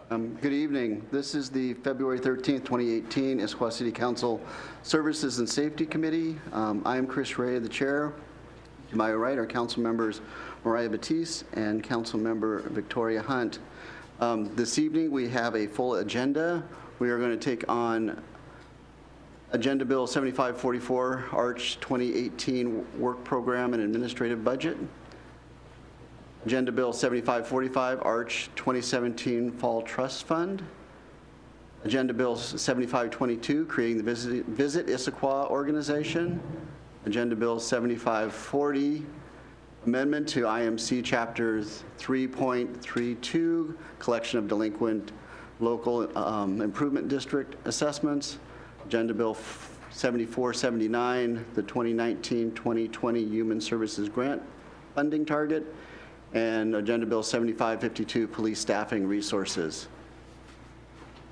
Good evening. This is the February 13th, 2018 Issaquah City Council Services and Safety Committee. I am Chris Ray, the chair. To my right are council members Mariah Batiste and council member Victoria Hunt. This evening we have a full agenda. We are going to take on Agenda Bill 7544, Arch 2018 Work Program and Administrative Budget. Agenda Bill 7545, Arch 2017 Fall Trust Fund. Agenda Bill 7522, creating the Visit Issaquah organization. Agenda Bill 7540, amendment to IMC Chapter 3.32, collection of delinquent local improvement district assessments. Agenda Bill 7479, the 2019-2020 Human Services Grant funding target. And Agenda Bill 7552, police staffing resources.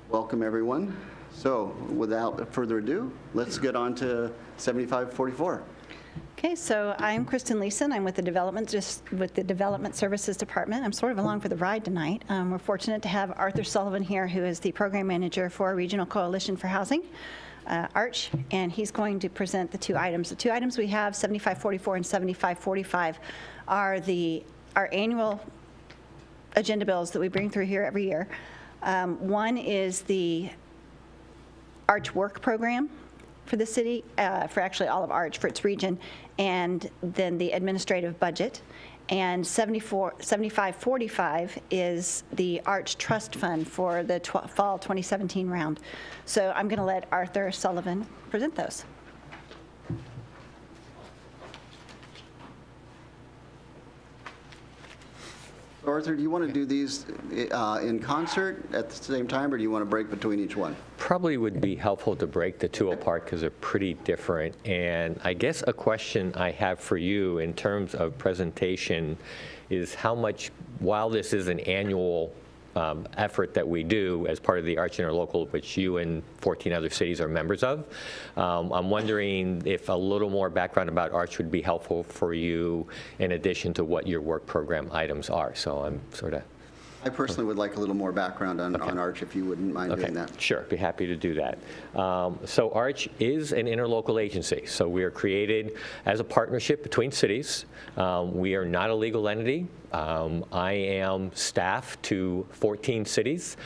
Welcome, everyone. So without further ado, let's get on to 7544. Okay, so I'm Kristen Leeson. I'm with the Development Services Department. I'm sort of along for the ride tonight. We're fortunate to have Arthur Sullivan here, who is the Program Manager for Regional Coalition for Housing, Arch, and he's going to present the two items. The two items we have, 7544 and 7545, are our annual agenda bills that we bring through here every year. One is the Arch Work Program for the city, for actually all of Arch, for its region, and then the administrative budget. And 7545 is the Arch Trust Fund for the fall 2017 round. So I'm going to let Arthur Sullivan present those. Arthur, do you want to do these in concert at the same time, or do you want to break between each one? Probably would be helpful to break the two apart because they're pretty different. And I guess a question I have for you in terms of presentation is how much, while this is an annual effort that we do as part of the Arch Interlocal, which you and 14 other cities are members of. I'm wondering if a little more background about Arch would be helpful for you in addition to what your work program items are. So I'm sort of... I personally would like a little more background on Arch, if you wouldn't mind doing that. Sure, be happy to do that. So Arch is an interlocal agency. So we are created as a partnership between cities. We are not a legal entity. I am staff to 14 cities.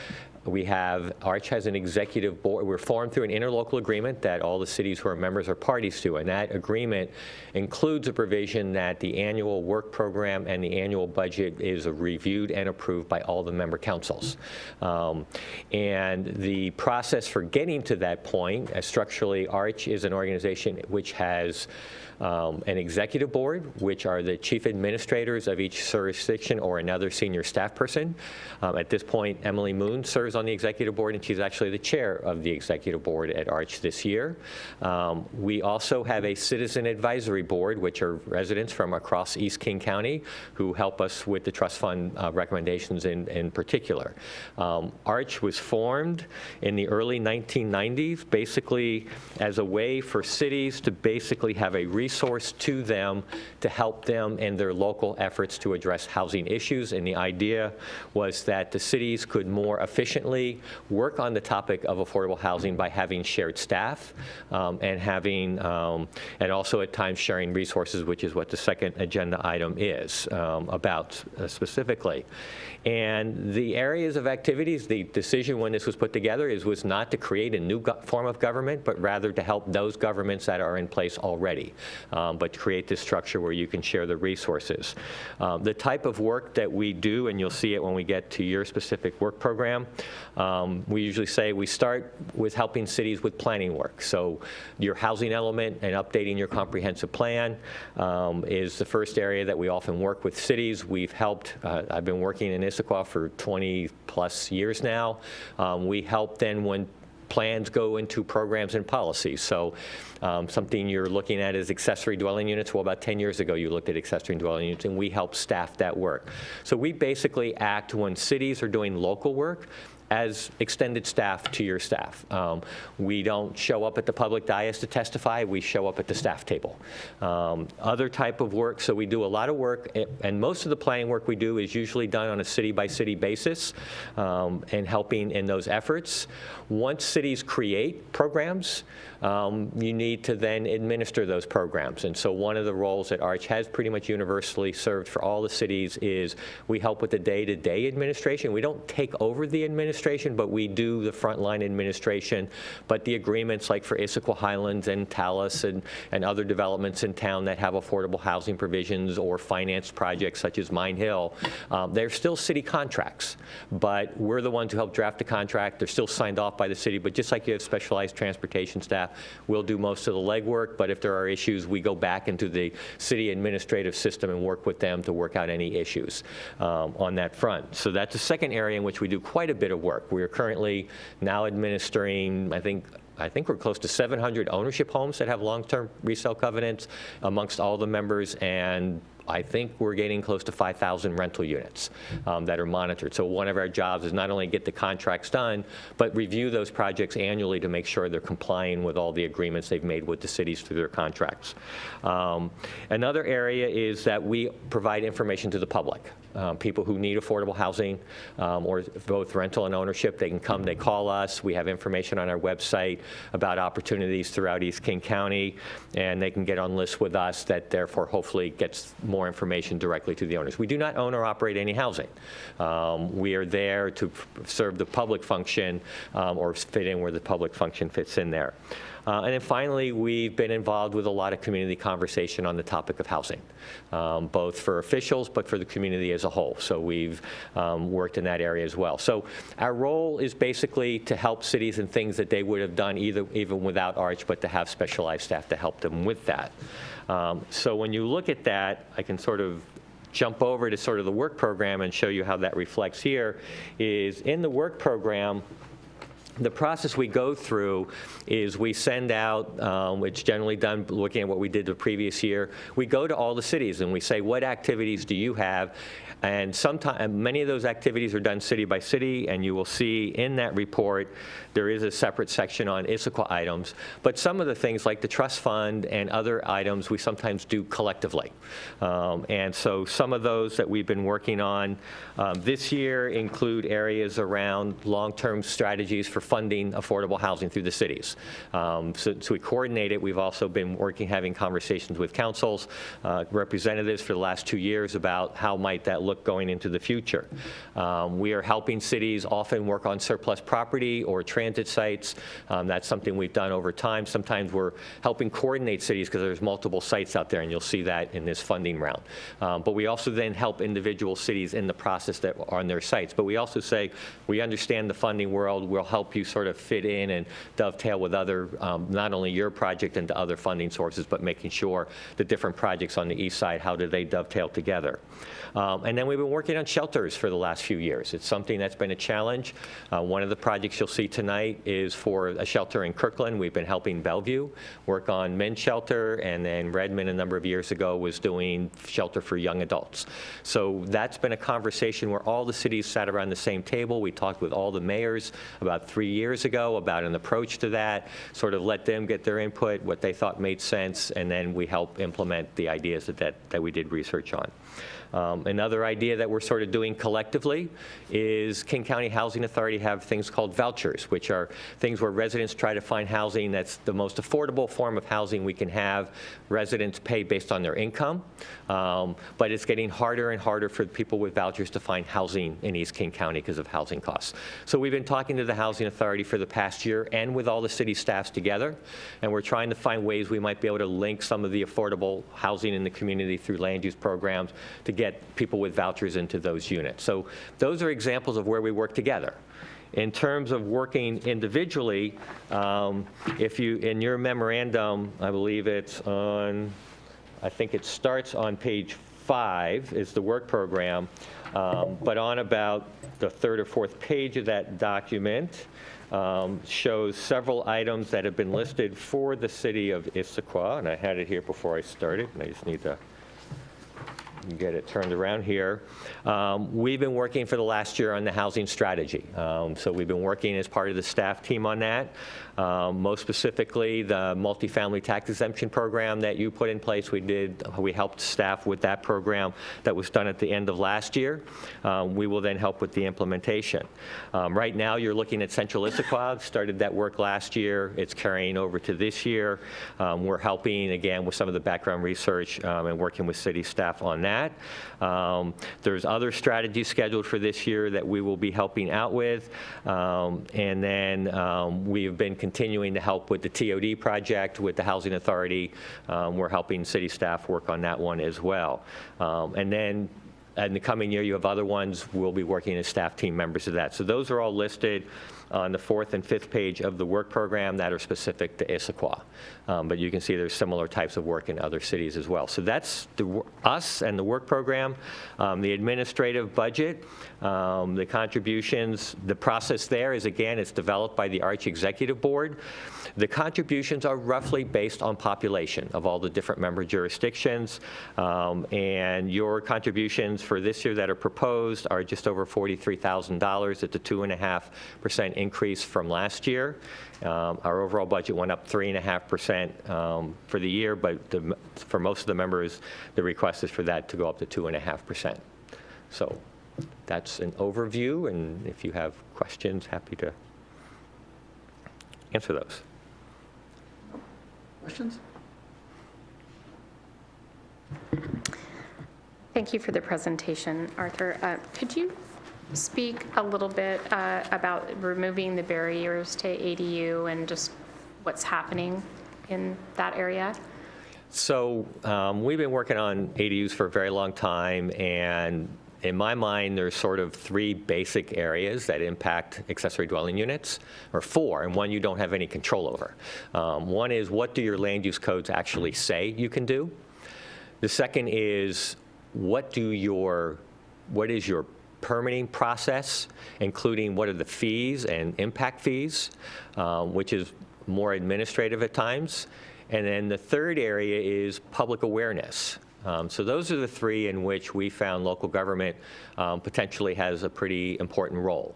Arch has an executive board. We're formed through an interlocal agreement that all the cities who are members are parties to, and that agreement includes a provision that the annual work program and the annual budget is reviewed and approved by all the member councils. And the process for getting to that point, structurally, Arch is an organization which has an executive board, which are the chief administrators of each jurisdiction or another senior staff person. At this point, Emily Moon serves on the executive board, and she's actually the chair of the executive board at Arch this year. We also have a citizen advisory board, which are residents from across East King County who help us with the trust fund recommendations in particular. Arch was formed in the early 1990s, basically as a way for cities to basically have a resource to them to help them in their local efforts to address housing issues. And the idea was that the cities could more efficiently work on the topic of affordable housing by having shared staff and also at times sharing resources, which is what the second agenda item is about specifically. And the areas of activities, the decision when this was put together was not to create a new form of government, but rather to help those governments that are in place already, but create this structure where you can share the resources. The type of work that we do, and you'll see it when we get to your specific work program, we usually say we start with helping cities with planning work. So your housing element and updating your comprehensive plan is the first area that we often work with cities. We've helped, I've been working in Issaquah for 20 plus years now. We help then when plans go into programs and policies. So something you're looking at is accessory dwelling units. Well, about 10 years ago, you looked at accessory dwelling units, and we help staff that work. So we basically act when cities are doing local work. as extended staff to your staff. We don't show up at the public dais to testify, we show up at the staff table. Other type of work, so we do a lot of work, and most of the planning work we do is usually done on a city-by-city basis, and helping in those efforts. Once cities create programs, you need to then administer those programs. And so one of the roles that ARCH has pretty much universally served for all the cities is we help with the day-to-day administration. We don't take over the administration, but we do the frontline administration. But the agreements, like for Issaquah Highlands and Talus and other developments in town that have affordable housing provisions or finance projects such as Mine Hill, they're still city contracts. But we're the ones who help draft the contract. They're still signed off by the city, but just like you have specialized transportation staff, we'll do most of the legwork. But if there are issues, we go back into the city administrative system and work with them to work out any issues on that front. So that's the second area in which we do quite a bit of work. We are currently now administering, I think we're close to 700 ownership homes that have long-term resale covenants amongst all the members, and I think we're getting close to 5,000 rental units that are monitored. So one of our jobs is not only get the contracts done, but review those projects annually to make sure they're complying with all the agreements they've made with the cities through their contracts. Another area is that we provide information to the public. People who need affordable housing or both rental and ownership, they can come, they call us. We have information on our website about opportunities throughout East King County, and they can get on lists with us that therefore hopefully gets more information directly to the owners. We do not own or operate any housing. We are there to serve the public function or fit in where the public function fits in there. And then finally, we've been involved with a lot of community conversation on the topic of housing, both for officials, but for the community as a whole. So we've worked in that area as well. So our role is basically to help cities in things that they would have done even without ARCH, but to have specialized staff to help them with that. So when you look at that, I can sort of jump over to sort of the work program and show you how that reflects here. Is in the work program, the process we go through is we send out, it's generally done looking at what we did the previous year. We go to all the cities and we say, what activities do you have? And sometimes many of those activities are done city by city, and you will see in that report there is a separate section on Issaquah items. But some of the things like the trust fund and other items we sometimes do collectively. And so some of those that we've been working on this year include areas around long-term strategies for funding affordable housing through the cities. So we coordinate it. We've also been having conversations with councils, representatives for the last 2 years about how might that look going into the future. We are helping cities often work on surplus property or transit sites. That's something we've done over time. Sometimes we're helping coordinate cities because there's multiple sites out there, and you'll see that in this funding round. But we also then help individual cities in the process that are on their sites. But we also say, we understand the funding world. We'll help you sort of fit in and dovetail with other, not only your project into other funding sources, but making sure the different projects on the east side, how do they dovetail together. And then we've been working on shelters for the last few years. It's something that's been a challenge. One of the projects you'll see tonight is for a shelter in Kirkland. We've been helping Bellevue work on men's shelter, and then Redmond a number of years ago was doing shelter for young adults. So that's been a conversation where all the cities sat around the same table. We talked with all the mayors about 3 years ago about an approach to that, sort of let them get their input, what they thought made sense, and then we help implement the ideas that we did research on. Another idea that we're sort of doing collectively is King County Housing Authority have things called vouchers, which are things where residents try to find housing that's the most affordable form of housing we can have. Residents pay based on their income, but it's getting harder and harder for people with vouchers to find housing in East King County because of housing costs. So we've been talking to the Housing Authority for the past year and with all the city staffs together, and we're trying to find ways we might be able to link some of the affordable housing in the community through land use programs to get people with vouchers into those units. So those are examples of where we work together. In terms of working individually, if you, in your memorandum, I believe it's on, I think it starts on page 5 is the work program, but on about the 3rd or 4th page of that document shows several items that have been listed for the city of Issaquah, and I had it here before I started, and I just need to get it turned around here. We've been working for the last year on the housing strategy. So we've been working as part of the staff team on that. Most specifically, the multifamily tax exemption program that you put in place, we helped staff with that program that was done at the end of last year. We will then help with the implementation. Right now, you're looking at Central Issaquah, started that work last year. It's carrying over to this year. We're helping, again, with some of the background research and working with city staff on that. There's other strategies scheduled for this year that we will be helping out with. And then we've been continuing to help with the TOD project with the Housing Authority. We're helping city staff work on that one as well. And then in the coming year, you have other ones. We'll be working as staff team members of that. So those are all listed on the 4th and 5th page of the work program that are specific to Issaquah. But you can see there's similar types of work in other cities as well. So that's us and the work program. The administrative budget, the contributions, the process there is, again, it's developed by the Arch Executive Board. The contributions are roughly based on population of all the different member jurisdictions. And your contributions for this year that are proposed are just over $43,000. It's a 2.5% increase from last year. Our overall budget went up 3.5% for the year, but for most of the members, the request is for that to go up to 2.5%. So that's an overview, and if you have questions, happy to answer those. Questions? Thank you for the presentation, Arthur. Could you speak a little bit about removing the barriers to ADU and just what's happening in that area? So we've been working on ADUs for a very long time, and in my mind, there's sort of 3 basic areas that impact accessory dwelling units, or 4, and one you don't have any control over. One is, what do your land use codes actually say you can do? The second is, what is your permitting process, including what are the fees and impact fees, which is more administrative at times. And then the third area is public awareness. So those are the 3 in which we found local government potentially has a pretty important role.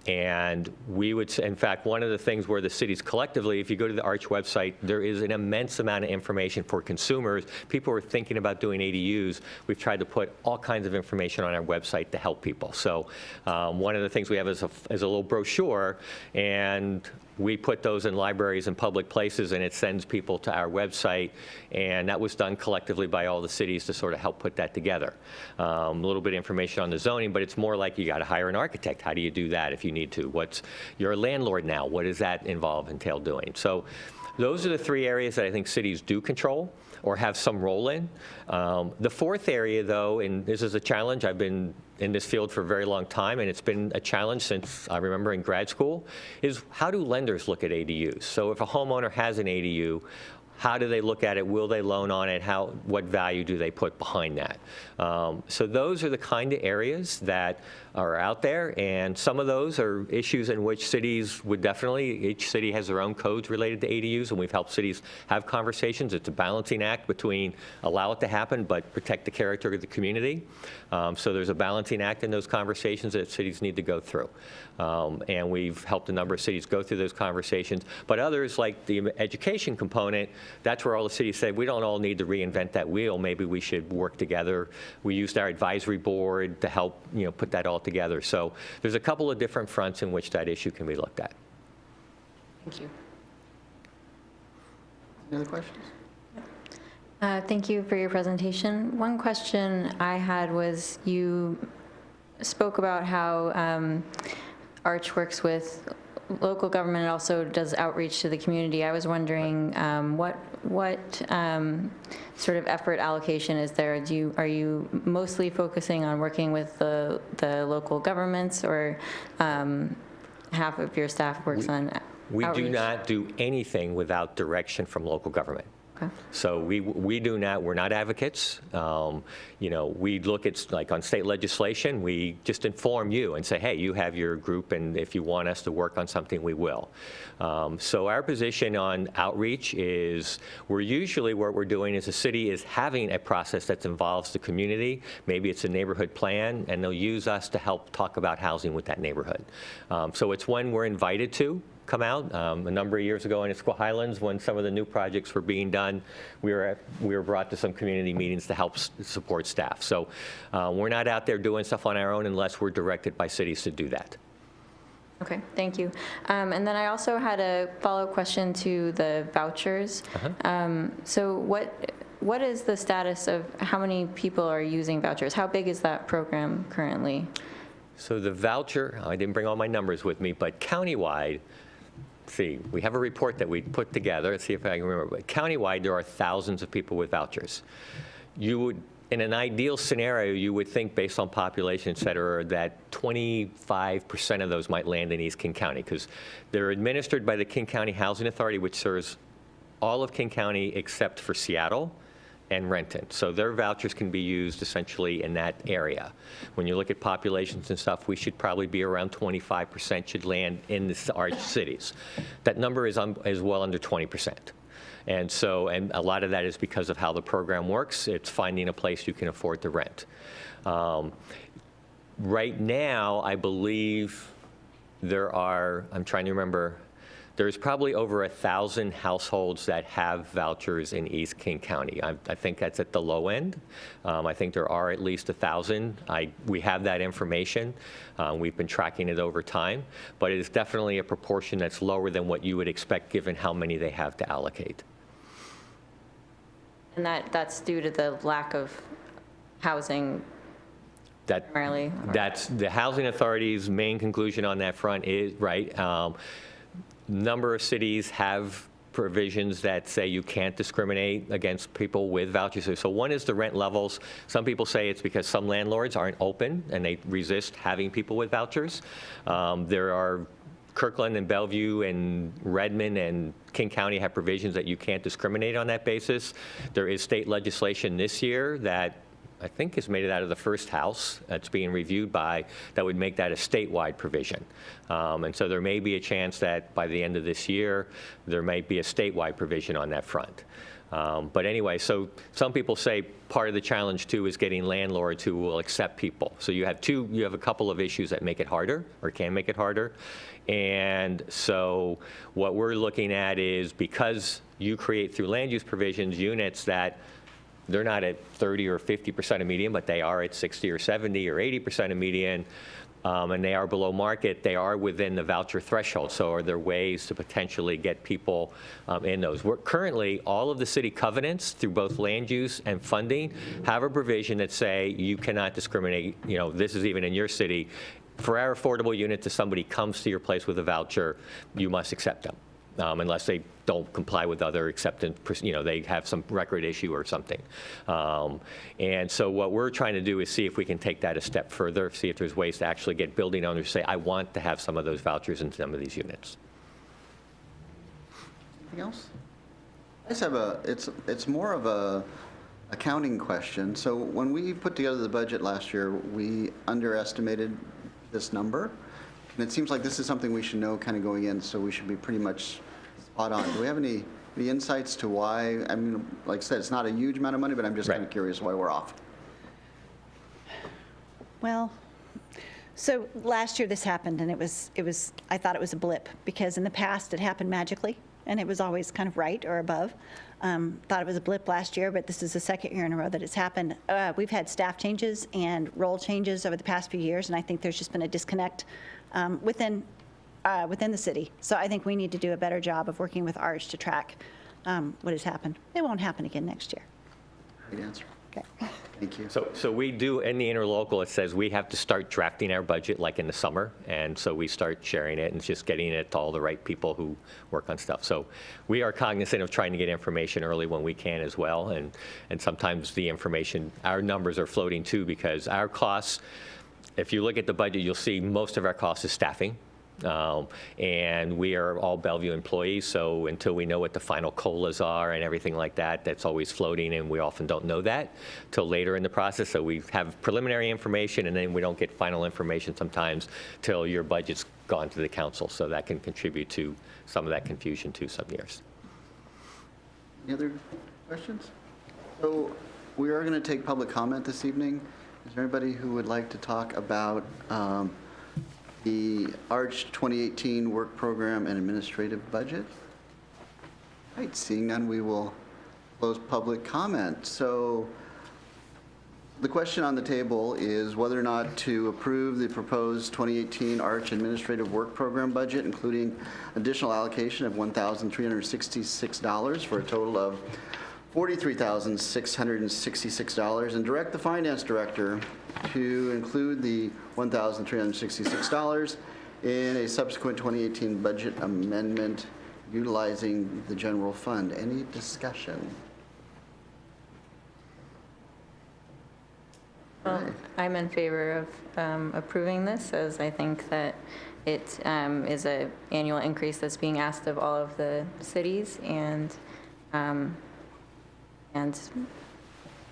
And we would, in fact, one of the things where the cities collectively, if you go to the Arch website, there is an immense amount of information for consumers. People are thinking about doing ADUs. We've tried to put all kinds of information on our website to help people. So one of the things we have is a little brochure, and we put those in libraries and public places, and it sends people to our website. And that was done collectively by all the cities to sort of help put that together. A little bit of information on the zoning, but it's more like you got to hire an architect. How do you do that if you need to? You're a landlord now. What does that entail doing? So those are the 3 areas that I think cities do control or have some role in. The 4th area, though, and this is a challenge, I've been in this field for a very long time, and it's been a challenge since I remember in grad school, is how do lenders look at ADUs? So if a homeowner has an ADU, how do they look at it? Will they loan on it? What value do they put behind that? So those are the kind of areas that are out there, and some of those are issues in which cities would definitely, each city has their own codes related to ADUs, and we've helped cities have conversations. It's a balancing act between allow it to happen, but protect the character of the community. So there's a balancing act in those conversations that cities need to go through. And we've helped a number of cities go through those conversations. But others, like the education component, that's where all the cities said, we don't all need to reinvent that wheel. Maybe we should work together. We used our advisory board to help put that all together. So there's a couple of different fronts in which that issue can be looked at. Thank you. Any other questions? Thank you for your presentation. One question I had was, you spoke about how Arch works with local government and also does outreach to the community. I was wondering what sort of effort allocation is there? Are you mostly focusing on working with the local governments, or half of your staff works on outreach? We do not do anything without direction from local government. Okay. So we do not, we're not advocates. We look at, like on state legislation, we just inform you and say, hey, you have your group, and if you want us to work on something, we will. So our position on outreach is we're usually, what we're doing is the city is having a process that involves the community. Maybe it's a neighborhood plan, and they'll use us to help talk about housing with that neighborhood. So it's when we're invited to come out. A number of years ago in Issaquah Highlands, when some of the new projects were being done, we were brought to some community meetings to help support staff. So we're not out there doing stuff on our own unless we're directed by cities to do that. Okay, thank you. And then I also had a follow-up question to the vouchers. So what is the status of how many people are using vouchers? How big is that program currently? So the voucher, I didn't bring all my numbers with me, but countywide, see, we have a report that we put together. Let's see if I can remember. But countywide, there are thousands of people with vouchers. You would, in an ideal scenario, you would think, based on population, et cetera, that 25% of those might land in East King County, because they're administered by the King County Housing Authority, which serves all of King County except for Seattle and Renton. So their vouchers can be used essentially in that area. When you look at populations and stuff, we should probably be around 25% should land in our cities. That number is well under 20%. And a lot of that is because of how the program works. It's finding a place you can afford to rent. Right now, I believe there are, I'm trying to remember, there's probably over 1,000 households that have vouchers in East King County. I think that's at the low end. I think there are at least 1,000. We have that information. We've been tracking it over time, but it is definitely a proportion that's lower than what you would expect given how many they have to allocate. And that's due to the lack of housing primarily? That's the Housing Authority's main conclusion on that front is, right, number of cities have provisions that say you can't discriminate against people with vouchers. So one is the rent levels. Some people say it's because some landlords aren't open and they resist having people with vouchers. There are Kirkland and Bellevue and Redmond and King County have provisions that you can't discriminate on that basis. There is state legislation this year that I think has made it out of the first house that's being reviewed by, that would make that a statewide provision. And so there may be a chance that by the end of this year, there might be a statewide provision on that front. But anyway, so some people say part of the challenge too is getting landlords who will accept people. So you have a couple of issues that make it harder or can make it harder. And so what we're looking at is, because you create through land use provisions units that they're not at 30 or 50% of median, but they are at 60 or 70 or 80% of median, and they are below market, they are within the voucher threshold. So are there ways to potentially get people in those? Currently, all of the city covenants through both land use and funding have a provision that say you cannot discriminate, this is even in your city. For our affordable units, if somebody comes to your place with a voucher, you must accept them. Unless they don't comply with other acceptance, they have some record issue or something. And so what we're trying to do is see if we can take that a step further, see if there's ways to actually get building owners to say, I want to have some of those vouchers in some of these units. Anything else? I just have it's more of a accounting question. So when we put together the budget last year, we underestimated this number. And it seems like this is something we should know kind of going in, so we should be pretty much spot on. Do we have any insights to why? I mean, like I said, it's not a huge amount of money, but I'm just kind of curious why we're off. Well, so last year this happened, and I thought it was a blip, because in the past it happened magically, and it was always kind of right or above. Thought it was a blip last year, but this is the second year in a row that it's happened. We've had staff changes and role changes over the past few years, and I think there's just been a disconnect within the city. So I think we need to do a better job of working with Arch to track what has happened. It won't happen again next year. Great answer. Okay. Thank you. So we do, in the interlocal, it says we have to start drafting our budget like in the summer, and so we start sharing it and just getting it to all the right people who work on stuff. So we are cognizant of trying to get information early when we can as well, and sometimes the information, our numbers are floating too, because our costs, if you look at the budget, you'll see most of our costs is staffing. And we are all Bellevue employees, so until we know what the final COLAs are and everything like that, that's always floating, and we often don't know that till later in the process. So we have preliminary information, and then we don't get final information sometimes till your budget's gone to the council. So that can contribute to some of that confusion too some years. Any other questions? So we are going to take public comment this evening. Is there anybody who would like to talk about the Arch 2018 work program and administrative budget? All right, seeing none, we will close public comment. So the question on the table is whether or not to approve the proposed 2018 Arch administrative work program budget, including additional allocation of $1,366 for a total of $43,666, and direct the finance director to include the $1,366 in a subsequent 2018 budget amendment utilizing the general fund. Any discussion? Well, I'm in favor of approving this, as I think that it is an annual increase that's being asked of all of the cities, and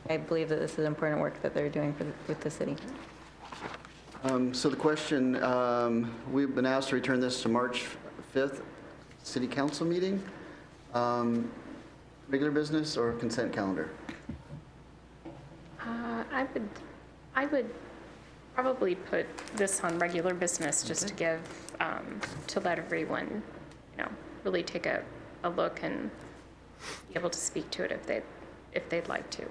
I believe that this is important work that they're doing with the city. So the question, we've been asked to return this to March 5th City Council meeting. Regular business or consent calendar? I would probably put this on regular business just to give, to let everyone, really take a look and be able to speak to it if they'd like to.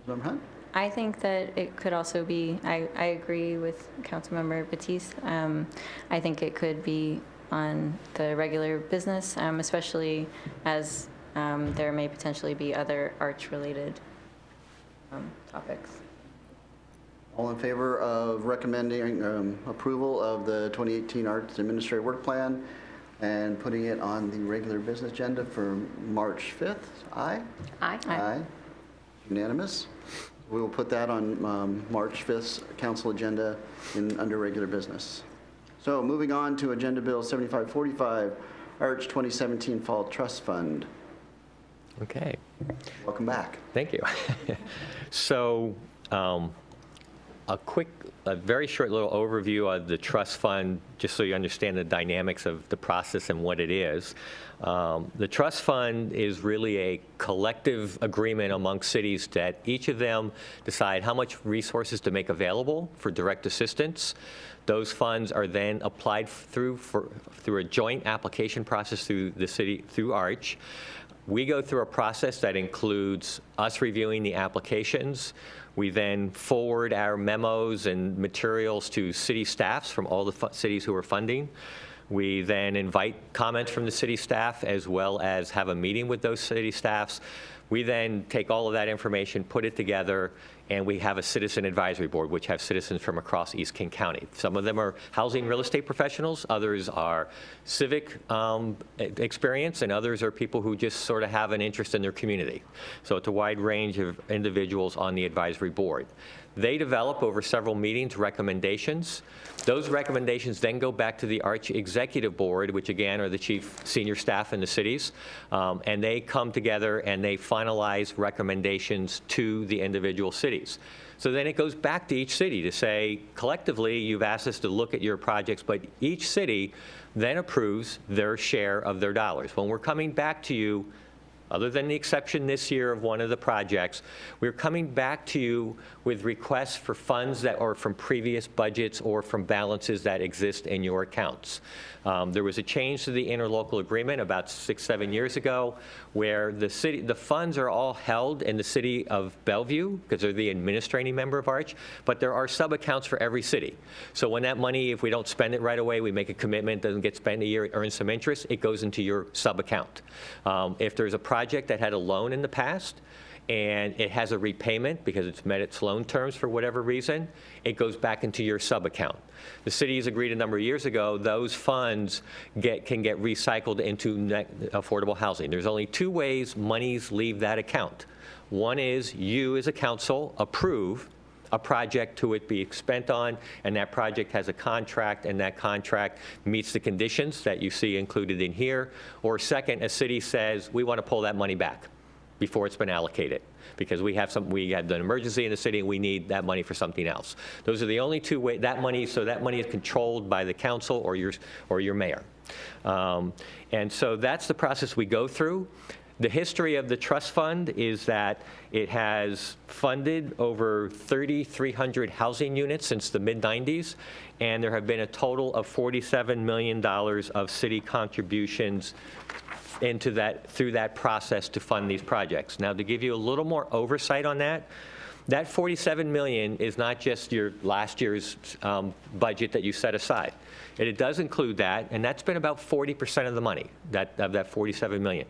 Councilmember Hunt? I think that it could also be, I agree with Councilmember Batiste. I think it could be on the regular business, especially as there may potentially be other arch-related topics. All in favor of recommending approval of the 2018 Arts Administrative Work Plan and putting it on the regular business agenda for March 5th? Aye? Aye. Aye. Unanimous. We will put that on March 5th's council agenda under regular business. So moving on to Agenda Bill 7545, Arch 2017 Fall Trust Fund. Okay. Welcome back. Thank you. So a very short little overview of the trust fund, just so you understand the dynamics of the process and what it is. The trust fund is really a collective agreement among cities that each of them decide how much resources to make available for direct assistance. Those funds are then applied through a joint application process through the city, through Arch. We go through a process that includes us reviewing the applications. We then forward our memos and materials to city staffs from all the cities who are funding. We then invite comments from the city staff as well as have a meeting with those city staffs. We then take all of that information, put it together, and we have a citizen advisory board, which have citizens from across East King County. Some of them are housing real estate professionals, others are civic experience, and others are people who just sort of have an interest in their community. So it's a wide range of individuals on the advisory board. They develop over several meetings recommendations. Those recommendations then go back to the Arch Executive Board, which again are the chief senior staff in the cities, and they come together and they finalize recommendations to the individual cities. So then it goes back to each city to say, collectively, you've asked us to look at your projects, but each city then approves their share of their dollars. When we're coming back to you, other than the exception this year of one of the projects, we're coming back to you with requests for funds that are from previous budgets or from balances that exist in your accounts. There was a change to the interlocal agreement about 6-7 years ago where the funds are all held in the city of Bellevue because they're the administrating member of Arch, but there are sub-accounts for every city. So when that money, if we don't spend it right away, we make a commitment, doesn't get spent a year, it earns some interest, it goes into your sub-account. If there's a project that had a loan in the past, and it has a repayment because it's met its loan terms for whatever reason, it goes back into your sub-account. The cities agreed a number of years ago, those funds can get recycled into affordable housing. There's only two ways monies leave that account. One is you as a council approve a project to it be spent on, and that project has a contract, and that contract meets the conditions that you see included in here. Or second, a city says, we want to pull that money back before it's been allocated, because we had an emergency in the city and we need that money for something else. Those are the only two ways. That money is controlled by the council or your mayor. And so that's the process we go through. The history of the trust fund is that it has funded over 3,300 housing units since the mid-90s, and there have been a total of $47 million of city contributions through that process to fund these projects. Now, to give you a little more oversight on that, that $47 million is not just your last year's budget that you set aside. It does include that, and that's been about 40% of the money, of that $47 million.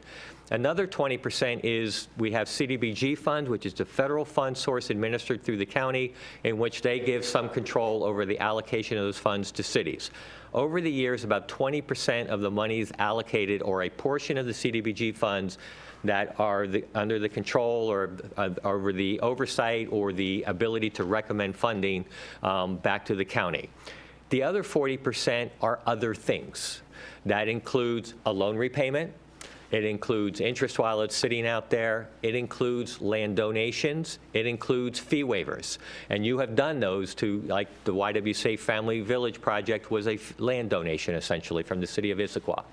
Another 20% is we have CDBG funds, which is the federal fund source administered through the county, in which they give some control over the allocation of those funds to cities. Over the years, about 20% of the monies allocated, or a portion of the CDBG funds that are under the control or over the oversight or the ability to recommend funding back to the county. The other 40% are other things. That includes a loan repayment. It includes interest while it's sitting out there. It includes land donations. It includes fee waivers. And you have done those like the YWCA Family Village project was a land donation, essentially, from the city of Issaquah.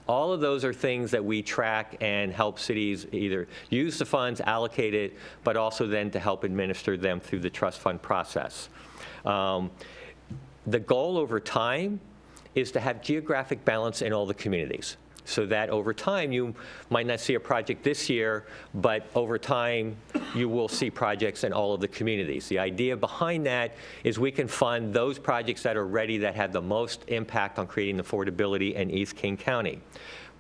All of those are things that we track and help cities either use the funds, allocate it, but also then to help administer them through the trust fund process. The goal over time is to have geographic balance in all the communities, so that over time you might not see a project this year, but over time you will see projects in all of the communities. The idea behind that is we can fund those projects that are ready, that have the most impact on creating affordability in East King County.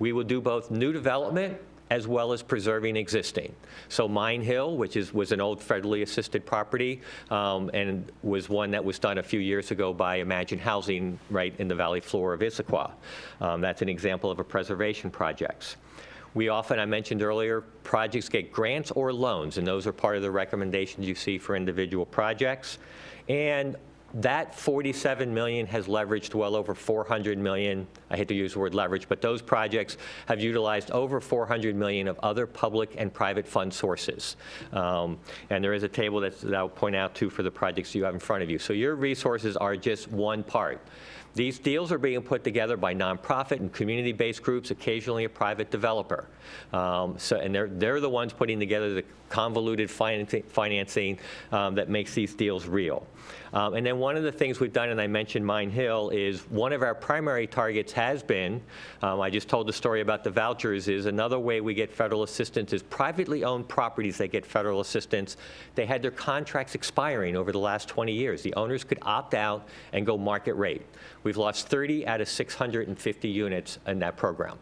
We will do both new development as well as preserving existing. So Mine Hill, which was an old federally assisted property, and was one that was done a few years ago by Imagine Housing right in the valley floor of Issaquah. That's an example of a preservation project. We often, I mentioned earlier, projects get grants or loans, and those are part of the recommendations you see for individual projects. And that $47 million has leveraged well over $400 million. I hate to use the word leverage, but those projects have utilized over $400 million of other public and private fund sources. And there is a table that I'll point out too for the projects you have in front of you. So your resources are just one part. These deals are being put together by nonprofit and community-based groups, occasionally a private developer. And they're the ones putting together the convoluted financing that makes these deals real. And then one of the things we've done, and I mentioned Mine Hill, is one of our primary targets has been, I just told the story about the vouchers, is another way we get federal assistance is privately owned properties that get federal assistance. They had their contracts expiring over the last 20 years. The owners could opt out and go market rate. We've lost 30 out of 650 units in that program.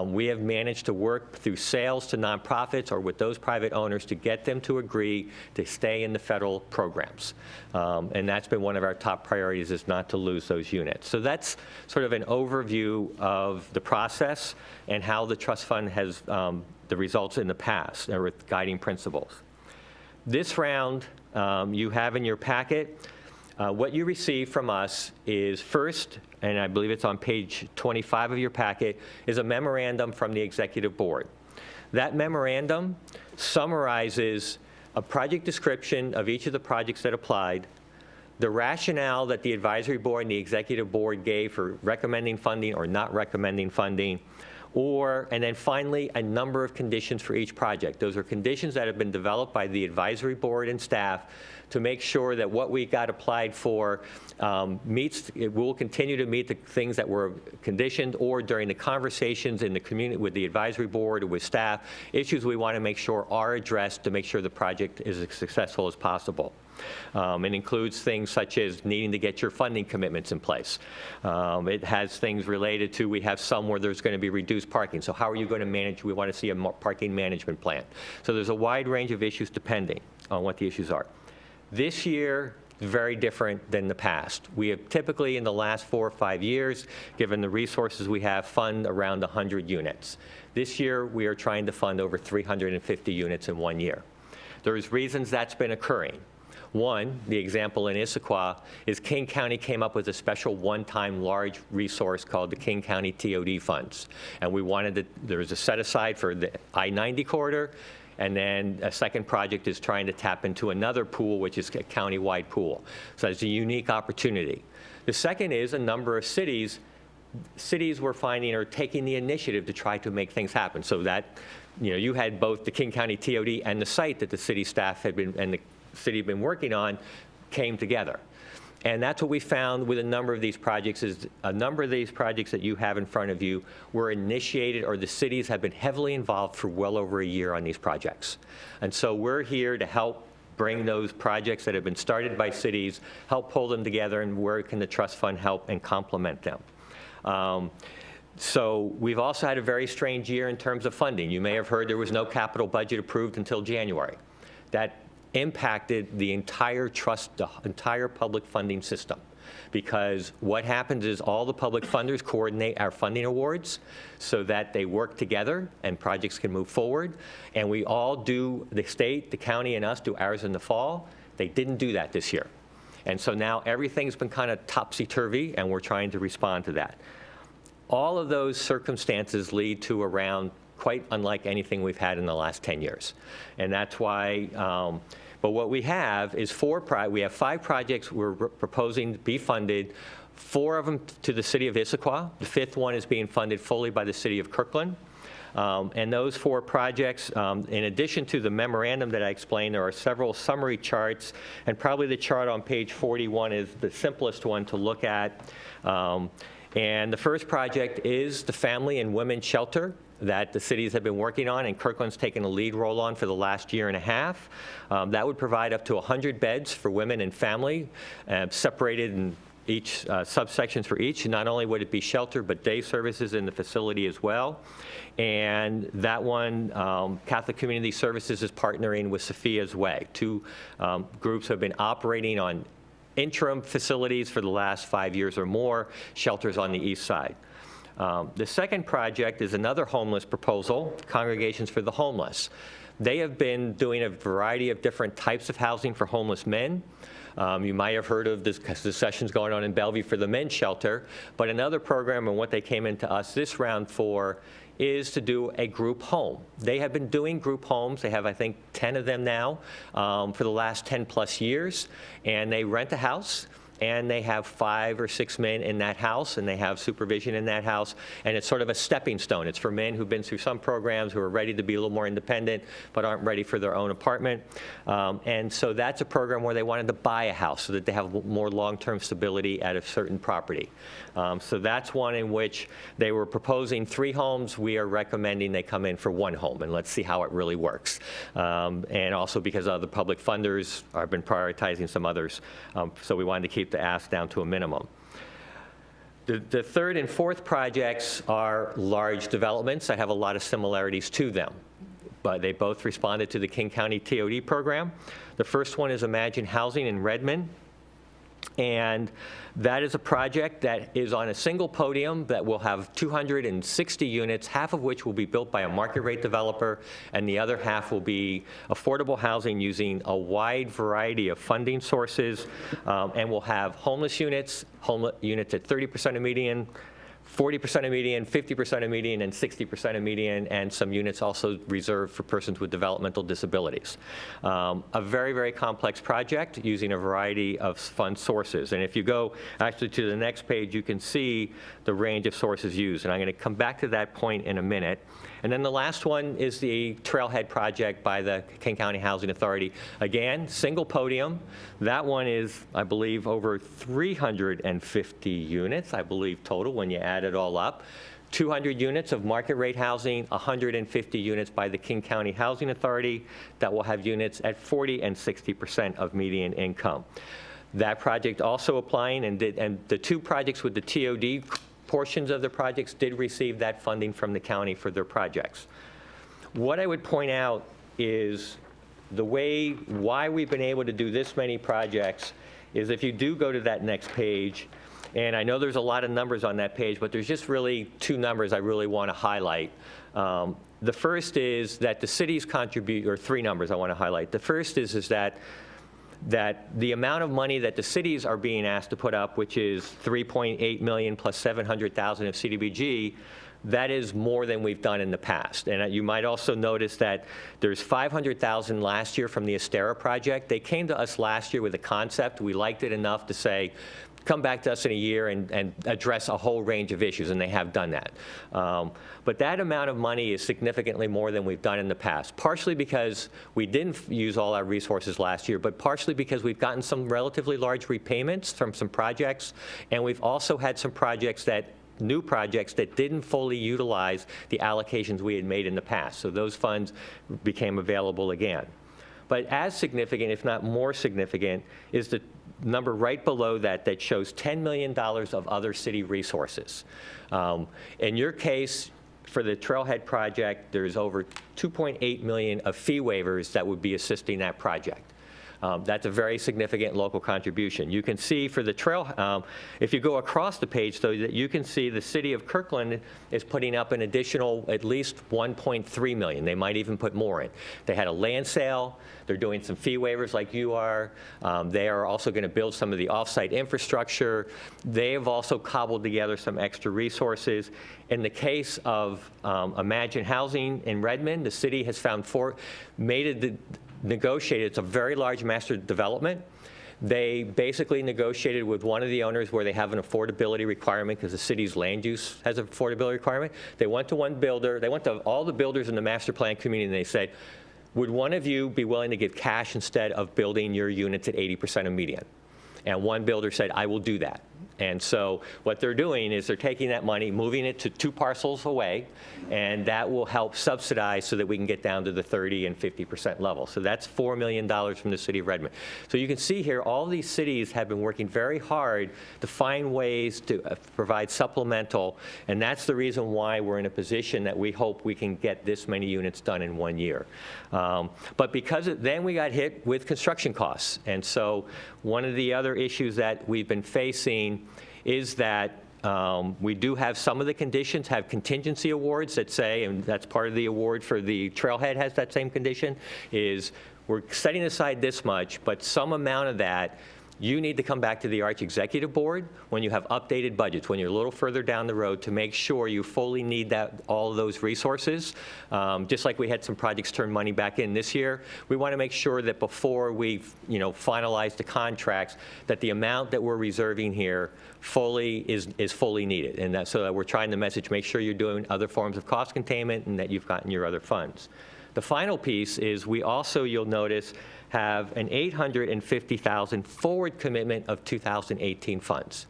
We have managed to work through sales to nonprofits or with those private owners to get them to agree to stay in the federal programs. And that's been one of our top priorities, is not to lose those units. So that's sort of an overview of the process and how the trust fund has the results in the past, or with guiding principles. This round, you have in your packet, what you receive from us is first, and I believe it's on page 25 of your packet, is a memorandum from the executive board. That memorandum summarizes a project description of each of the projects that applied, the rationale that the advisory board and the executive board gave for recommending funding or not recommending funding, and then finally, a number of conditions for each project. Those are conditions that have been developed by the advisory board and staff to make sure that what we got applied for it will continue to meet the things that were conditioned, or during the conversations in the community with the advisory board or with staff, issues we want to make sure are addressed to make sure the project is as successful as possible. It includes things such as needing to get your funding commitments in place. It has things related to, we have some where there's going to be reduced parking. So how are you going to manage? We want to see a parking management plan. So there's a wide range of issues depending on what the issues are. This year, very different than the past. We have typically, in the last 4 or 5 years, given the resources we have, fund around 100 units. This year, we are trying to fund over 350 units in 1 year. There's reasons that's been occurring. One, the example in Issaquah is King County came up with a special one-time large resource called the King County TOD funds. And we wanted to, there was a set aside for the I-90 corridor, and then a second project is trying to tap into another pool, which is a county-wide pool. So it's a unique opportunity. The second is a number of cities we're finding are taking the initiative to try to make things happen. So that, you had both the King County TOD and the site that the city staff had been, and the city had been working on came together. And that's what we found with a number of these projects is a number of these projects that you have in front of you were initiated, or the cities have been heavily involved for well over a year on these projects. And so we're here to help bring those projects that have been started by cities, help pull them together, and where can the trust fund help and complement them. So we've also had a very strange year in terms of funding. You may have heard there was no capital budget approved until January. That impacted the entire trust, the entire public funding system. Because what happens is all the public funders coordinate our funding awards so that they work together and projects can move forward. And we all do, the state, the county, and us do ours in the fall. They didn't do that this year. And so now everything's been kind of topsy-turvy, and we're trying to respond to that. All of those circumstances lead to a round quite unlike anything we've had in the last 10 years. And that's why, but what we have is we have 5 projects we're proposing to be funded, 4 of them to the city of Issaquah. The 5th one is being funded fully by the city of Kirkland. And those 4 projects, in addition to the memorandum that I explained, there are several summary charts, and probably the chart on page 41 is the simplest one to look at. And the first project is the family and women's shelter that the cities have been working on, and Kirkland's taken a lead role on for the last year and a half. That would provide up to 100 beds for women and family, separated in each subsections for each. Not only would it be shelter, but day services in the facility as well. And that one, Catholic Community Services is partnering with Sophia's Way. 2 groups have been operating on interim facilities for the last 5 years or more, shelters on the east side. The second project is another homeless proposal, Congregations for the Homeless. They have been doing a variety of different types of housing for homeless men. You might have heard of the sessions going on in Bellevue for the men's shelter, but another program and what they came into us this round for is to do a group home. They have been doing group homes. They have, I think, 10 of them now for the last 10 plus years, and they rent a house. And they have 5 or 6 men in that house, and they have supervision in that house, and it's sort of a stepping stone. It's for men who've been through some programs, who are ready to be a little more independent, but aren't ready for their own apartment. And so that's a program where they wanted to buy a house so that they have more long-term stability at a certain property. So that's one in which they were proposing 3 homes. We are recommending they come in for 1 home, and let's see how it really works. And also because other public funders have been prioritizing some others, so we wanted to keep the ask down to a minimum. The third and fourth projects are large developments that have a lot of similarities to them, but they both responded to the King County TOD program. The first one is Imagine Housing in Redmond, and that is a project that is on a single podium that will have 260 units, half of which will be built by a market rate developer, and the other half will be affordable housing using a wide variety of funding sources, and will have homeless units at 30% of median, 40% of median, 50% of median, and 60% of median, and some units also reserved for persons with developmental disabilities. A very, very complex project using a variety of fund sources. And if you go actually to the next page, you can see the range of sources used. And I'm going to come back to that point in a minute. And then the last one is the Trailhead project by the King County Housing Authority. Again, single podium. That one is, I believe, over 350 units, I believe, total when you add it all up. 200 units of market rate housing, 150 units by the King County Housing Authority that will have units at 40 and 60% of median income. That project also applying, and the 2 projects with the TOD portions of the projects did receive that funding from the county for their projects. What I would point out is why we've been able to do this many projects is if you do go to that next page, and I know there's a lot of numbers on that page, but there's just really 2 numbers I really want to highlight. The first is that the cities contribute, or 3 numbers I want to highlight. The first is that that the amount of money that the cities are being asked to put up, which is $3.8 million plus $700,000 of CDBG, that is more than we've done in the past. And you might also notice that there's $500,000 last year from the Estera project. They came to us last year with a concept. We liked it enough to say, come back to us in a year and address a whole range of issues, and they have done that. But that amount of money is significantly more than we've done in the past, partially because we didn't use all our resources last year, but partially because we've gotten some relatively large repayments from some projects, and we've also had some new projects that didn't fully utilize the allocations we had made in the past. So those funds became available again. But as significant, if not more significant, is the number right below that that shows $10 million of other city resources. In your case, for the Trailhead project, there's over $2.8 million of fee waivers that would be assisting that project. That's a very significant local contribution. You can see for the trail, if you go across the page, though, that you can see the city of Kirkland is putting up an additional at least $1.3 million. They might even put more in. They had a land sale. They're doing some fee waivers like you are. They are also going to build some of the off-site infrastructure. They have also cobbled together some extra resources. In the case of Imagine Housing in Redmond, the city has found negotiated, it's a very large master development. They basically negotiated with one of the owners where they have an affordability requirement because the city's land use has an affordability requirement. They went to one builder, they went to all the builders in the master plan community, and they said, would one of you be willing to give cash instead of building your units at 80% of median? And one builder said, I will do that. And so what they're doing is they're taking that money, moving it to 2 parcels away, and that will help subsidize so that we can get down to the 30 and 50% level. So that's $4 million from the city of Redmond. So you can see here, all these cities have been working very hard to find ways to provide supplemental, and that's the reason why we're in a position that we hope we can get this many units done in 1 year. But then we got hit with construction costs. And so one of the other issues that we've been facing is that we do have some of the conditions have contingency awards that say, and that's part of the award for the Trailhead has that same condition, is we're setting aside this much, but some amount of that you need to come back to the Arch Executive Board when you have updated budgets, when you're a little further down the road, to make sure you fully need all of those resources. Just like we had some projects turn money back in this year, we want to make sure that before we finalize the contracts, that the amount that we're reserving here is fully needed. And so that we're trying to message, make sure you're doing other forms of cost containment and that you've gotten your other funds. The final piece is we also, you'll notice, have an $850,000 forward commitment of 2018 funds.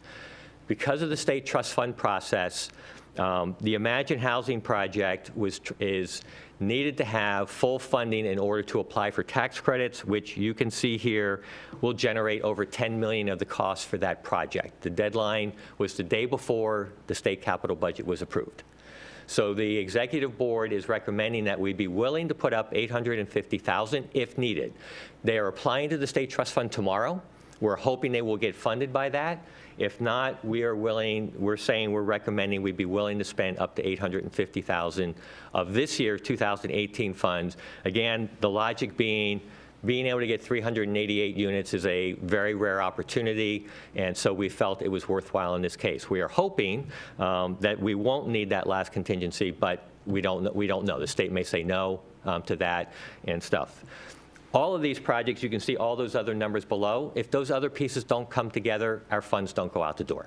Because of the state trust fund process, the Imagine Housing project is needed to have full funding in order to apply for tax credits, which you can see here will generate over $10 million of the cost for that project. The deadline was the day before the state capital budget was approved. So the executive board is recommending that we be willing to put up $850,000 if needed. They are applying to the state trust fund tomorrow. We're hoping they will get funded by that. If not, we're recommending we be willing to spend up to $850,000 of this year 2018 funds. Again, the logic being able to get 388 units is a very rare opportunity, and so we felt it was worthwhile in this case. We are hoping that we won't need that last contingency, but we don't know. The state may say no to that and stuff. All of these projects, you can see all those other numbers below. If those other pieces don't come together, our funds don't go out the door.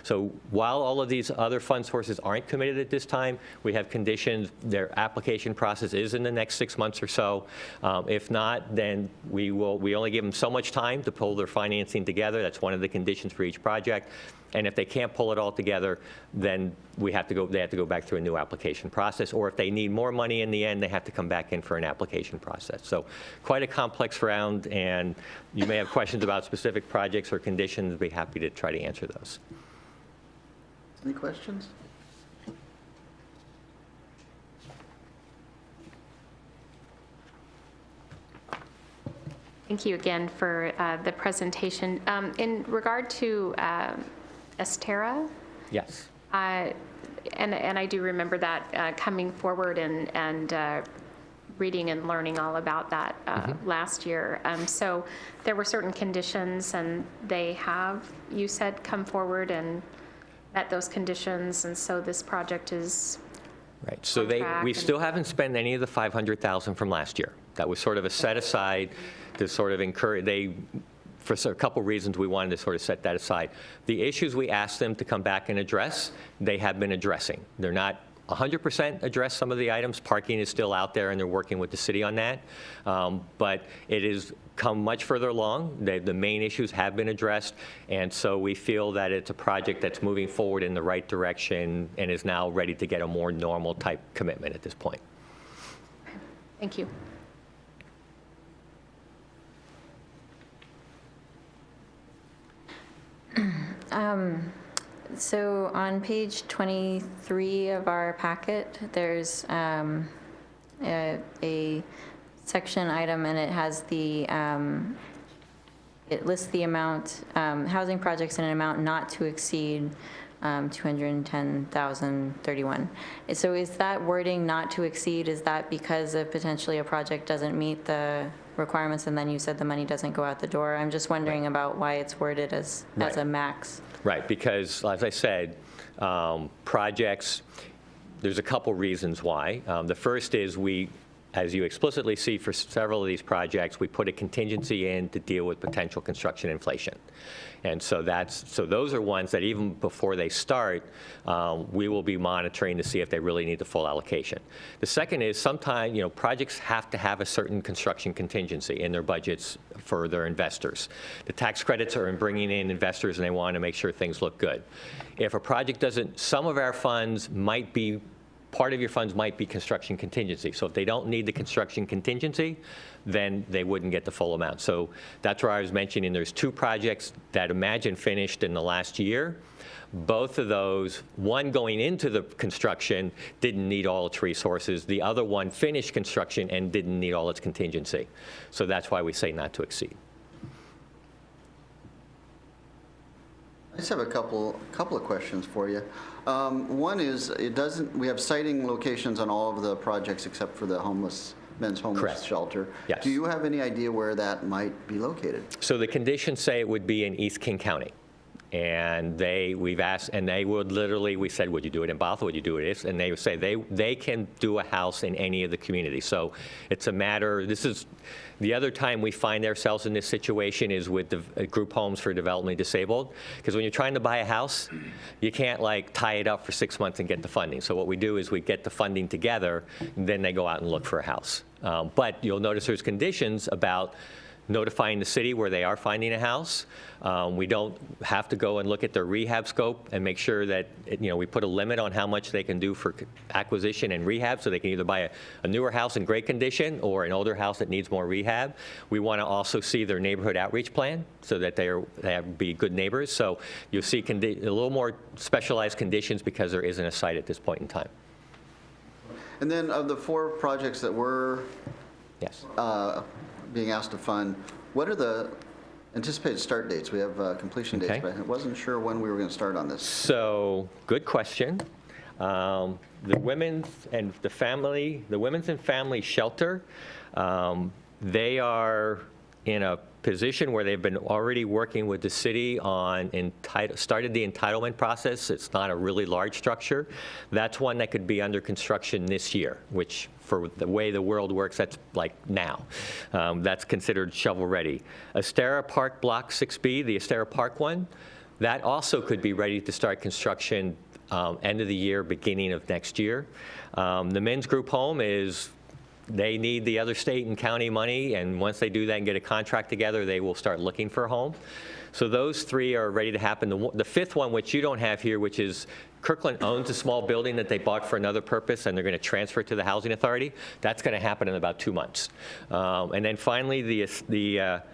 So while all of these other fund sources aren't committed at this time, we have conditions. Their application process is in the next 6 months or so. If not, then we only give them so much time to pull their financing together. That's one of the conditions for each project. And if they can't pull it all together, then they have to go back through a new application process. Or if they need more money in the end, they have to come back in for an application process. So quite a complex round, and you may have questions about specific projects or conditions. I'd be happy to try to answer those. Any questions? Thank you again for the presentation. In regard to Estera, Yes. and I do remember that coming forward and reading and learning all about that last year. So there were certain conditions, and they have, you said, come forward and met those conditions, and so this project is Right, so on track we and- still haven't spent any of the $500,000 from last year. That was sort of a set aside to sort of encourage, for a couple reasons, we wanted to sort of set that aside. The issues we asked them to come back and address, they have been addressing. They're not 100% addressed some of the items. Parking is still out there, and they're working with the city on that. But it has come much further along. The main issues have been addressed, and so we feel that it's a project that's moving forward in the right direction and is now ready to get a more normal type commitment at this point. Thank you. So on page 23 of our packet, there's a section item, and it has the, it lists the amount, housing projects in an amount not to exceed 210,031. So is that wording not to exceed, is that because of potentially a project doesn't meet the requirements, and then you said the money doesn't go out the door? I'm just wondering about why it's worded as Right. a max. Right, because as I said, projects, there's a couple reasons why. The first is as you explicitly see for several of these projects, we put a contingency in to deal with potential construction inflation. And so those are ones that even before they start, we will be monitoring to see if they really need the full allocation. The second is sometimes, projects have to have a certain construction contingency in their budgets for their investors. The tax credits are in bringing in investors, and they want to make sure things look good. If a project doesn't, some of our funds might be, part of your funds might be construction contingency. So if they don't need the construction contingency, then they wouldn't get the full amount. So that's where I was mentioning there's two projects that Imagine finished in the last year. Both of those, one going into the construction didn't need all its resources. The other one finished construction and didn't need all its contingency. So that's why we say not to exceed. I just have a couple of questions for you. One is, we have siting locations on all of the projects except for the men's homeless Correct. shelter. Yes. Do you have any idea where that might be located? So the conditions say it would be in East King County. And we've asked, and they would literally, we said, would you do it in Bothell, would you do it this? And they would say they can do a house in any of the communities. So it's a matter, this is, the other time we find ourselves in this situation is with the group homes for developmentally disabled. Because when you're trying to buy a house, you can't tie it up for 6 months and get the funding. So what we do is we get the funding together, and then they go out and look for a house. But you'll notice there's conditions about notifying the city where they are finding a house. We don't have to go and look at their rehab scope and make sure that, we put a limit on how much they can do for acquisition and rehab, so they can either buy a newer house in great condition or an older house that needs more rehab. We want to also see their neighborhood outreach plan so that they be good neighbors. So you'll see a little more specialized conditions because there isn't a site at this point in time. And then of the 4 projects that were Yes. being asked to fund, what are the anticipated start dates? We have completion dates, Okay. but I wasn't sure when we were going to start on this. So, good question. The women's and family shelter, they are in a position where they've been already working with the city on started the entitlement process. It's not a really large structure. That's one that could be under construction this year, which for the way the world works, that's like now. That's considered shovel-ready. Astera Park Block 6B, the Astera Park one, that also could be ready to start construction end of the year, beginning of next year. The men's group home they need the other state and county money, and once they do that and get a contract together, they will start looking for a home. So those 3 are ready to happen. The 5th one, which you don't have here, which is Kirkland owns a small building that they bought for another purpose, and they're going to transfer it to the Housing Authority. That's going to happen in about 2 months. And then finally, the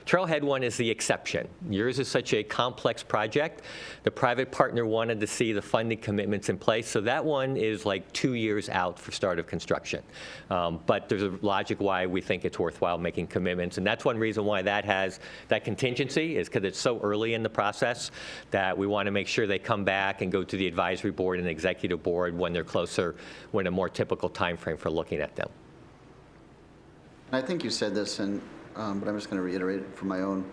Trailhead one is the exception. Yours is such a complex project. The private partner wanted to see the funding commitments in place, so that one is like 2 years out for start of construction. But there's a logic why we think it's worthwhile making commitments, and that's one reason why that has that contingency, is because it's so early in the process that we want to make sure they come back and go to the advisory board and executive board when they're closer, when a more typical time frame for looking at them. I think you said this, and but I'm just going to reiterate it for my own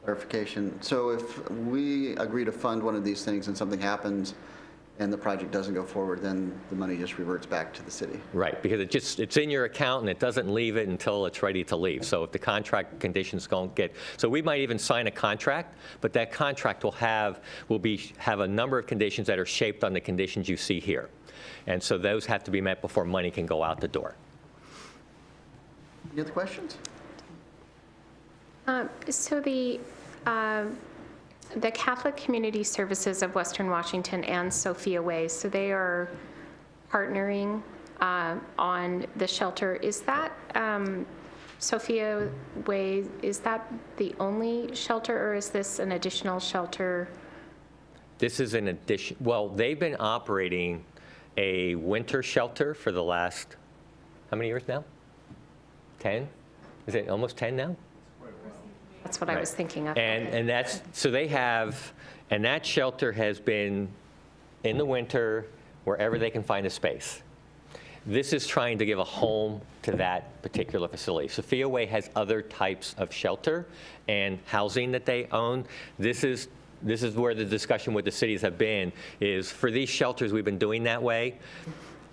clarification. So if we agree to fund one of these things and something happens and the project doesn't go forward, then the money just reverts back to the city. Right, because it's in your account and it doesn't leave it until it's ready to leave. So if the contract conditions don't get, so we might even sign a contract, but that contract will have a number of conditions that are shaped on the conditions you see here. And so those have to be met before money can go out the door. Any other questions? So the Catholic Community Services of Western Washington and Sophia Way, so they are partnering on the shelter. Is that Sophia Way, is that the only shelter, or is this an additional shelter? This is an addition, well, they've been operating a winter shelter for the last, how many years now? 10? Is it almost 10 now? That's what I was thinking of. And that's, so they have, and that shelter has been in the winter wherever they can find a space. This is trying to give a home to that particular facility. Sophia Way has other types of shelter and housing that they own. This is where the discussion with the cities have been, is for these shelters, we've been doing that way.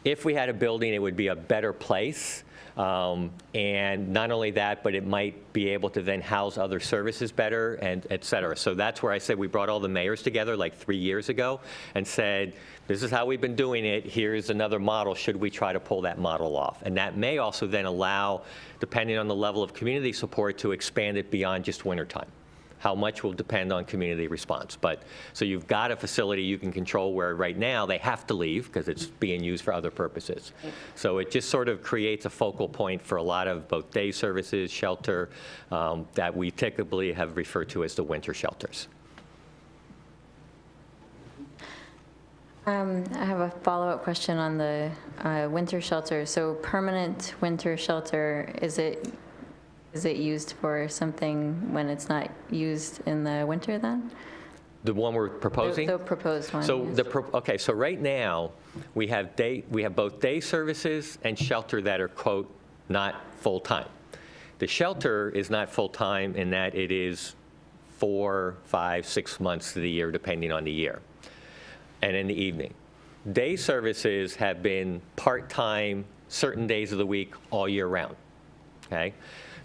If we had a building, it would be a better place. And not only that, but it might be able to then house other services better, and et cetera. So that's where I said we brought all the mayors together like 3 years ago and said, this is how we've been doing it. Here's another model. Should we try to pull that model off? And that may also then allow, depending on the level of community support, to expand it beyond just wintertime. How much will depend on community response. But so you've got a facility you can control where right now they have to leave because it's being used for other purposes. So it just sort of creates a focal point for a lot of both day services, shelter, that we typically have referred to as the winter shelters. I have a follow-up question on the winter shelter. So permanent winter shelter, is it used for something when it's not used in the winter then? The one we're proposing? The proposed one. So yes. okay, so right now, we have both day services and shelter that are, quote, not full-time. The shelter is not full-time in that it is 4, 5, 6 months of the year, depending on the year, and in the evening. Day services have been part-time, certain days of the week, all year round, okay?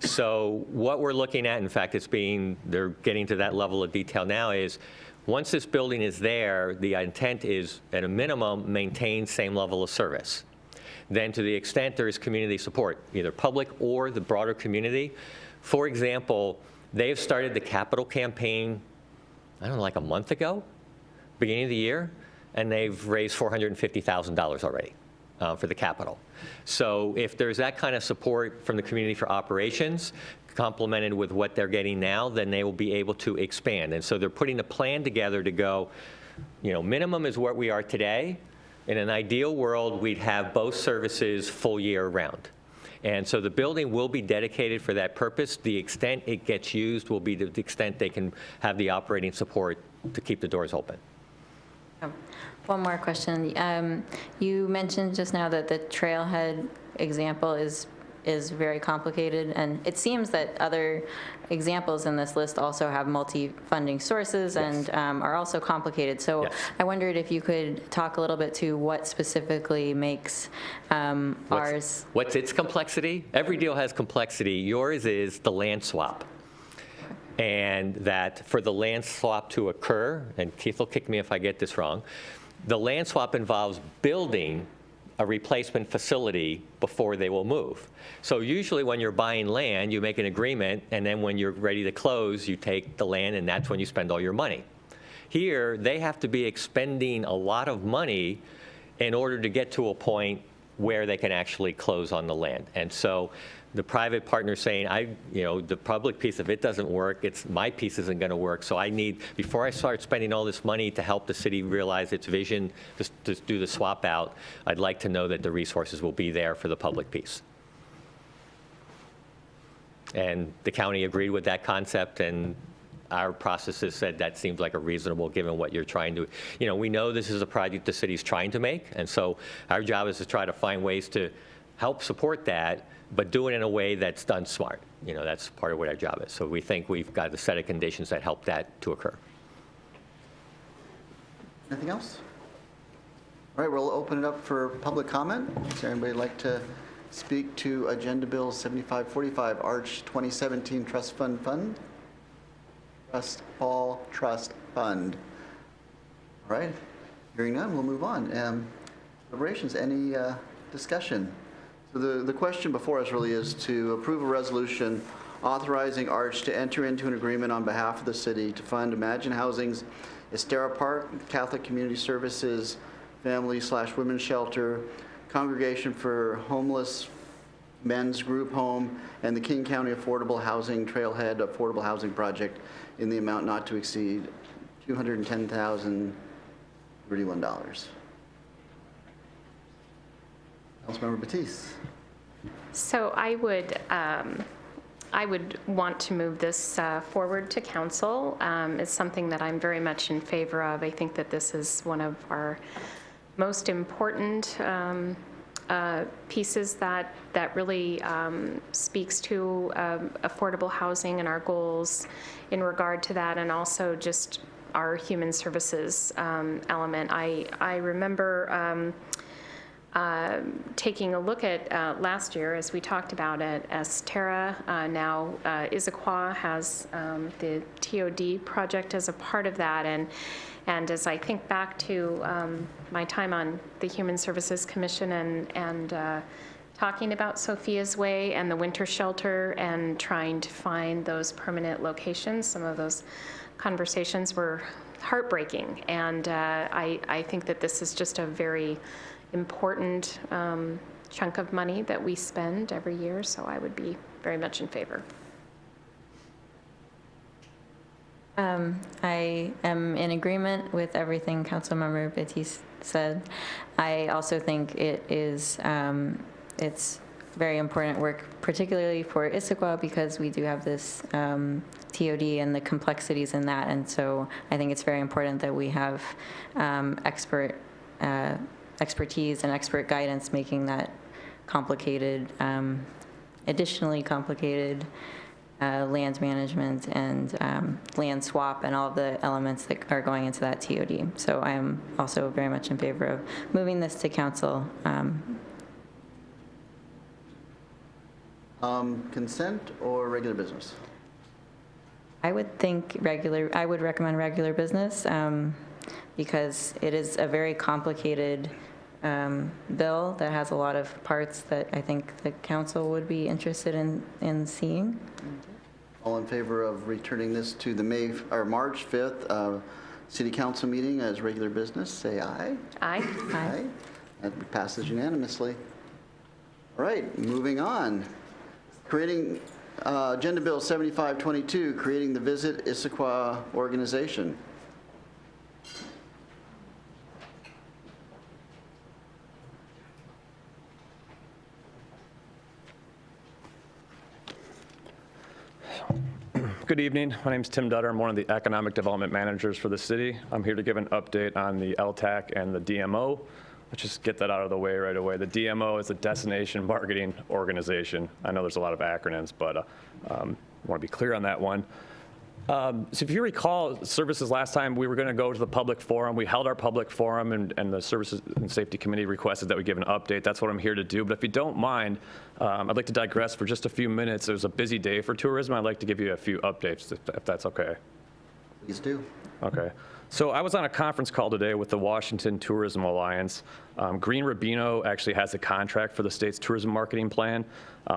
So what we're looking at, in fact, they're getting to that level of detail now, is once this building is there, the intent is, at a minimum, maintain same level of service. Then to the extent there is community support, either public or the broader community. For example, they have started the capital campaign, I don't know, like a month ago, beginning of the year, and they've raised $450,000 already. For the capital. So if there's that kind of support from the community for operations, complemented with what they're getting now, then they will be able to expand. And so they're putting a plan together to go, minimum is what we are today. In an ideal world, we'd have both services full year round. And so the building will be dedicated for that purpose. The extent it gets used will be to the extent they can have the operating support to keep the doors open. One more question. You mentioned just now that the trailhead example is very complicated, and it seems that other examples in this list also have multi-funding sources and are also complicated. So Yes. I wondered if you could talk a little bit to what specifically makes ours. What's its complexity? Every deal has complexity. Yours is the land swap. And that for the land swap to occur, and Keith will kick me if I get this wrong, the land swap involves building a replacement facility before they will move. So usually when you're buying land, you make an agreement, and then when you're ready to close, you take the land, and that's when you spend all your money. Here, they have to be expending a lot of money in order to get to a point where they can actually close on the land. And so the private partner saying, the public piece, if it doesn't work, my piece isn't going to work. So I need, before I start spending all this money to help the city realize its vision to do the swap out, I'd like to know that the resources will be there for the public piece. And the county agreed with that concept, and our processes said that seems like a reasonable, given what you're trying to, we know this is a project the city's trying to make, and so our job is to try to find ways to help support that, but do it in a way that's done smart. You know, that's part of what our job is. So we think we've got a set of conditions that help that to occur. Anything else? All right, we'll open it up for public comment. Does anybody like to speak to Agenda Bill 7545, Arch 2017 Trust Fund Fund? Fall Trust Fund. All right, hearing none, we'll move on. Deliberations, any discussion? So the question before us really is to approve a resolution authorizing Arch to enter into an agreement on behalf of the city to fund Imagine Housing's Estera Park, Catholic Community Services, Family/Women's Shelter, Congregation for Homeless Men's Group Home, and the King County Affordable Housing Trailhead Affordable Housing Project in the amount not to exceed $210,031. Councilmember Batiste. So I would want to move this forward to council. It's something that I'm very much in favor of. I think that this is one of our most important pieces that really speaks to affordable housing and our goals in regard to that, and also just our human services element. I remember taking a look at last year, as we talked about it, Estera, now Issaquah has the TOD project as a part of that. And as I think back to my time on the Human Services Commission and talking about Sophia's Way and the winter shelter and trying to find those permanent locations, some of those conversations were heartbreaking. And I think that this is just a very important chunk of money that we spend every year, so I would be very much in favor. I am in agreement with everything Councilmember Batiste said. I also think it is, it's very important work, particularly for Issaquah, because we do have this TOD and the complexities in that, and so I think it's very important that we have expertise and expert guidance making that complicated, additionally complicated land management and land swap and all of the elements that are going into that TOD. So I am also very much in favor of moving this to council. Consent or regular business? I would think I would recommend regular business because it is a very complicated bill that has a lot of parts that I think the council would be interested in seeing. All in favor of returning this to the March 5th City Council meeting as regular business, say aye. Aye. Aye. That passes unanimously. All right, moving on. Creating Agenda Bill 7522, creating the Visit Issaquah organization. Good evening. My name is Tim Dutter. I'm one of the economic development managers for the city. I'm here to give an update on the LTAC and the DMO. Let's just get that out of the way right away. The DMO is the Destination Marketing Organization. I know there's a lot of acronyms, but I want to be clear on that one. So if you recall, services last time, we were going to go to the public forum. We held our public forum, and the Services and Safety Committee requested that we give an update. That's what I'm here to do. But if you don't mind, I'd like to digress for just a few minutes. It was a busy day for tourism. I'd like to give you a few updates, if that's okay. Please do. Okay. So I was on a conference call today with the Washington Tourism Alliance. Green Rubino actually has a contract for the state's tourism marketing plan.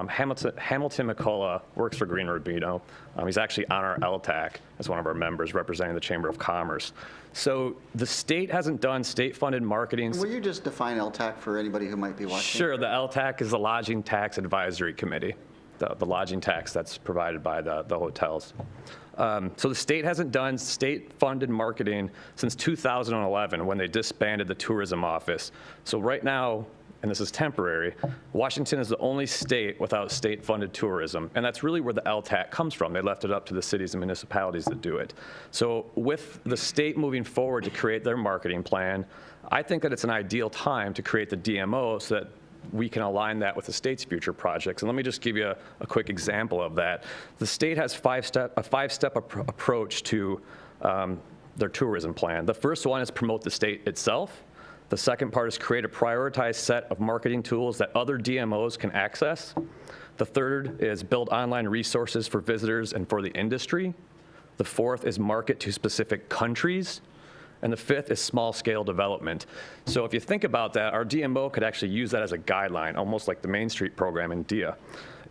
Hamilton McCullough works for Green Rubino. He's actually on our LTAC as one of our members representing the Chamber of Commerce. So the state hasn't done state-funded marketing. Will you just define LTAC for anybody who might be watching? Sure. The LTAC is the Lodging Tax Advisory Committee, the lodging tax that's provided by the hotels. So the state hasn't done state-funded marketing since 2011 when they disbanded the tourism office. So right now, and this is temporary, Washington is the only state without state-funded tourism, and that's really where the LTAC comes from. They left it up to the cities and municipalities that do it. So with the state moving forward to create their marketing plan, I think that it's an ideal time to create the DMO so that we can align that with the state's future projects. And let me just give you a quick example of that. The state has a five-step approach to their tourism plan. The first one is promote the state itself. The second part is create a prioritized set of marketing tools that other DMOs can access. The third is build online resources for visitors and for the industry. The fourth is market to specific countries. And the fifth is small-scale development. So if you think about that, our DMO could actually use that as a guideline, almost like the Main Street program in DIA.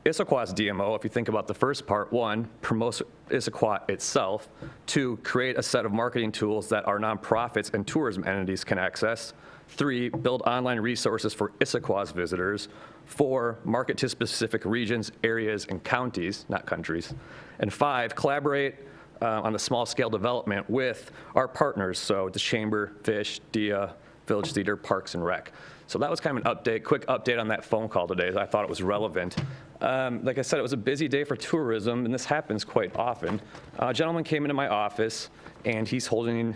Issaquah's DMO, if you think about the first part, one, promotes Issaquah itself. Two, create a set of marketing tools that our nonprofits and tourism entities can access. Three, build online resources for Issaquah's visitors. Four, market to specific regions, areas, and counties, not countries. And five, collaborate on the small-scale development with our partners, so the Chamber, Fish, DIA, Village Theater, Parks and Rec. So that was kind of an update, quick update on that phone call today. I thought it was relevant. Like I said, it was a busy day for tourism, and this happens quite often. A gentleman came into my office, and he's holding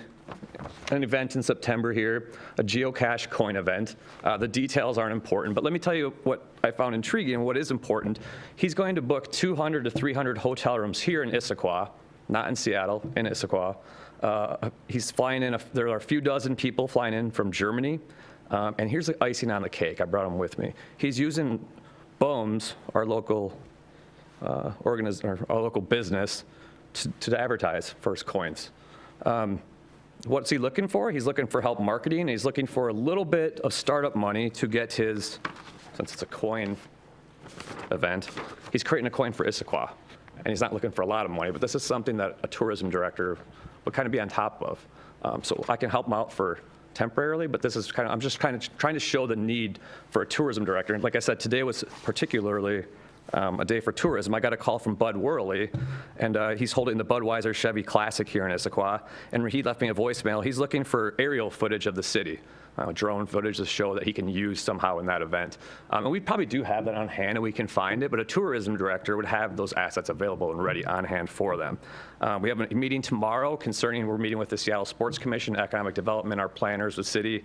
an event in September here, a geocache coin event. The details aren't important, but let me tell you what I found intriguing and what is important. He's going to book 200 to 300 hotel rooms here in Issaquah, not in Seattle, in Issaquah. He's flying in, there are a few dozen people flying in from Germany. And here's the icing on the cake. I brought him with me. He's using BOEMS, our local our local business, to advertise First Coins. What's he looking for? He's looking for help marketing. He's looking for a little bit of startup money to get his, since it's a coin event, he's creating a coin for Issaquah. And he's not looking for a lot of money, but this is something that a tourism director would kind of be on top of. So I can help him out for temporarily, but this is kind of, I'm just kind of trying to show the need for a tourism director. And like I said, today was particularly a day for tourism. I got a call from Bud Worley, and he's holding the Budweiser Chevy Classic here in Issaquah, and he left me a voicemail. He's looking for aerial footage of the city. Drone footage to show that he can use somehow in that event. And we probably do have that on hand and we can find it, but a tourism director would have those assets available and ready on hand for them. We have a meeting tomorrow concerning, we're meeting with the Seattle Sports Commission, Economic Development, our planners, the city,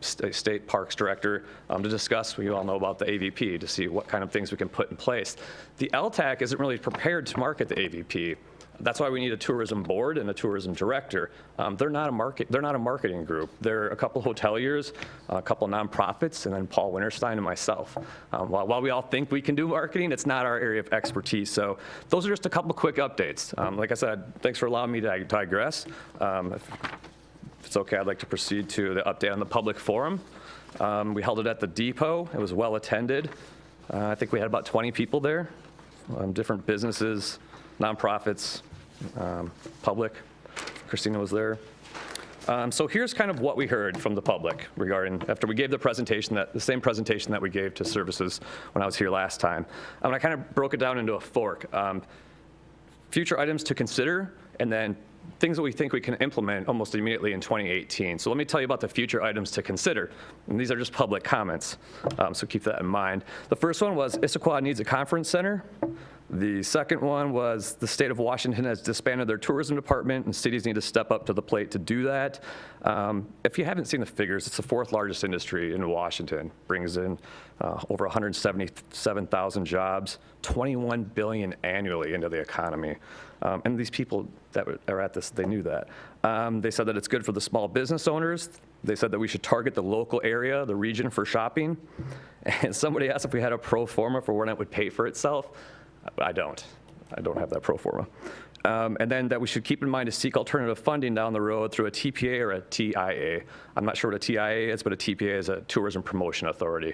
State Parks Director, to discuss, we all know about the AVP, to see what kind of things we can put in place. The LTAC isn't really prepared to market the AVP. That's why we need a tourism board and a tourism director. They're not a marketing group. They're a couple hoteliers, a couple nonprofits, and then Paul Winterstein and myself. While we all think we can do marketing, it's not our area of expertise. So those are just a couple quick updates. Like I said, thanks for allowing me to digress. If it's okay, I'd like to proceed to the update on the public forum. We held it at the depot. It was well attended. I think we had about 20 people there, different businesses, nonprofits, public. Christina was there. So here's kind of what we heard from the public regarding, after we gave the presentation, the same presentation that we gave to services when I was here last time. I kind of broke it down into a fork. Future items to consider, and then things that we think we can implement almost immediately in 2018. So let me tell you about the future items to consider. And these are just public comments, so keep that in mind. The first one was Issaquah needs a conference center. The second one was the state of Washington has disbanded their tourism department and cities need to step up to the plate to do that. If you haven't seen the figures, it's the fourth largest industry in Washington. Brings in over 177,000 jobs, 21 billion annually into the economy. And these people that are at this, they knew that. They said that it's good for the small business owners. They said that we should target the local area, the region for shopping. And somebody asked if we had a pro forma for when it would pay for itself. I don't have that pro forma. And then that we should keep in mind to seek alternative funding down the road through a TPA or a TIA. I'm not sure what a TIA is, but a TPA is a Tourism Promotion Authority.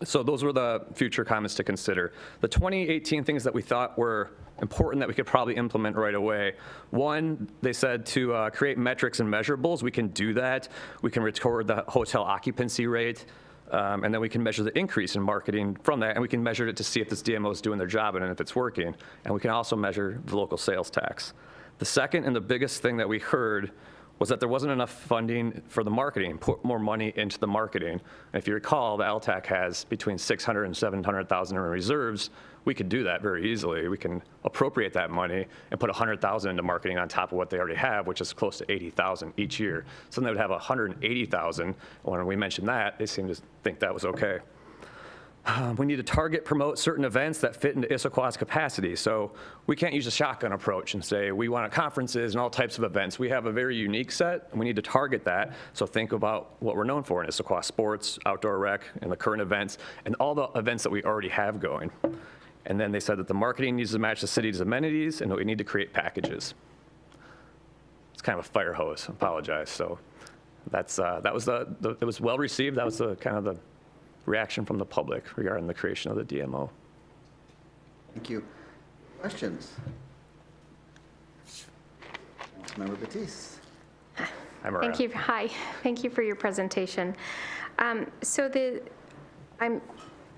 So those were the future comments to consider. The 2018 things that we thought were important that we could probably implement right away. One, they said to create metrics and measurables. We can do that. We can record the hotel occupancy rate. And then we can measure the increase in marketing from that, and we can measure it to see if this DMO is doing their job and if it's working. And we can also measure the local sales tax. The second and the biggest thing that we heard was that there wasn't enough funding for the marketing, put more money into the marketing. And if you recall, the LTAC has between 600 and 700,000 in reserves. We could do that very easily. We can appropriate that money and put 100,000 into marketing on top of what they already have, which is close to 80,000 each year. So then they would have 180,000. When we mentioned that, they seemed to think that was okay. We need to target, promote certain events that fit into Issaquah's capacity. So we can't use a shotgun approach and say, we want conferences and all types of events. We have a very unique set, and we need to target that. So think about what we're known for in Issaquah: sports, outdoor rec, and the current events, and all the events that we already have going. And then they said that the marketing needs to match the city's amenities, and that we need to create packages. It's kind of a fire hose, I apologize. So that's, it was well received. That was the kind of the reaction from the public regarding the creation of the DMO. Thank you. Questions? Councilmember Batiste. Hi, Mariah. Thank you. Hi. Thank you for your presentation. I'm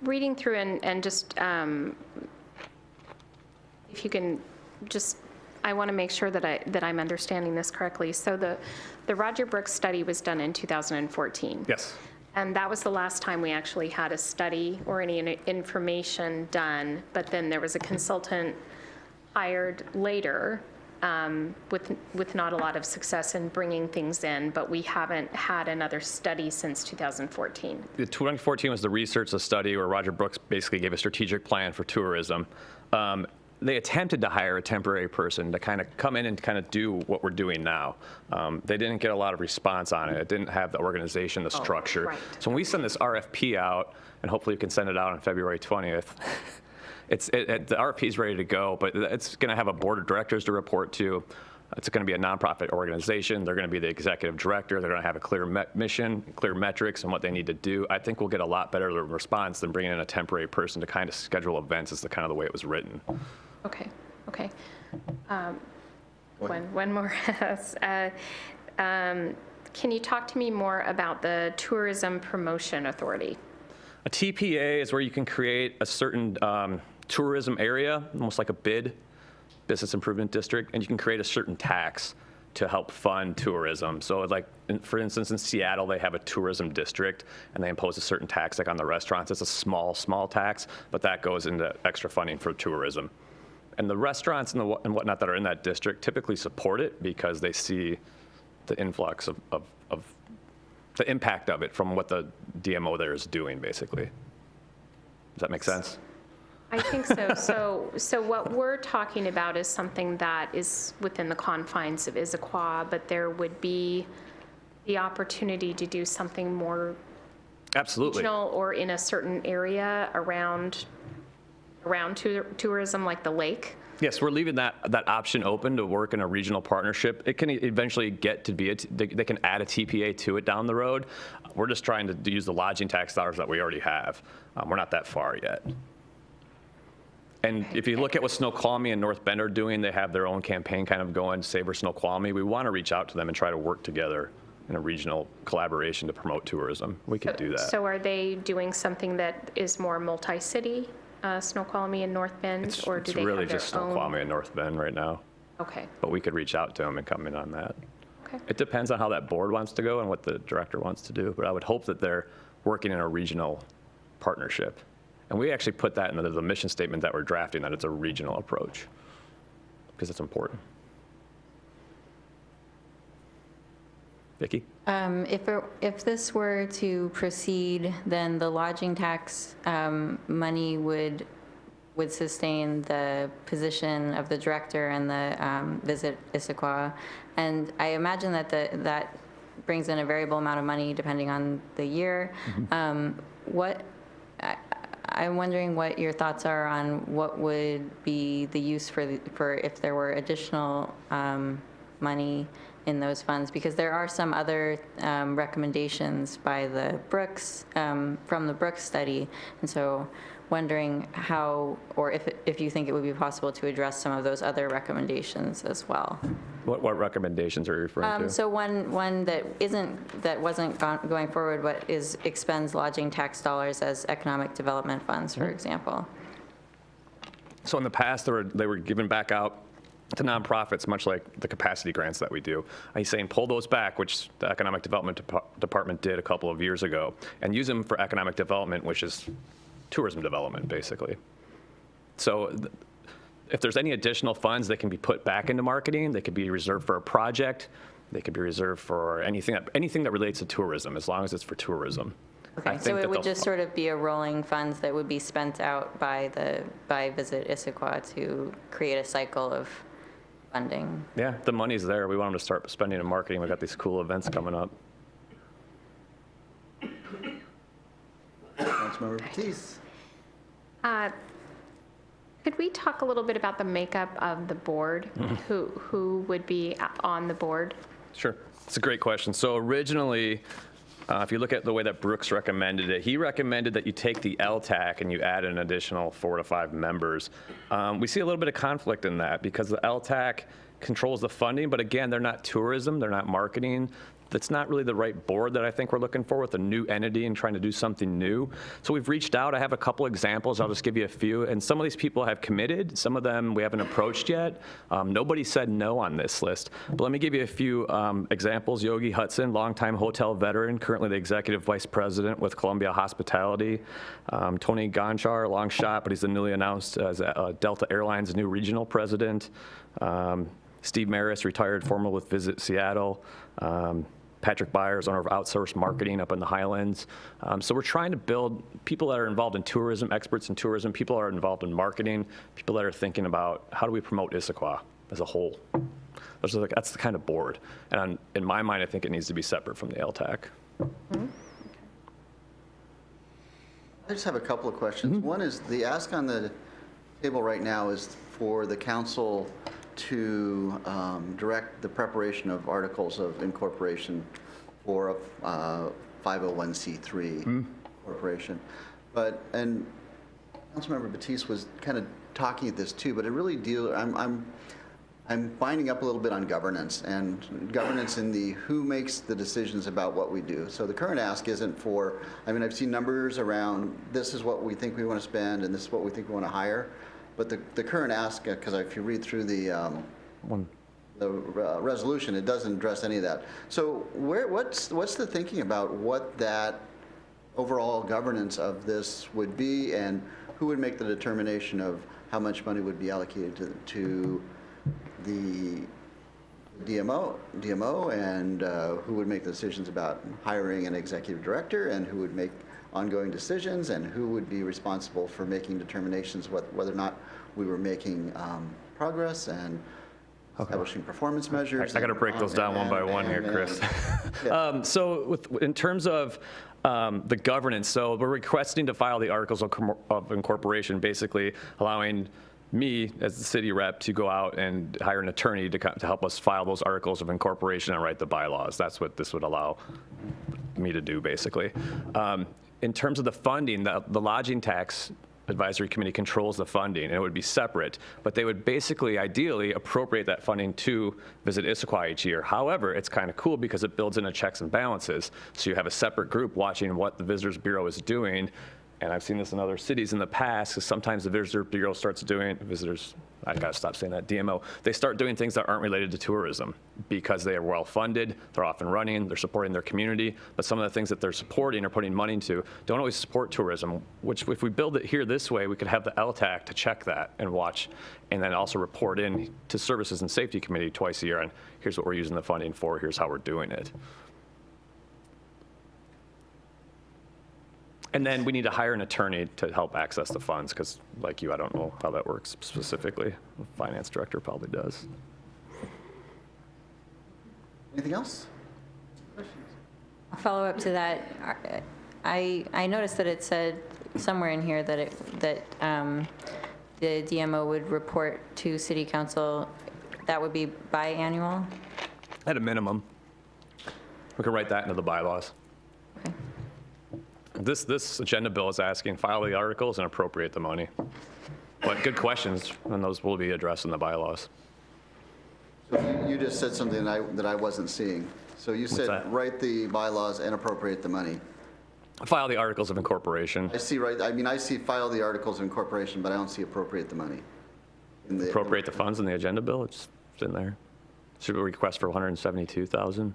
reading through and just, if you can just, I want to make sure that I'm understanding this correctly. So the Roger Brooks study was done in 2014. Yes. And that was the last time we actually had a study or any information done, but then there was a consultant hired later with not a lot of success in bringing things in, but we haven't had another study since 2014. The 2014 was the research, the study where Roger Brooks basically gave a strategic plan for tourism. They attempted to hire a temporary person to kind of come in and kind of do what we're doing now. They didn't get a lot of response on it. It didn't have the organization, the structure. right. So when we send this RFP out, and hopefully we can send it out on February 20th, the RFP is ready to go, but it's going to have a board of directors to report to. It's going to be a nonprofit organization. They're going to be the executive director. They're going to have a clear mission, clear metrics, and what they need to do. I think we'll get a lot better response than bringing in a temporary person to kind of schedule events. Is the kind of the way it was written. Okay. One more. Can you talk to me more about the Tourism Promotion Authority? A TPA is where you can create a certain tourism area, almost like a BID, Business Improvement District, and you can create a certain tax to help fund tourism. So like, for instance, in Seattle, they have a tourism district, and they impose a certain tax, like on the restaurants. It's a small tax, but that goes into extra funding for tourism. And the restaurants and whatnot that are in that district typically support it because they see the influx of the impact of it from what the DMO there is doing, basically. Does that make sense? I think so. So what we're talking about is something that is within the confines of Issaquah, but there would be the opportunity to do something more Absolutely. regional or in a certain area around tourism, like the lake. Yes, we're leaving that option open to work in a regional partnership. It can eventually get to be, they can add a TPA to it down the road. We're just trying to use the lodging tax dollars that we already have. We're not that far yet. And if you look at what Snoqualmie and North Bend are doing, they have their own campaign kind of going, Savor Snoqualmie. We want to reach out to them and try to work together in a regional collaboration to promote tourism. We could do that. So are they doing something that is more multi-city, Snoqualmie and North Bend, or do It's they really have their just own? Snoqualmie and North Bend right now. Okay. But we could reach out to them and come in on that. Okay. It depends on how that board wants to go and what the director wants to do, but I would hope that they're working in a regional partnership. And we actually put that in the mission statement that we're drafting, that it's a regional approach, because it's important. Vicki? If this were to proceed, then the lodging tax money would sustain the position of the director and the Visit Issaquah. And I imagine that that brings in a variable amount of money depending on the year. I'm wondering what your thoughts are on what would be the use for if there were additional money in those funds, because there are some other recommendations by the Brooks, from the Brooks study. And so wondering how, or if you think it would be possible to address some of those other recommendations as well. What recommendations are you referring to? So one that wasn't going forward, but expends lodging tax dollars as economic development funds, for example. So in the past, they were given back out to nonprofits, much like the capacity grants that we do. He's saying pull those back, which the Economic Development Department did a couple of years ago, and use them for economic development, which is tourism development, basically. So if there's any additional funds that can be put back into marketing, they could be reserved for a project, they could be reserved for anything that relates to tourism, as long as it's for tourism. Okay, so it would just sort of be a rolling funds that would be spent out by Visit Issaquah to create a cycle of funding. Yeah, the money's there. We want them to start spending in marketing. We've got these cool events coming up. Councilmember Batiste. Could we talk a little bit about the makeup of the board? Who would be on the board? Sure. It's a great question. So originally, if you look at the way that Brooks recommended it, he recommended that you take the LTAC and you add an additional 4 to 5 members. We see a little bit of conflict in that because the LTAC controls the funding, but again, they're not tourism, they're not marketing. That's not really the right board that I think we're looking for with a new entity and trying to do something new. So we've reached out. I have a couple examples. I'll just give you a few. And some of these people have committed. Some of them we haven't approached yet. Nobody said no on this list. But let me give you a few examples. Yogi Hudson, longtime hotel veteran, currently the executive vice president with Columbia Hospitality. Tony Gonchar, long shot, but he's the newly announced as Delta Airlines' new regional president. Steve Maris, retired former with Visit Seattle. Patrick Byers, owner of Outsourced Marketing up in the Highlands. So we're trying to build people that are involved in tourism, experts in tourism, people that are involved in marketing, people that are thinking about how do we promote Issaquah as a whole. That's the kind of board. And in my mind, I think it needs to be separate from the LTAC. I just have a couple of questions. One is the ask on the table right now is for the council to direct the preparation of articles of incorporation for a 501c3 corporation. And Councilmember Batiste was kind of talking at this too, but it really I'm binding up a little bit on governance and governance in the who makes the decisions about what we do. So the current ask isn't for, I've seen numbers around this is what we think we want to spend and this is what we think we want to hire. But the current ask, because if you read through the resolution, it doesn't address any of that. So what's the thinking about what that overall governance of this would be, and who would make the determination of how much money would be allocated to the DMO and who would make the decisions about hiring an executive director, and who would make ongoing decisions, and who would be responsible for making determinations whether or not we were making progress and establishing performance measures. I got to break those down one by one here, Chris. So in terms of the governance, so we're requesting to file the articles of incorporation, basically allowing me as the city rep to go out and hire an attorney to help us file those articles of incorporation and write the bylaws. That's what this would allow me to do, basically. In terms of the funding, the lodging tax advisory committee controls the funding, and it would be separate, but they would basically, ideally, appropriate that funding to Visit Issaquah each year. However, it's kind of cool because it builds in a checks and balances. So you have a separate group watching what the Visitors Bureau is doing, and I've seen this in other cities in the past, because sometimes the Visitor Bureau starts doing, I gotta stop saying that, DMO, they start doing things that aren't related to tourism because they are well-funded, they're off and running, they're supporting their community, but some of the things that they're supporting or putting money into don't always support tourism, which if we build it here this way, we could have the LTAC to check that and watch, and then also report in to Services and Safety Committee twice a year, and here's what we're using the funding for, here's how we're doing it. And then we need to hire an attorney to help access the funds, because like you, I don't know how that works specifically. The finance director probably does. Anything else? A follow-up to that, I noticed that it said somewhere in here that the DMO would report to City Council. That would be biannual? At a minimum. We could write that into the bylaws. Okay. This agenda bill is asking, file the articles and appropriate the money. But good questions, and those will be addressed in the bylaws. So you just said something that I wasn't seeing. So you said that? write the bylaws and appropriate the money. File the articles of incorporation. I see, right? I see file the articles of incorporation, but I don't see appropriate the money. appropriate the funds in the agenda bill. It's in there. Should we request for 172,000?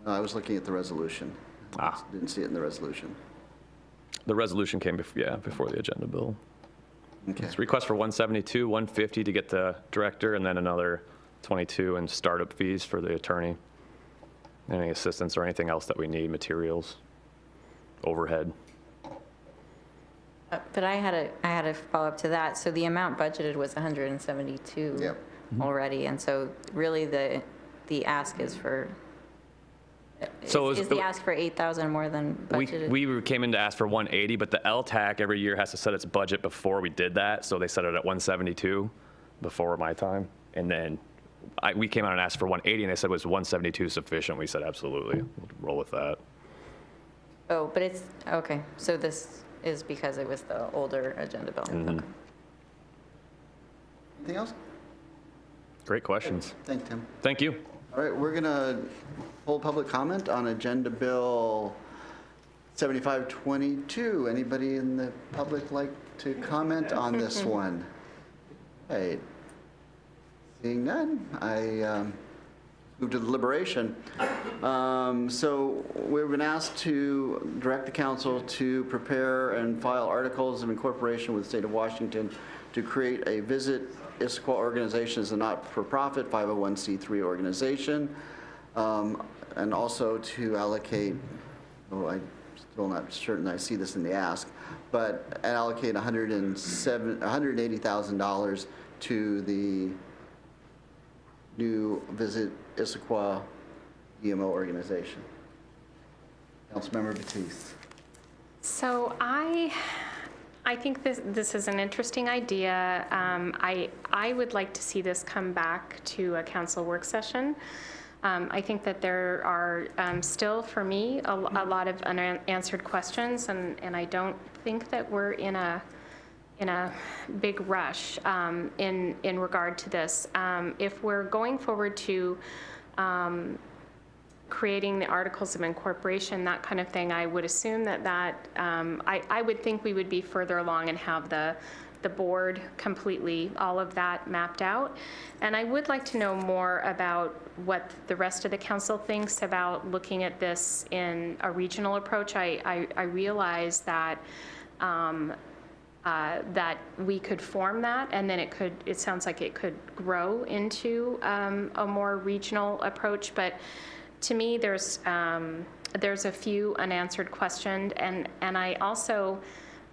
I was looking at the resolution. Ah. Didn't see it in the resolution. The resolution came before the agenda bill. Okay. It's request for 172, 150 to get the director, and then another 22 in startup fees for the attorney. Any assistance or anything else that we need, materials, overhead. But I had a follow-up to that. So the amount budgeted was 172 Yep. already, and so really the ask is for, So is the ask for 8,000 more than budgeted? We came in to ask for 180, but the LTAC every year has to set its budget before we did that, so they set it at 172 before my time. And then we came out and asked for 180, and they said, was 172 sufficient? We said, absolutely, we'll roll with that. Oh, but it's, okay, so this is because it was the older agenda bill. Okay. Anything else? Great questions. Thank you, Tim. Thank you. All right, we're going to hold public comment on Agenda Bill 7522. Anybody in the public like to comment on this one? Hey, seeing none, I move to deliberation. So we've been asked to direct the council to prepare and file articles of incorporation with the state of Washington to create a Visit Issaquah organization as a not-for-profit 501c3 organization, and also to allocate, I'm still not certain I see this in the ask, but allocate $180,000 to the new Visit Issaquah DMO organization. Councilmember Batiste. So I think this is an interesting idea. I would like to see this come back to a council work session. I think that there are still, for me, a lot of unanswered questions, and I don't think that we're in a big rush in regard to this. If we're going forward to creating the articles of incorporation, that kind of thing, I would assume that I would think we would be further along and have the board completely, all of that mapped out. And I would like to know more about what the rest of the council thinks about looking at this in a regional approach. I realize that that we could form that, and then it sounds like it could grow into a more regional approach. But to me, there's a few unanswered questions, and I also,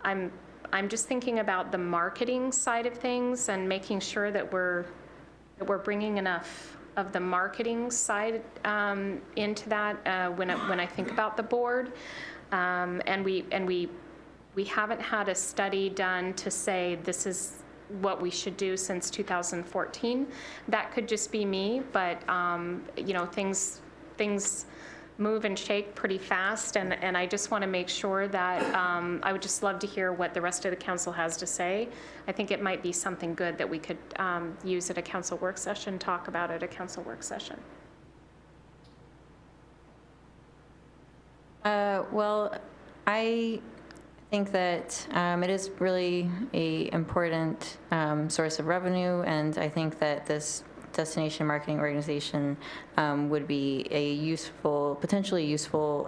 I'm just thinking about the marketing side of things and making sure that we're bringing enough of the marketing side into that when I think about the board, and we haven't had a study done to say this is what we should do since 2014. That could just be me, but things move and shake pretty fast, and I just want to make sure that I would just love to hear what the rest of the council has to say. I think it might be something good that we could use at a council work session, talk about at a council work session. Well, I think that it is really an important source of revenue, and I think that this destination marketing organization would be a potentially useful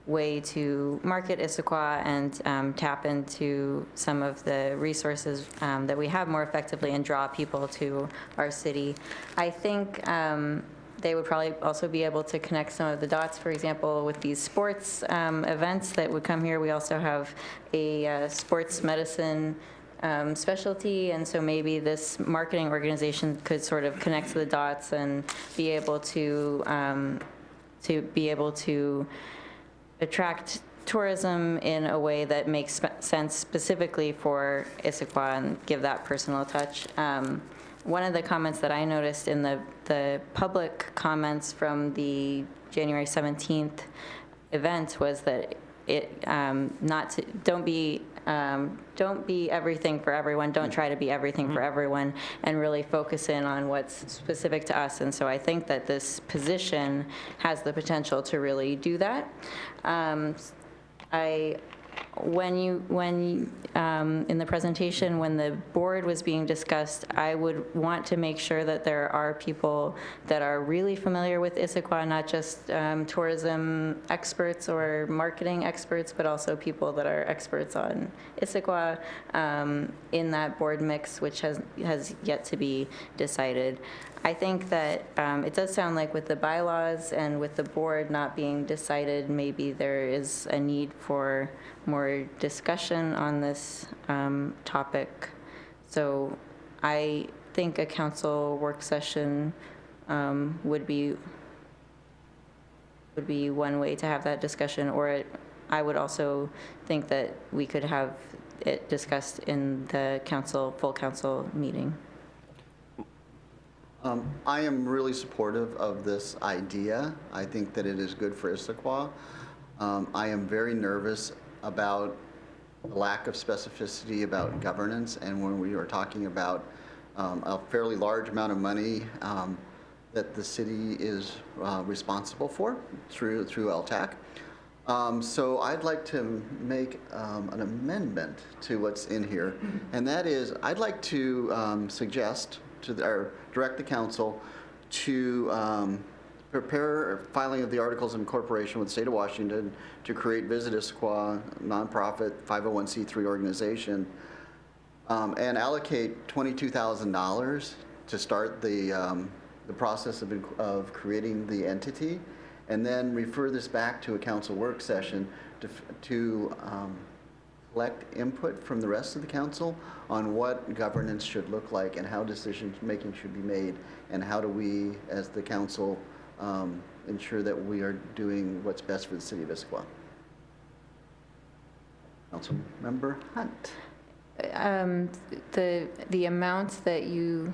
way to market Issaquah and tap into some of the resources that we have more effectively and draw people to our city. I think they would probably also be able to connect some of the dots, for example, with these sports events that would come here. We also have a sports medicine specialty, and so maybe this marketing organization could sort of connect the dots and be able to attract tourism in a way that makes sense specifically for Issaquah and give that personal touch. One of the comments that I noticed in the public comments from the January 17th event was that don't be everything for everyone. Don't try to be everything for everyone, and really focus in on what's specific to us. And so I think that this position has the potential to really do that. I in the presentation, when the board was being discussed, I would want to make sure that there are people that are really familiar with Issaquah, not just tourism experts or marketing experts, but also people that are experts on Issaquah in that board mix, which has yet to be decided. I think that it does sound like with the bylaws and with the board not being decided, maybe there is a need for more discussion on this topic. So I think a council work session would be one way to have that discussion, or I would also think that we could have it discussed in the full council meeting. I am really supportive of this idea. I think that it is good for Issaquah. I am very nervous about the lack of specificity about governance, and when we are talking about a fairly large amount of money that the city is responsible for through LTAC. So I'd like to make an amendment to what's in here, and that is I'd like to suggest or direct the council to prepare filing of the Articles of Incorporation with the State of Washington to create Visit Issaquah, nonprofit 501c3 organization, and allocate $22,000 to start the process of creating the entity, and then refer this back to a council work session to collect input from the rest of the council on what governance should look like and how decision making should be made, and how do we, as the council, ensure that we are doing what's best for the city of Issaquah. Councilmember Hunt. The amount that you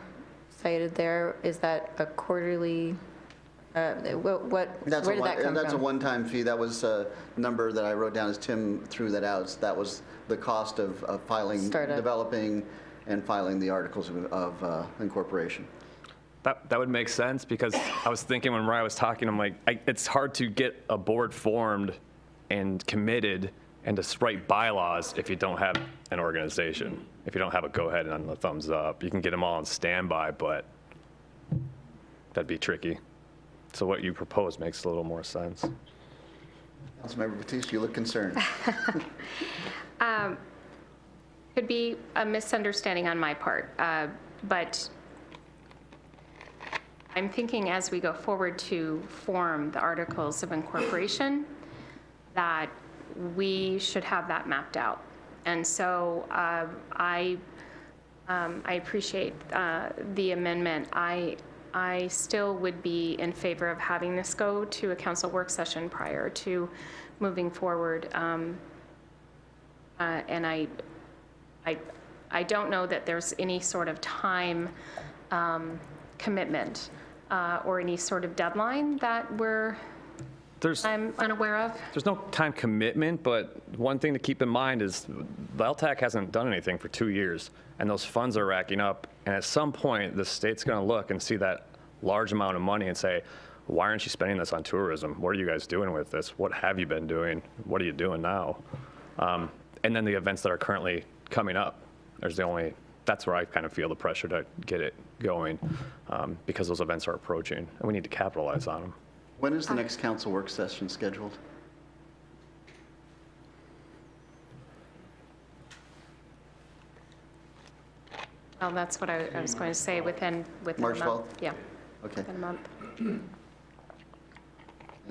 cited there, is that a quarterly? Where did that come from? That's a one-time fee. That was a number that I wrote down as Tim threw that out. That was the cost of filing, developing, and filing the Articles of Incorporation. That would make sense, because I was thinking when Mariah was talking, I'm like, it's hard to get a board formed and committed and to write bylaws if you don't have an organization, if you don't have a go-ahead and a thumbs up. You can get them all on standby, but that'd be tricky. So what you propose makes a little more sense. Councilmember Batiste, you look concerned. Could be a misunderstanding on my part, but I'm thinking as we go forward to form the Articles of Incorporation, that we should have that mapped out. And so I appreciate the amendment. I still would be in favor of having this go to a council work session prior to moving forward. And I don't know that there's any sort of time commitment or any sort of deadline that I'm unaware of. There's no time commitment, but one thing to keep in mind is the LTAC hasn't done anything for 2 years, and those funds are racking up. And at some point, the state's going to look and see that large amount of money and say, why aren't you spending this on tourism? What are you guys doing with this? What have you been doing? What are you doing now? And then the events that are currently coming up, that's where I kind of feel the pressure to get it going, because those events are approaching, and we need to capitalize on them. When is the next council work session scheduled? Well, that's what I was going to say, within March a month. 12th? Yeah, Okay. within a month. And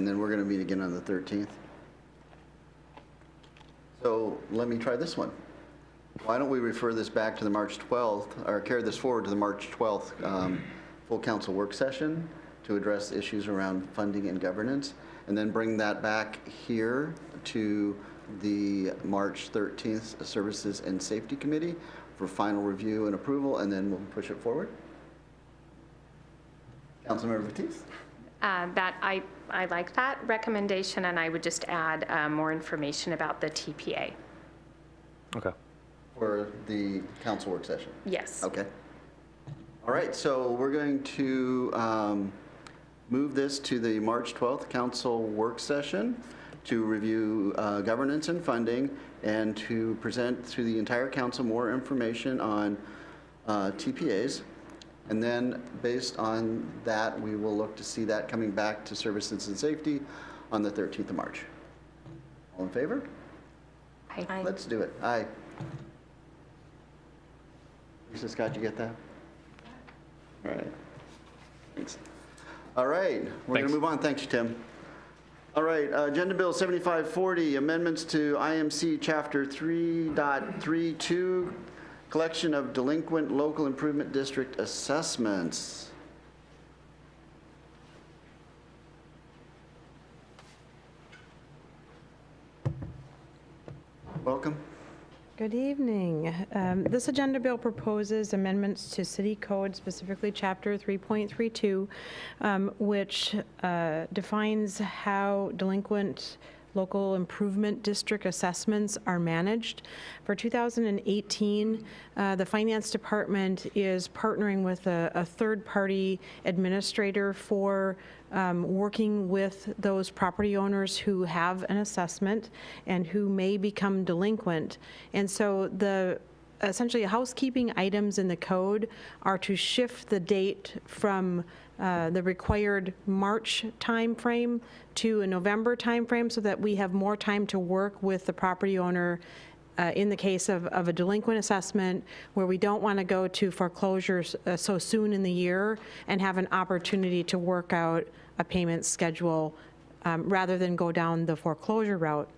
then we're going to meet again on the 13th. So let me try this one. Why don't we refer this back to the March 12th, or carry this forward to the March 12th full council work session to address issues around funding and governance, and then bring that back here to the March 13th Services and Safety Committee for final review and approval, and then we'll push it forward? Councilmember Batiste? That I like that recommendation, and I would just add more information about the TPA. Okay. For the council work session? Yes. Okay. All right, so we're going to move this to the March 12th council work session to review governance and funding and to present to the entire council more information on TPAs. And then based on that, we will look to see that coming back to Services and Safety on the 13th of March. All in favor? Aye. Let's do it. Aye. Lisa, Scott, you get that? All right. Thanks. All right, we're going Thanks. to move on. Thanks, Tim. All right, Agenda Bill 7540, amendments to IMC Chapter 3.32, collection of delinquent local improvement district assessments. Welcome. Good evening. This agenda bill proposes amendments to City Code, specifically Chapter 3.32, which defines how delinquent local improvement district assessments are managed. For 2018, the Finance Department is partnering with a third-party administrator for working with those property owners who have an assessment and who may become delinquent. And so essentially housekeeping items in the code are to shift the date from the required March timeframe to a November timeframe so that we have more time to work with the property owner in the case of a delinquent assessment where we don't want to go to foreclosure so soon in the year and have an opportunity to work out a payment schedule rather than go down the foreclosure route.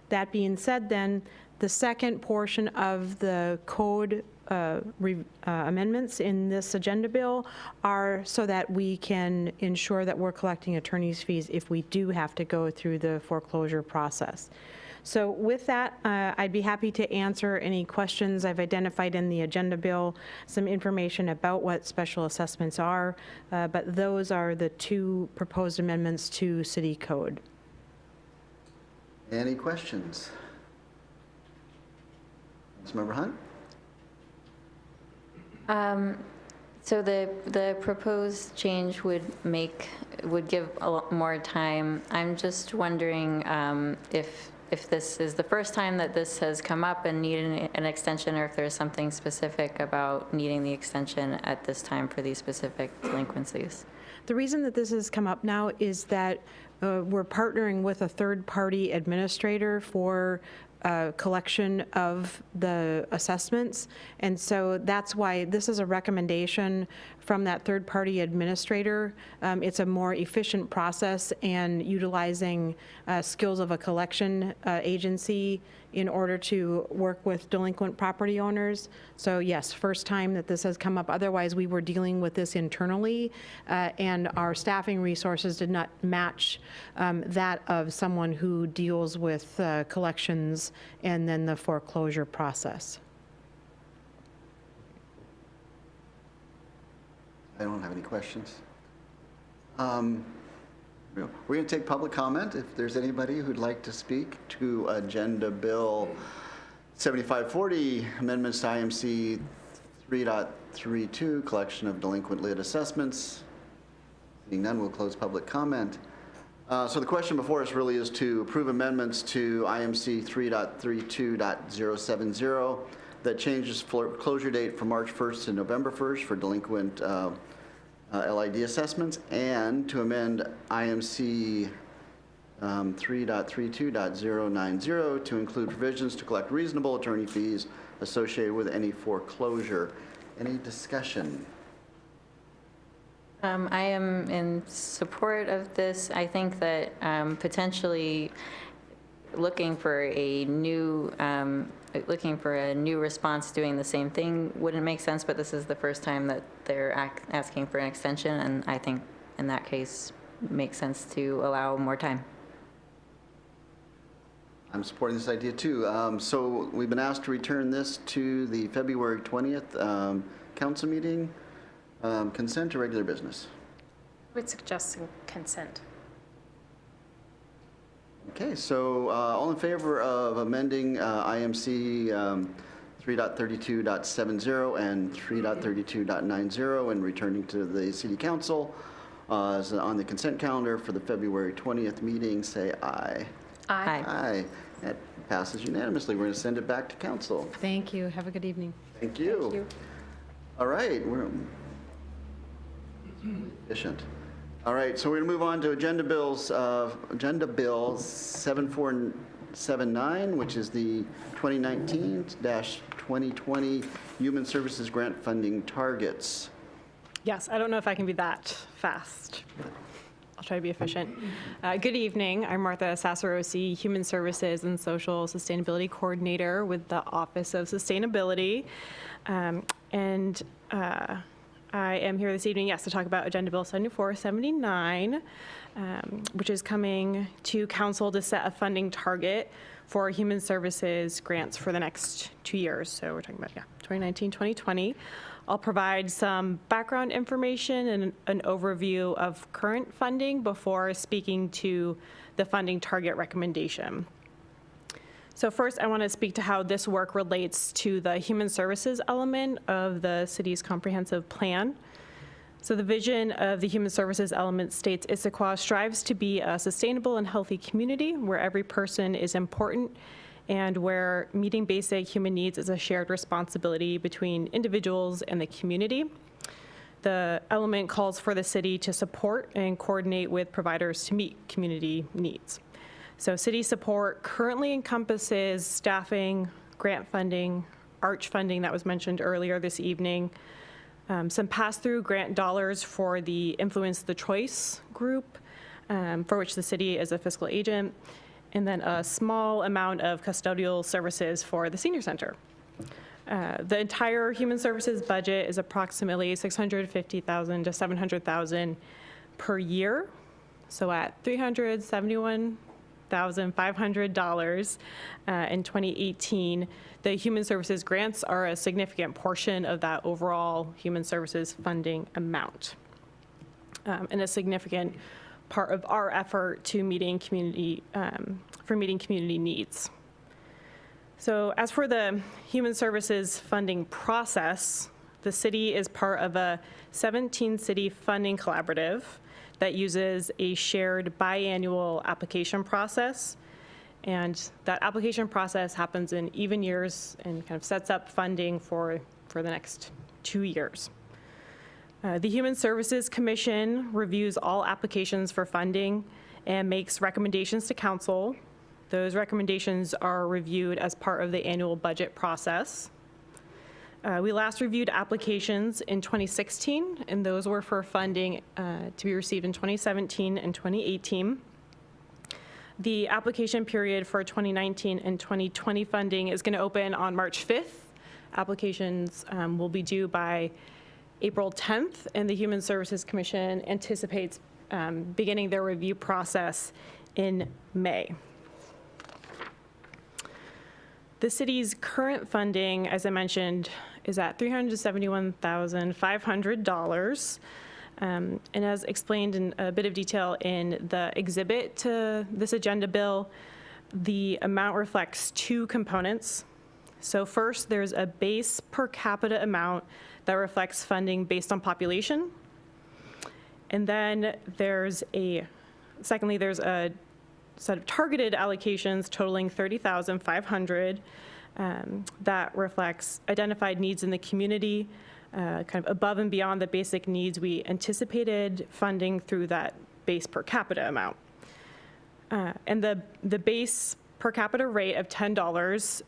That being said, then, the second portion of the code amendments in this agenda bill are so that we can ensure that we're collecting attorney's fees if we do have to go through the foreclosure process. So with that, I'd be happy to answer any questions. I've identified in the agenda bill some information about what special assessments are, but those are the two proposed amendments to City Code. Any questions? Councilmember Hunt? So the proposed change would give a lot more time. I'm just wondering if this is the first time that this has come up and needed an extension, or if there's something specific about needing the extension at this time for these specific delinquencies. The reason that this has come up now is that we're partnering with a third-party administrator for collection of the assessments. And so that's why this is a recommendation from that third-party administrator. It's a more efficient process and utilizing skills of a collection agency in order to work with delinquent property owners. So yes, first time that this has come up. Otherwise, we were dealing with this internally, and our staffing resources did not match that of someone who deals with collections and then the foreclosure process. I don't have any questions. We're going to take public comment. If there's anybody who'd like to speak to Agenda Bill 7540, amendments to IMC 3.32, collection of delinquent lid assessments. Seeing none, we'll close public comment. So the question before us really is to approve amendments to IMC 3.32.070 that changes closure date from March 1st to November 1st for delinquent LID assessments, and to amend IMC 3.32.090 to include provisions to collect reasonable attorney fees associated with any foreclosure. Any discussion? I am in support of this. I think that potentially looking for a new response doing the same thing wouldn't make sense, but this is the first time that they're asking for an extension, and I think in that case it makes sense to allow more time. I'm supporting this idea too. So we've been asked to return this to the February 20th council meeting. Consent or regular business? I would suggest consent. Okay, so all in favor of amending IMC 3.32.70 and 3.32.90 and returning to the City Council on the consent calendar for the February 20th meeting, say aye. Aye. Aye. That passes unanimously. We're going to send it back to council. Thank you. Have a good evening. Thank you. Thank you. All right, we're efficient. All right, so we're going to move on to Agenda Bill 7479, which is the 2019-2020 Human Services Grant Funding Targets. Yes, I don't know if I can be that fast. I'll try to be efficient. Good evening. I'm Martha Sassarosi, Human Services and Social Sustainability Coordinator with the Office of Sustainability. I am here this evening, yes, to talk about Agenda Bill 7479, which is coming to council to set a funding target for human services grants for the next 2 years. So we're talking about, 2019, 2020. I'll provide some background information and an overview of current funding before speaking to the funding target recommendation. So first, I want to speak to how this work relates to the human services element of the city's comprehensive plan. So the vision of the human services element states Issaquah strives to be a sustainable and healthy community where every person is important and where meeting basic human needs is a shared responsibility between individuals and the community. The element calls for the city to support and coordinate with providers to meet community needs. So city support currently encompasses staffing, grant funding, ARCH funding that was mentioned earlier this evening, some pass-through grant dollars for the Influence the Choice group, for which the city is a fiscal agent, and then a small amount of custodial services for the senior center. The entire human services budget is approximately $650,000 to $700,000 per year. So at $371,500 in 2018, the human services grants are a significant portion of that overall human services funding amount, and a significant part of our effort to meeting community needs. So as for the human services funding process, the city is part of a 17-city funding collaborative that uses a shared biannual application process. And that application process happens in even years and kind of sets up funding for the next 2 years. The Human Services Commission reviews all applications for funding and makes recommendations to council. Those recommendations are reviewed as part of the annual budget process. We last reviewed applications in 2016, and those were for funding to be received in 2017 and 2018. The application period for 2019 and 2020 funding is going to open on March 5th. Applications will be due by April 10th, and the Human Services Commission anticipates beginning their review process in May. The city's current funding, as I mentioned, is at $371,500. And as explained in a bit of detail in the exhibit to this agenda bill, the amount reflects two components. So first, there's a base per capita amount that reflects funding based on population. And then there's a set of targeted allocations totaling $30,500 that reflects identified needs in the community, kind of above and beyond the basic needs we anticipated funding through that base per capita amount. And the base per capita rate of $10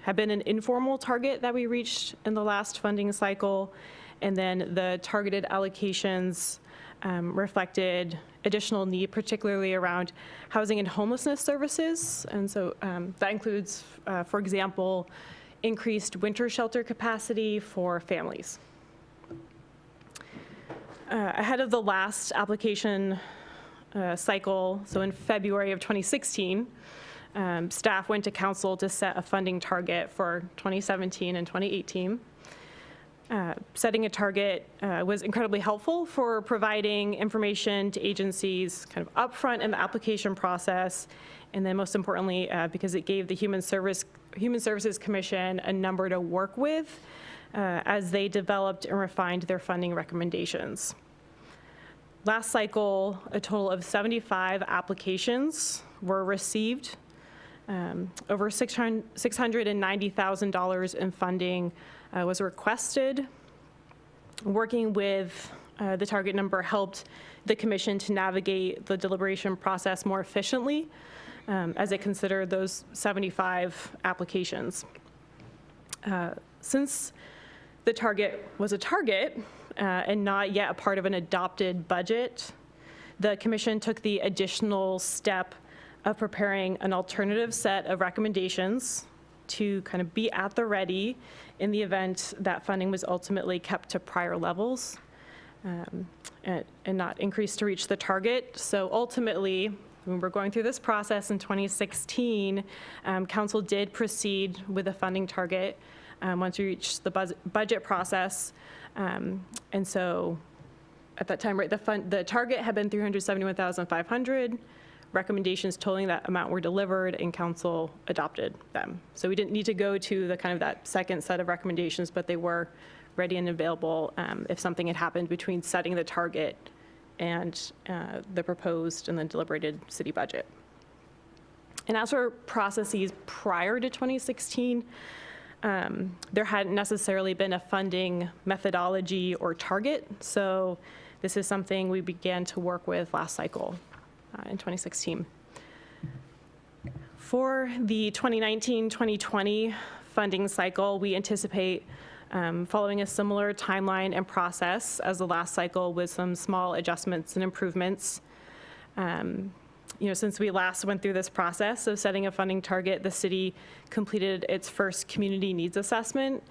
had been an informal target that we reached in the last funding cycle, and then the targeted allocations reflected additional need, particularly around housing and homelessness services. And so that includes, for example, increased winter shelter capacity for families. Ahead of the last application cycle, so in February of 2016, staff went to council to set a funding target for 2017 and 2018. Setting a target was incredibly helpful for providing information to agencies kind of upfront in the application process, and then most importantly, because it gave the Human Services Commission a number to work with as they developed and refined their funding recommendations. Last cycle, a total of 75 applications were received. Over $690,000 in funding was requested. Working with the target number helped the commission to navigate the deliberation process more efficiently as it considered those 75 applications. Since the target was a target and not yet a part of an adopted budget, the commission took the additional step of preparing an alternative set of recommendations to kind of be at the ready in the event that funding was ultimately kept to prior levels and not increased to reach the target. So ultimately, when we're going through this process in 2016, council did proceed with a funding target once we reached the budget process. And so at that time, right, the target had been $371,500. Recommendations totaling that amount were delivered and council adopted them. So we didn't need to go to the kind of that second set of recommendations, but they were ready and available if something had happened between setting the target and the proposed and then deliberated city budget. And as for processes prior to 2016, there hadn't necessarily been a funding methodology or target. So this is something we began to work with last cycle in 2016. For the 2019-2020 funding cycle, we anticipate following a similar timeline and process as the last cycle with some small adjustments and improvements. Since we last went through this process of setting a funding target, the city completed its first community needs assessment.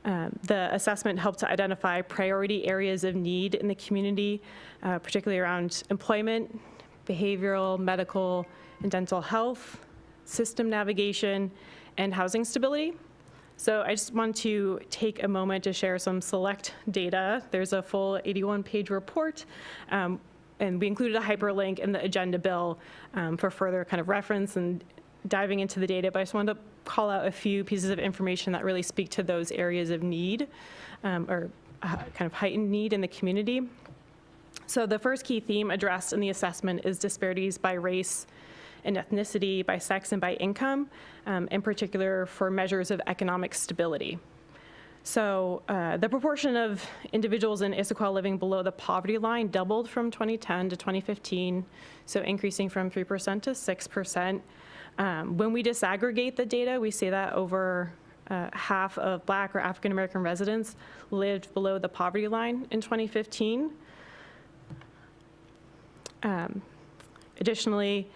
The assessment helped to identify priority areas of need in the community, particularly around employment, behavioral, medical, and dental health, system navigation, and housing stability. So I just want to take a moment to share some select data. There's a full 81-page report, and we included a hyperlink in the agenda bill for further kind of reference and diving into the data, but I just wanted to call out a few pieces of information that really speak to those areas of need or kind of heightened need in the community. So the first key theme addressed in the assessment is disparities by race and ethnicity, by sex, and by income, in particular for measures of economic stability. So the proportion of individuals in Issaquah living below the poverty line doubled from 2010 to 2015, so increasing from 3% to 6%. When we disaggregate the data, we see that over half of Black or African American residents lived below the poverty line in 2015. Additionally,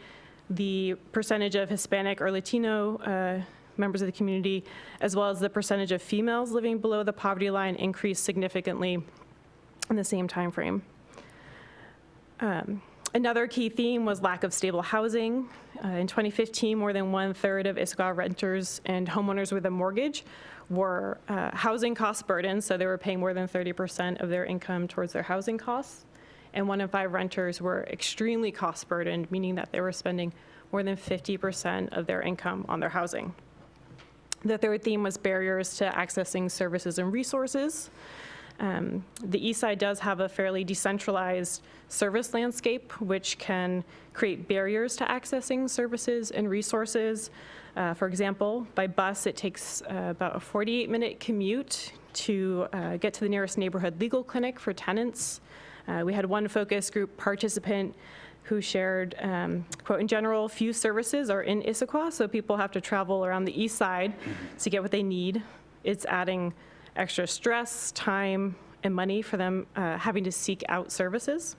the percentage of Hispanic or Latino members of the community, as well as the percentage of females living below the poverty line, increased significantly in the same time frame. Another key theme was lack of stable housing. In 2015, more than 1/3 of Issaquah renters and homeowners with a mortgage were housing cost burdened, so they were paying more than 30% of their income towards their housing costs. And 1 in 5 renters were extremely cost burdened, meaning that they were spending more than 50% of their income on their housing. The third theme was barriers to accessing services and resources. The East Side does have a fairly decentralized service landscape, which can create barriers to accessing services and resources. For example, by bus, it takes about a 48-minute commute to get to the nearest neighborhood legal clinic for tenants. We had one focus group participant who shared, quote, in general, few services are in Issaquah, so people have to travel around the East Side to get what they need. It's adding extra stress, time, and money for them having to seek out services.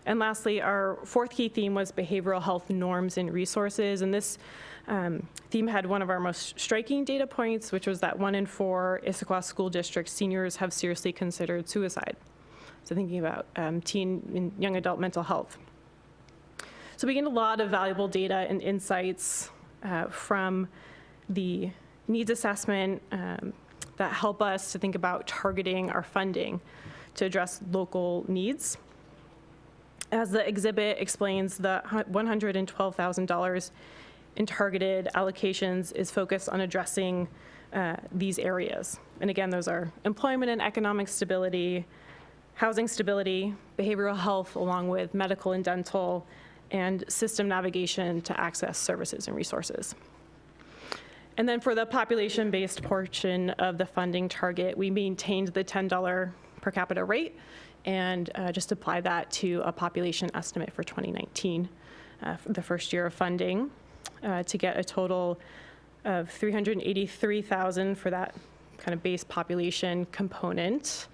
And lastly, our fourth key theme was behavioral health norms and resources. And this theme had one of our most striking data points, which was that 1 in 4 Issaquah school district seniors have seriously considered suicide. So thinking about teen and young adult mental health. So we gained a lot of valuable data and insights from the needs assessment that help us to think about targeting our funding to address local needs. As the exhibit explains, the $112,000 in targeted allocations is focused on addressing these areas. And again, those are employment and economic stability, housing stability, behavioral health, along with medical and dental, and system navigation to access services and resources. And then for the population-based portion of the funding target, we maintained the $10 per capita rate and just apply that to a population estimate for 2019, for the first year of funding, to get a total of $383,000 for that kind of base population component.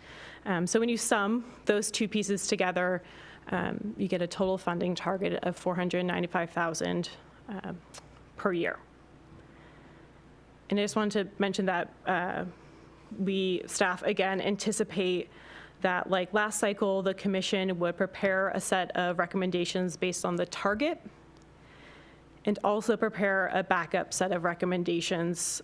So when you sum those two pieces together, you get a total funding target of $495,000 per year. And I just wanted to mention that staff again anticipate that, like last cycle, the commission would prepare a set of recommendations based on the target and also prepare a backup set of recommendations,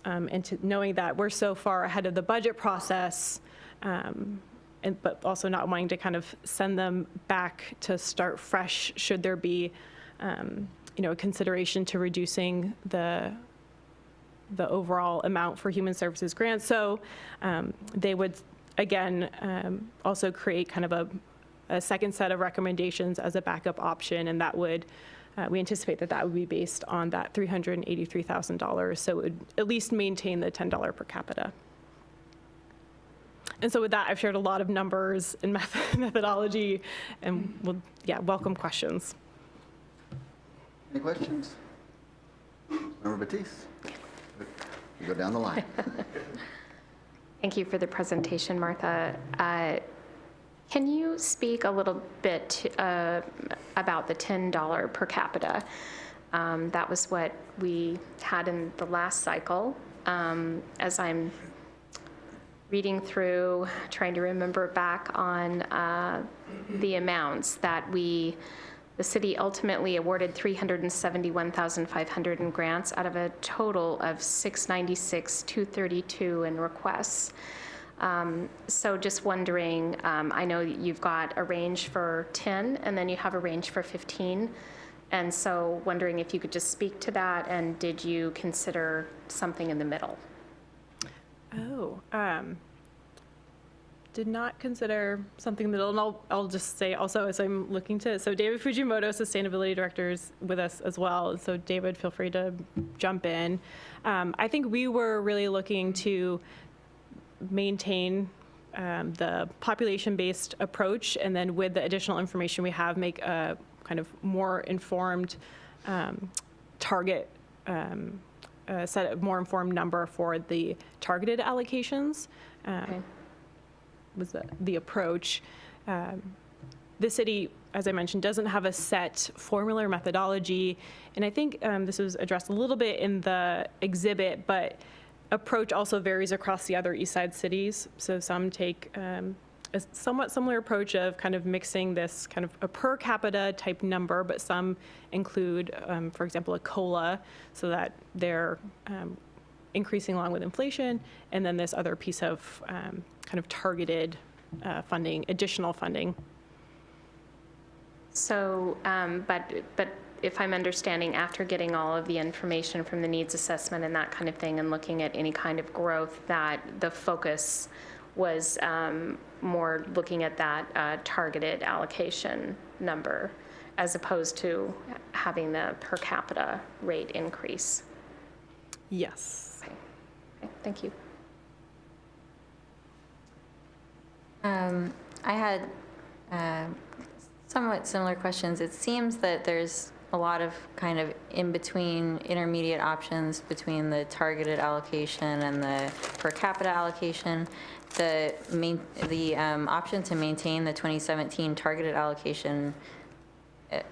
knowing that we're so far ahead of the budget process, but also not wanting to kind of send them back to start fresh should there be a consideration to reducing the overall amount for human services grants. So they would, again, also create kind of a second set of recommendations as a backup option, and that would, we anticipate that would be based on that $383,000, so it would at least maintain the $10 per capita. And so with that, I've shared a lot of numbers and methodology, and welcome questions. Any questions? Member Batiste? We go down the line. Thank you for the presentation, Martha. Can you speak a little bit about the $10 per capita? That was what we had in the last cycle. As I'm reading through, trying to remember back on the amounts that the city ultimately awarded $371,500 in grants out of a total of $696,232 in requests. So just wondering, I know you've got a range for 10 and then you have a range for 15. And so wondering if you could just speak to that, and did you consider something in the middle? Did not consider something in the middle, and I'll just say also as I'm looking to, so David Fujimoto, Sustainability Director, is with us as well. So David, feel free to jump in. I think we were really looking to maintain the population-based approach, and then with the additional information we have, make a kind of more informed target, set a more informed number for the targeted allocations. Okay. Was the approach. The city, as I mentioned, doesn't have a set formula or methodology, and I think this was addressed a little bit in the exhibit, but approach also varies across the other East Side cities. So some take a somewhat similar approach of kind of mixing this kind of a per capita type number, but some include, for example, a COLA, so that they're increasing along with inflation, and then this other piece of kind of targeted funding, additional funding. So, but if I'm understanding, after getting all of the information from the needs assessment and that kind of thing, and looking at any kind of growth, that the focus was more looking at that targeted allocation number, as opposed to having the per capita rate increase. Yes. Okay. Thank you. I had somewhat similar questions. It seems that there's a lot of kind of in-between intermediate options between the targeted allocation and the per capita allocation. The option to maintain the 2017 targeted allocation,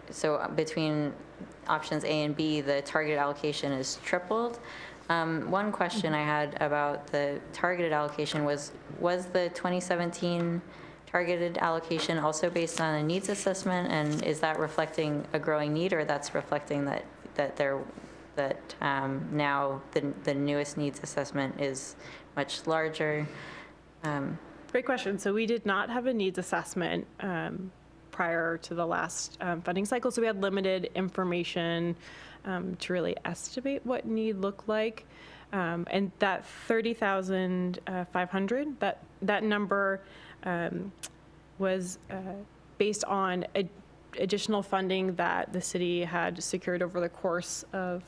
so between options A and B, the targeted allocation is tripled. One question I had about the targeted allocation was the 2017 targeted allocation also based on a needs assessment, and is that reflecting a growing need, or that's reflecting that now the newest needs assessment is much larger? Great question. So we did not have a needs assessment prior to the last funding cycle, so we had limited information to really estimate what need looked like. And that 30,500, that number was based on additional funding that the city had secured over the course of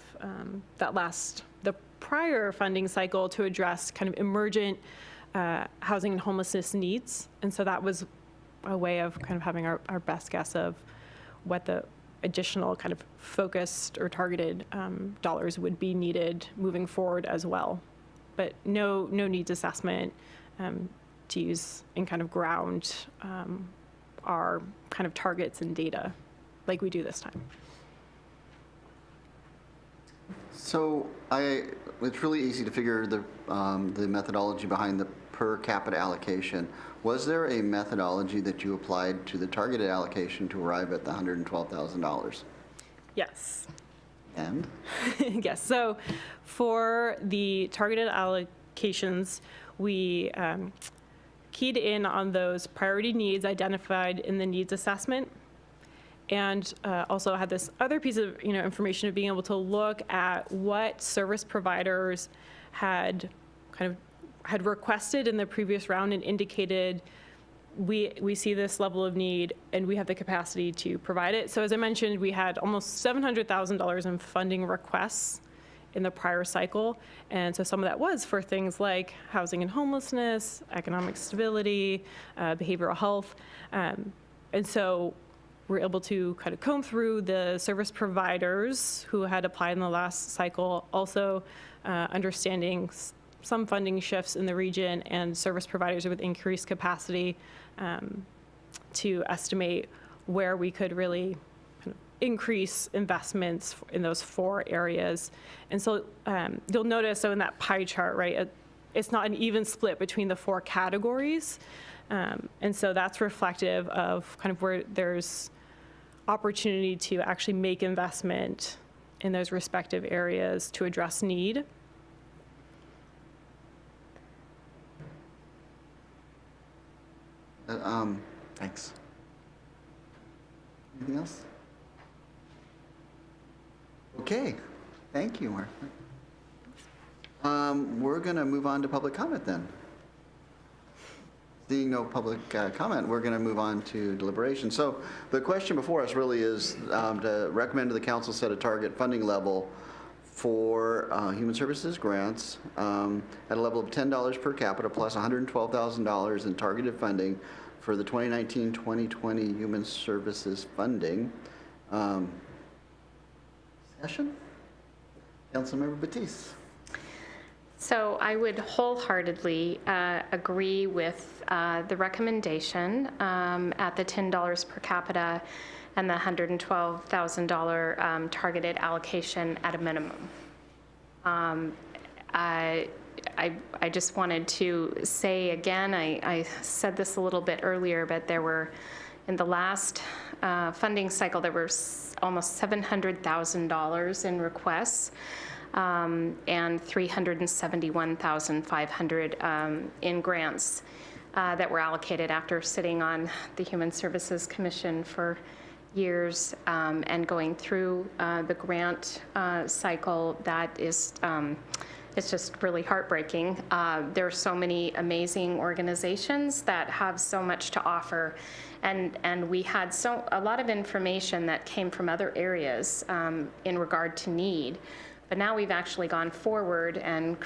the prior funding cycle to address kind of emergent housing and homelessness needs. And so that was a way of kind of having our best guess of what the additional kind of focused or targeted dollars would be needed moving forward as well. But no needs assessment to use and kind of ground our kind of targets and data like we do this time. So it's really easy to figure the methodology behind the per capita allocation. Was there a methodology that you applied to the targeted allocation to arrive at the $112,000? Yes. And? Yes. So for the targeted allocations, we keyed in on those priority needs identified in the needs assessment, and also had this other piece of information of being able to look at what service providers had requested in the previous round and indicated we see this level of need and we have the capacity to provide it. So as I mentioned, we had almost $700,000 in funding requests in the prior cycle. And so some of that was for things like housing and homelessness, economic stability, behavioral health. And so we're able to kind of comb through the service providers who had applied in the last cycle, also understanding some funding shifts in the region and service providers with increased capacity to estimate where we could really kind of increase investments in those 4 areas. And so you'll notice, so in that pie chart, right, it's not an even split between the 4 categories. And so that's reflective of kind of where there's opportunity to actually make investment in those respective areas to address need. Thanks. Anything else? Okay, thank you, Martha. We're going to move on to public comment then. Seeing no public comment, we're going to move on to deliberation. So the question before us really is to recommend to the council set a target funding level for human services grants at a level of $10 per capita plus $112,000 in targeted funding for the 2019-2020 human services funding. Session? Councilmember Batiste. So I would wholeheartedly agree with the recommendation at the $10 per capita and the $112,000 targeted allocation at a minimum. I just wanted to say again, I said this a little bit earlier, but there were, in the last funding cycle, there were almost $700,000 in requests. And $371,500 in grants that were allocated after sitting on the Human Services Commission for years and going through the grant cycle. That is, it's just really heartbreaking. There are so many amazing organizations that have so much to offer. And we had a lot of information that came from other areas in regard to need. But now we've actually gone forward and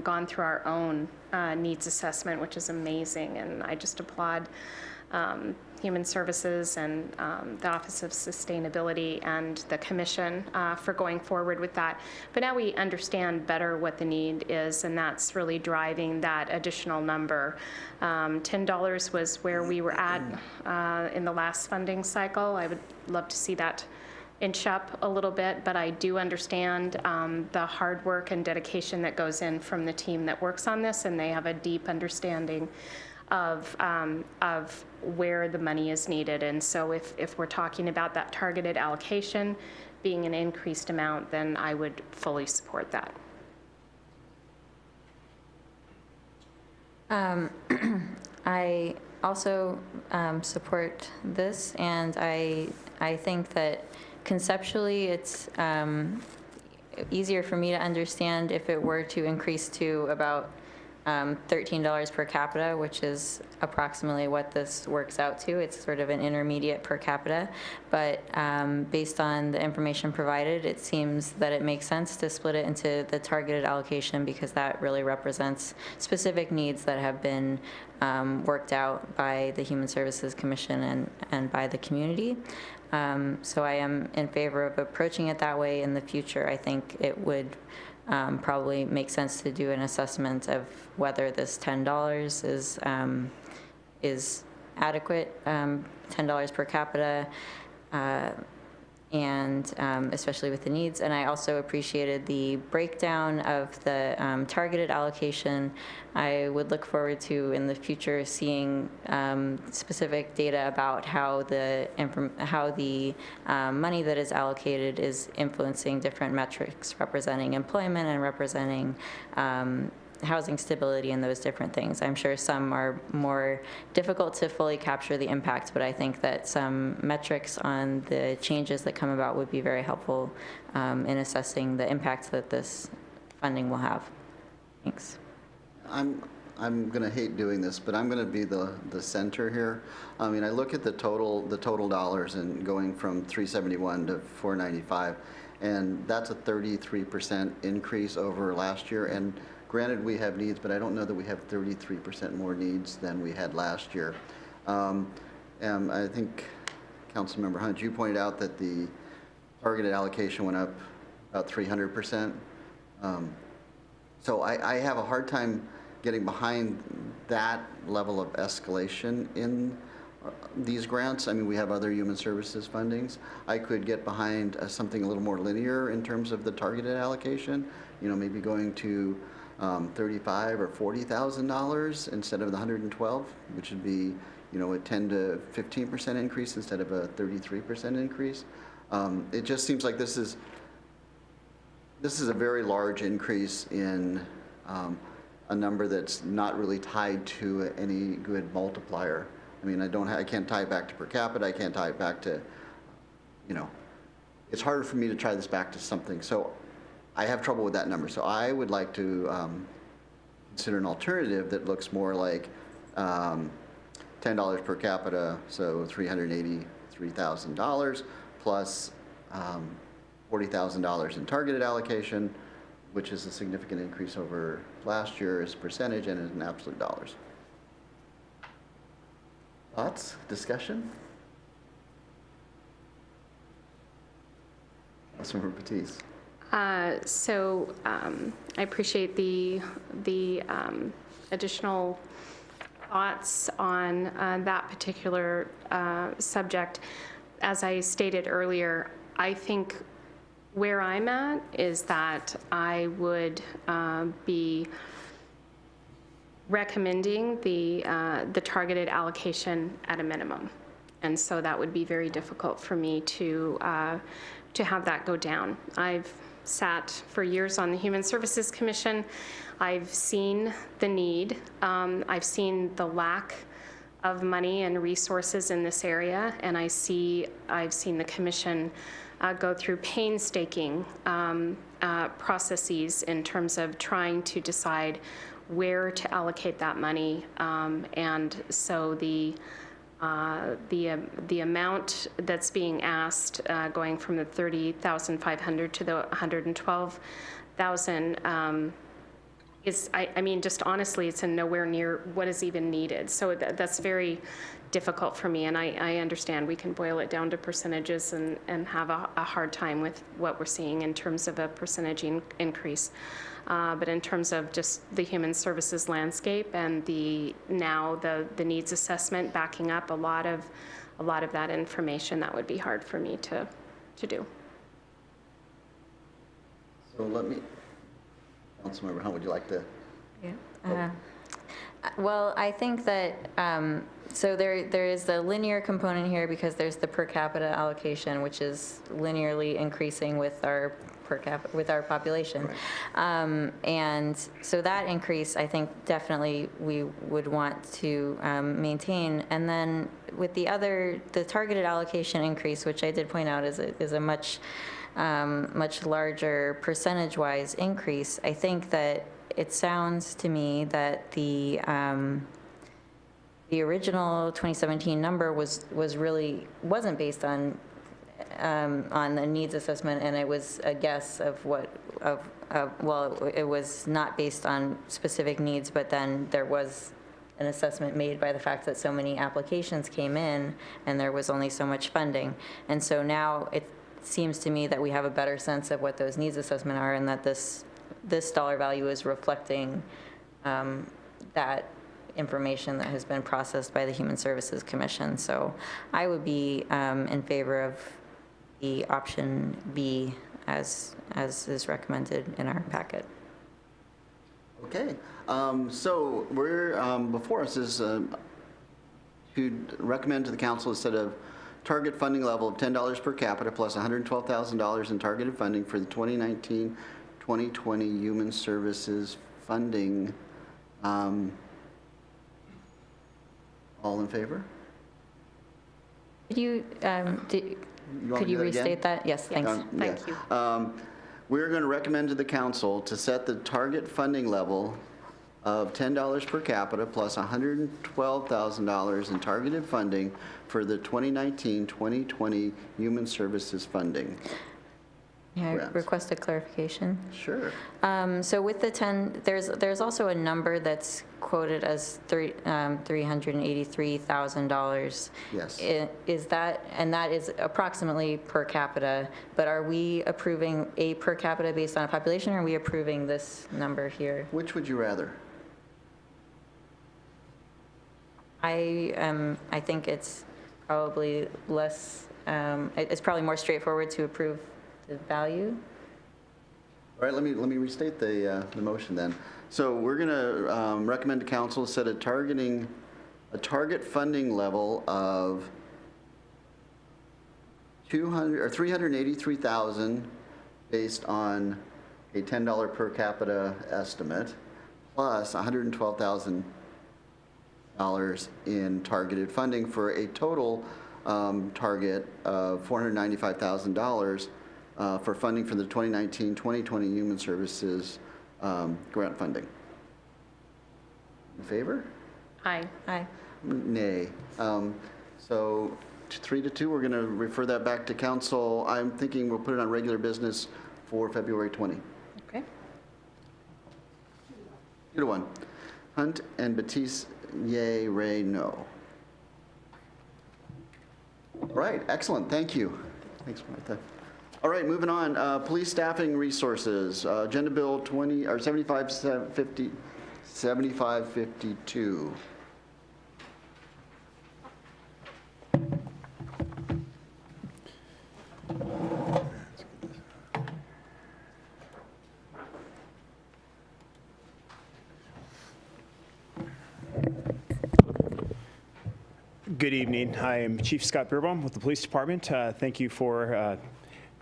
gone through our own needs assessment, which is amazing. And I just applaud Human Services and the Office of Sustainability and the Commission for going forward with that. But now we understand better what the need is, and that's really driving that additional number. $10 was where we were at in the last funding cycle. I would love to see that inch up a little bit, but I do understand the hard work and dedication that goes in from the team that works on this, and they have a deep understanding of where the money is needed. And so if we're talking about that targeted allocation being an increased amount, then I would fully support that. I also support this, and I think that conceptually, it's easier for me to understand if it were to increase to about $13 per capita, which is approximately what this works out to. It's sort of an intermediate per capita, but based on the information provided, it seems that it makes sense to split it into the targeted allocation because that really represents specific needs that have been worked out by the Human Services Commission and by the community. So I am in favor of approaching it that way in the future. I think it would probably make sense to do an assessment of whether this $10 is adequate, $10 per capita, and especially with the needs. And I also appreciated the breakdown of the targeted allocation. I would look forward to, in the future, seeing specific data about how the money that is allocated is influencing different metrics representing employment and representing housing stability and those different things. I'm sure some are more difficult to fully capture the impact, but I think that some metrics on the changes that come about would be very helpful in assessing the impact that this funding will have. Thanks. I'm going to hate doing this, but I'm going to be the center here. I mean, I look at the total dollars and going from 371 to 495, and that's a 33% increase over last year. And granted, we have needs, but I don't know that we have 33% more needs than we had last year. And I think, Councilmember Hunt, you pointed out that the targeted allocation went up about 300%. So I have a hard time getting behind that level of escalation in these grants. I mean, we have other human services fundings. I could get behind something a little more linear in terms of the targeted allocation, you know, maybe going to $35,000 or $40,000 instead of the 112, which would be, you know, a 10 to 15% increase instead of a 33% increase. It just seems like this is a very large increase in a number that's not really tied to any good multiplier. I mean, I can't tie it back to per capita. I can't tie it back to, you know, it's harder for me to tie this back to something. So I have trouble with that number. So I would like to consider an alternative that looks more like $10 per capita, so $383,000 plus $40,000 in targeted allocation, which is a significant increase over last year as a percentage and in absolute dollars. Thoughts? Discussion? Councilmember Batiste. So I appreciate the additional thoughts on that particular subject. As I stated earlier, I think where I'm at is that I would be recommending the targeted allocation at a minimum. And so that would be very difficult for me to have that go down. I've sat for years on the Human Services Commission. I've seen the need. I've seen the lack of money and resources in this area, and I've seen the commission go through painstaking processes in terms of trying to decide where to allocate that money, and so the amount that's being asked, going from the $30,500 to the $112,000, is, I mean, just honestly, it's nowhere near what is even needed. So that's very difficult for me, and I understand we can boil it down to percentages and have a hard time with what we're seeing in terms of a percentage increase. But in terms of just the human services landscape and the needs assessment backing up a lot of that information, that would be hard for me to do. So let me, Councilmember Hunt, would you like to? Yeah. Well, I think that, so there is the linear component here because there's the per capita allocation, which is linearly increasing with our population. Right. And so that increase, I think definitely we would want to maintain. And then with the targeted allocation increase, which I did point out is a much larger percentage-wise increase, I think that it sounds to me that the original 2017 number wasn't based on the needs assessment, and it was a guess of well, it was not based on specific needs, but then there was an assessment made by the fact that so many applications came in and there was only so much funding. And so now it seems to me that we have a better sense of what those needs assessment are, and that this dollar value is reflecting that information that has been processed by the Human Services Commission. So I would be in favor of the option B as is recommended in our packet. Okay, so we're, before us is to recommend to the council a set of target funding level of $10 per capita plus $112,000 in targeted funding for the 2019-2020 Human Services funding. All in favor? Could you, could you restate that? Yes, thanks. Thank you. We're going to recommend to the council to set the target funding level of $10 per capita plus $112,000 in targeted funding for the 2019-2020 Human Services funding. Yeah, I Grants. request a clarification. Sure. So with the 10, there's also a number that's quoted as $383,000. Yes. Is that, and that is approximately per capita, but are we approving a per capita based on a population, or are we approving this number here? Which would you rather? I think it's probably less, it's probably more straightforward to approve the value. All right, let me restate the motion then. So we're going to recommend to council set a target funding level of $383,000 based on a $10 per capita estimate, plus $112,000 in targeted funding for a total target of $495,000 for funding for the 2019-2020 Human Services grant funding. In favor? Aye. Aye. Nay. So 3-2, we're going to refer that back to council. I'm thinking we'll put it on regular business for February 20. Okay. 2-1. Hunt and Batiste, yay. Ray, no. All right, excellent. Thank you. Thanks, Martha. All right, moving on. Police staffing resources. Agenda Bill 7552. Good evening. I am Chief Scott Beerbaum with the Police Department. Thank you for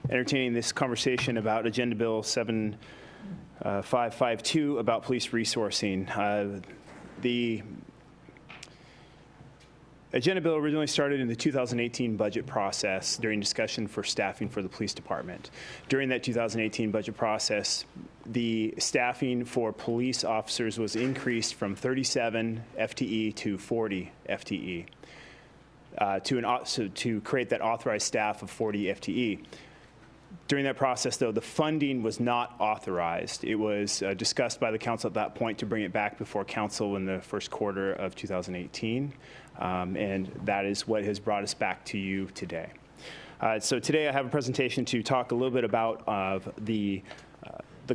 entertaining this conversation about Agenda Bill 7552 about police resourcing. The Agenda Bill originally started in the 2018 budget process during discussion for staffing for the police department. During that 2018 budget process, the staffing for police officers was increased from 37 FTE to 40 FTE to create that authorized staff of 40 FTE. During that process, though, the funding was not authorized. It was discussed by the council at that point to bring it back before council in the first quarter of 2018, and that is what has brought us back to you today. So today I have a presentation to talk a little bit about the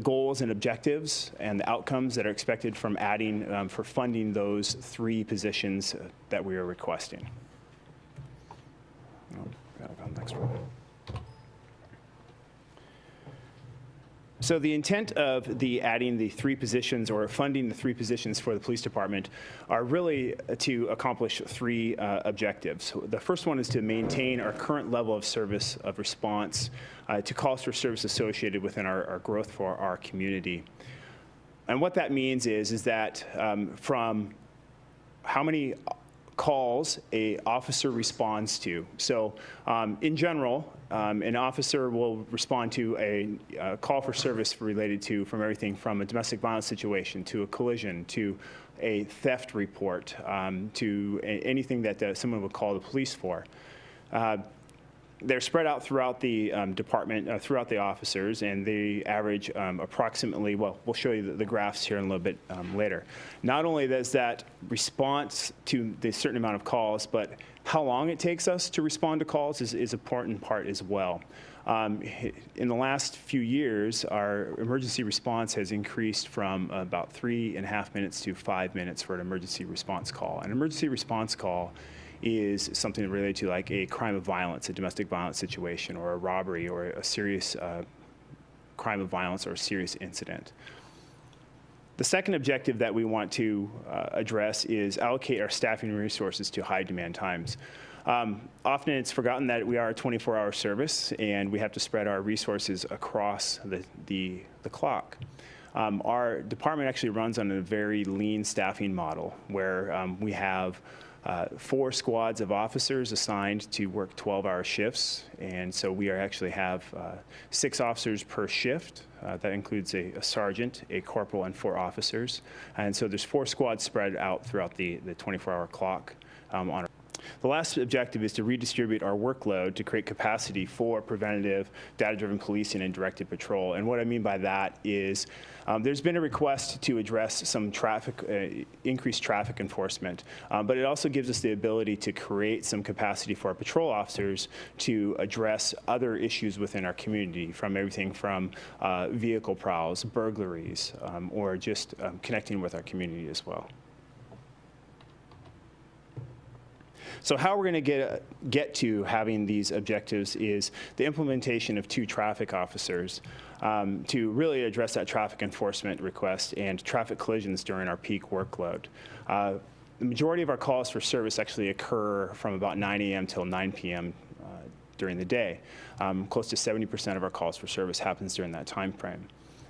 goals and objectives and the outcomes that are expected from adding, for funding those 3 positions that we are requesting. Next one. So the intent of adding the 3 positions or funding the 3 positions for the police department are really to accomplish 3 objectives. The first one is to maintain our current level of service of response to calls for service associated within our growth for our community. And what that means is that from how many calls a officer responds to. So in general, an officer will respond to a call for service related to from everything from a domestic violence situation to a collision to a theft report to anything that someone would call the police for. They're spread out throughout the department, throughout the officers, and they average approximately, well, we'll show you the graphs here in a little bit later. Not only does that response to the certain amount of calls, but how long it takes us to respond to calls is an important part as well. In the last few years, our emergency response has increased from about 3.5 minutes to 5 minutes for an emergency response call. An emergency response call is something related to like a crime of violence, a domestic violence situation, or a robbery, or a serious crime of violence or a serious incident. The second objective that we want to address is allocate our staffing resources to high demand times. Often it's forgotten that we are a 24-hour service and we have to spread our resources across the clock. Our department actually runs on a very lean staffing model where we have 4 squads of officers assigned to work 12-hour shifts, and so we actually have 6 officers per shift. That includes a sergeant, a corporal, and 4 officers. And so there's 4 squads spread out throughout the 24-hour clock on. The last objective is to redistribute our workload to create capacity for preventative, data-driven policing and directed patrol. And what I mean by that is there's been a request to address some increased traffic enforcement, but it also gives us the ability to create some capacity for our patrol officers to address other issues within our community, from everything from vehicle prowls, burglaries, or just connecting with our community as well. So how we're going to get to having these objectives is the implementation of 2 traffic officers to really address that traffic enforcement request and traffic collisions during our peak workload. The majority of our calls for service actually occur from about 9 a.m. till 9 p.m. During the day. Close to 70% of our calls for service happens during that time frame.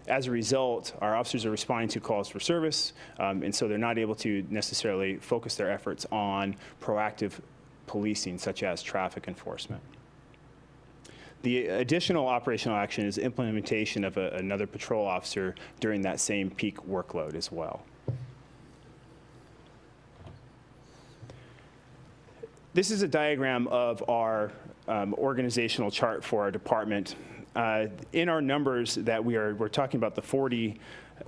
As a result, our officers are responding to calls for service, and so they're not able to necessarily focus their efforts on proactive policing, such as traffic enforcement. The additional operational action is implementation of another patrol officer during that same peak workload as well. This is a diagram of our organizational chart for our department. In our numbers that we're talking about, the 40,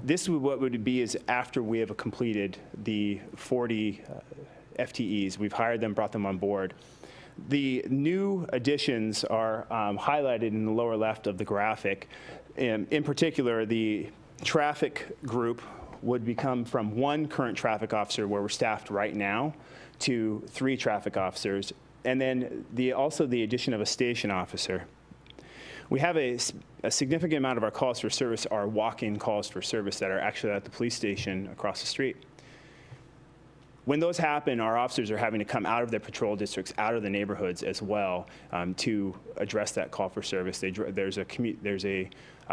this is what would be is after we have completed the 40 FTEs. We've hired them, brought them on board. The new additions are highlighted in the lower left of the graphic. In particular, the traffic group would become from 1 current traffic officer, where we're staffed right now, to 3 traffic officers, and then also the addition of a station officer. We have a significant amount of our calls for service are walk-in calls for service that are actually at the police station across the street. When those happen, our officers are having to come out of their patrol districts, out of the neighborhoods as well, to address that call for service. There's a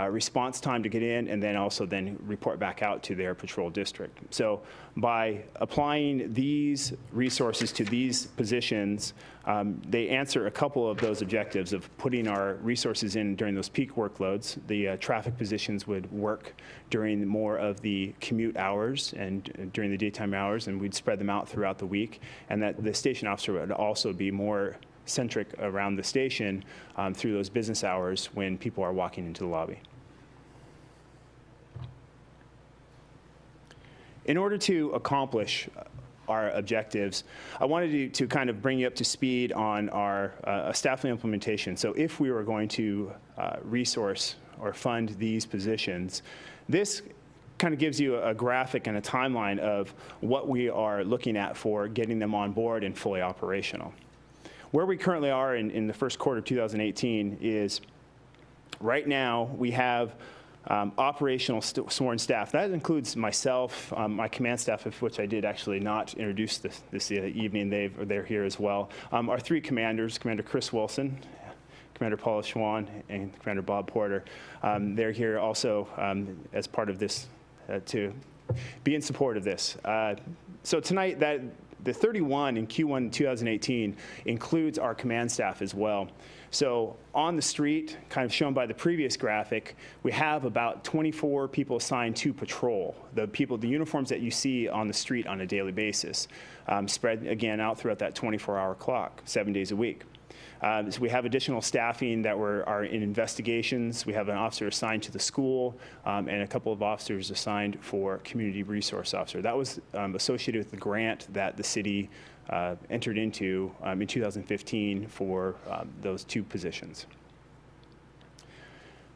response time to get in, and then also report back out to their patrol district. So by applying these resources to these positions, they answer a couple of those objectives of putting our resources in during those peak workloads. The traffic positions would work during more of the commute hours and during the daytime hours, and we'd spread them out throughout the week, and that the station officer would also be more centric around the station through those business hours when people are walking into the lobby. In order to accomplish our objectives, I wanted to kind of bring you up to speed on our staffing implementation. So if we were going to resource or fund these positions, this kind of gives you a graphic and a timeline of what we are looking at for getting them on board and fully operational. Where we currently are in the first quarter of 2018 is right now we have operational sworn staff. That includes myself, my command staff, of which I did actually not introduce this evening. They're here as well. Our 3 commanders, Commander Chris Wilson, Commander Paula Schwann, and Commander Bob Porter. They're here also as part of this to be in support of this. So tonight, The 31 in Q1 2018 includes our command staff as well. So on the street, kind of shown by the previous graphic, we have about 24 people assigned to patrol, the uniforms that you see on the street on a daily basis, spread again out throughout that 24-hour clock, 7 days a week. So we have additional staffing that are in investigations. We have an officer assigned to the school and a couple of officers assigned for community resource officer. That was associated with the grant that the city entered into in 2015 for those 2 positions.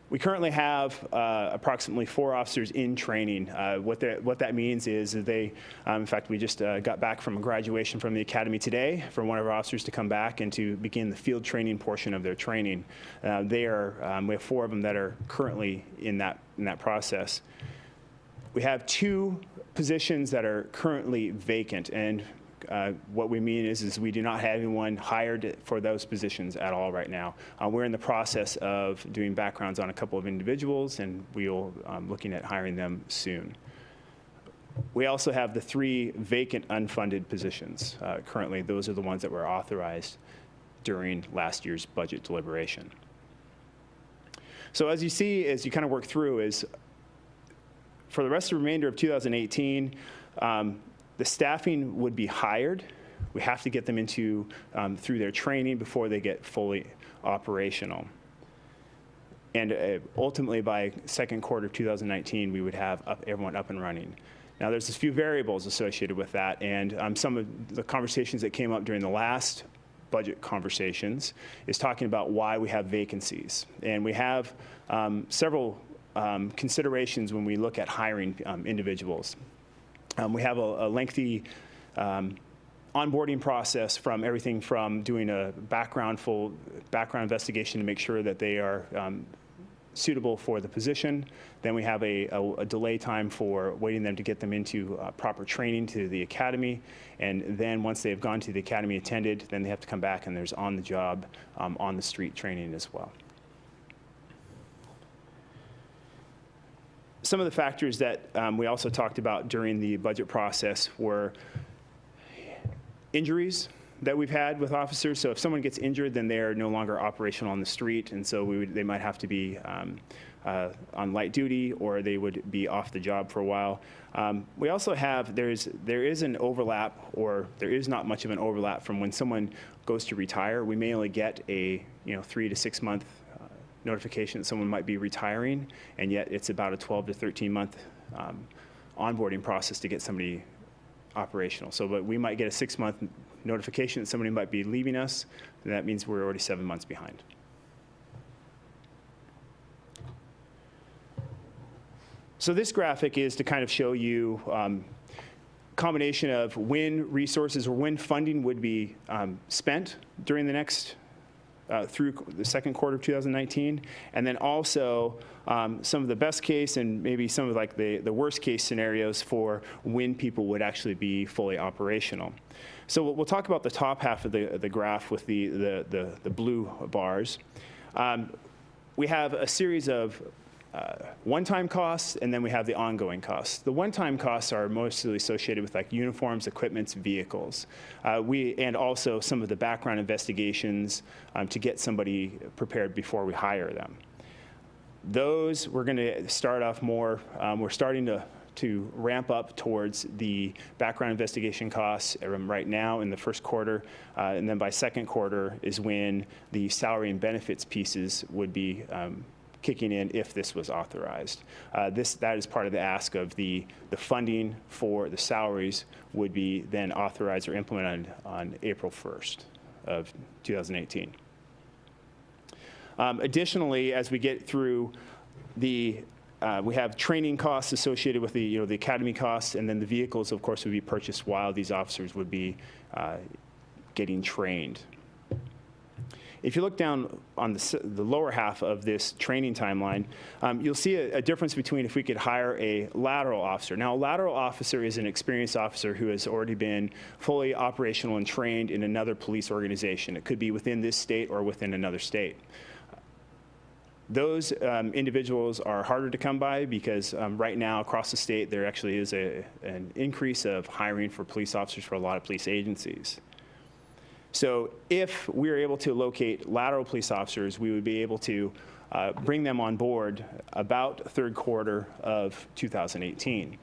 We currently have approximately 4 officers in training. What that means is that they, in fact, we just got back from a graduation from the academy today for one of our officers to come back and to begin the field training portion of their training. We have 4 of them that are currently in that process. We have 2 positions that are currently vacant, and what we mean is we do not have anyone hired for those positions at all right now. We're in the process of doing backgrounds on a couple of individuals, and we'll looking at hiring them soon. We also have the 3 vacant unfunded positions. Currently, those are the ones that were authorized during last year's budget deliberation. So as you see, as you kind of work through, is for the rest of the remainder of 2018, the staffing would be hired. We have to get them into through their training before they get fully operational. And ultimately, by second quarter of 2019, we would have everyone up and running. Now, there's a few variables associated with that, and some of the conversations that came up during the last budget conversations is talking about why we have vacancies. And we have several considerations when we look at hiring individuals. We have a lengthy onboarding process, from everything from doing a background investigation to make sure that they are suitable for the position. Then we have a delay time for waiting them to get them into proper training to the academy. And then once they've gone to the academy, attended, then they have to come back, and there's on-the-job, on-the-street training as well. Some of the factors that we also talked about during the budget process were injuries that we've had with officers. So if someone gets injured, then they're no longer operational on the street, and so they might have to be on light duty, or they would be off the job for a while. We also have, there is an overlap, or there is not much of an overlap from when someone goes to retire. We may only get a 3 to 6 month notification that someone might be retiring, and yet it's about a 12 to 13 month onboarding process to get somebody operational. So, but we might get a 6 month notification that somebody might be leaving us, and that means we're already 7 months behind. So this graphic is to kind of show you combination of when resources or when funding would be spent during the next through the second quarter of 2019, and then also some of the best case and maybe some of like the worst case scenarios for when people would actually be fully operational. So we'll talk about the top half of the graph with the blue bars. We have a series of one-time costs, and then we have the ongoing costs. The one-time costs are mostly associated with like uniforms, equipments, vehicles. And also some of the background investigations to get somebody prepared before we hire them. Those, we're going to start off more, we're starting to ramp up towards the background investigation costs right now in the first quarter, and then by second quarter is when the salary and benefits pieces would be kicking in if this was authorized. That is part of the ask of the funding for the salaries would be then authorized or implemented on April 1st of 2018. Additionally, as we get through we have training costs associated with the academy costs, and then the vehicles, of course, would be purchased while these officers would be getting trained. If you look down on the lower half of this training timeline, you'll see a difference between if we could hire a lateral officer. Now, a lateral officer is an experienced officer who has already been fully operational and trained in another police organization. It could be within this state or within another state. Those individuals are harder to come by because right now across the state there actually is an increase of hiring for police officers for a lot of police agencies. So if we are able to locate lateral police officers, we would be able to bring them on board about third quarter of 2018.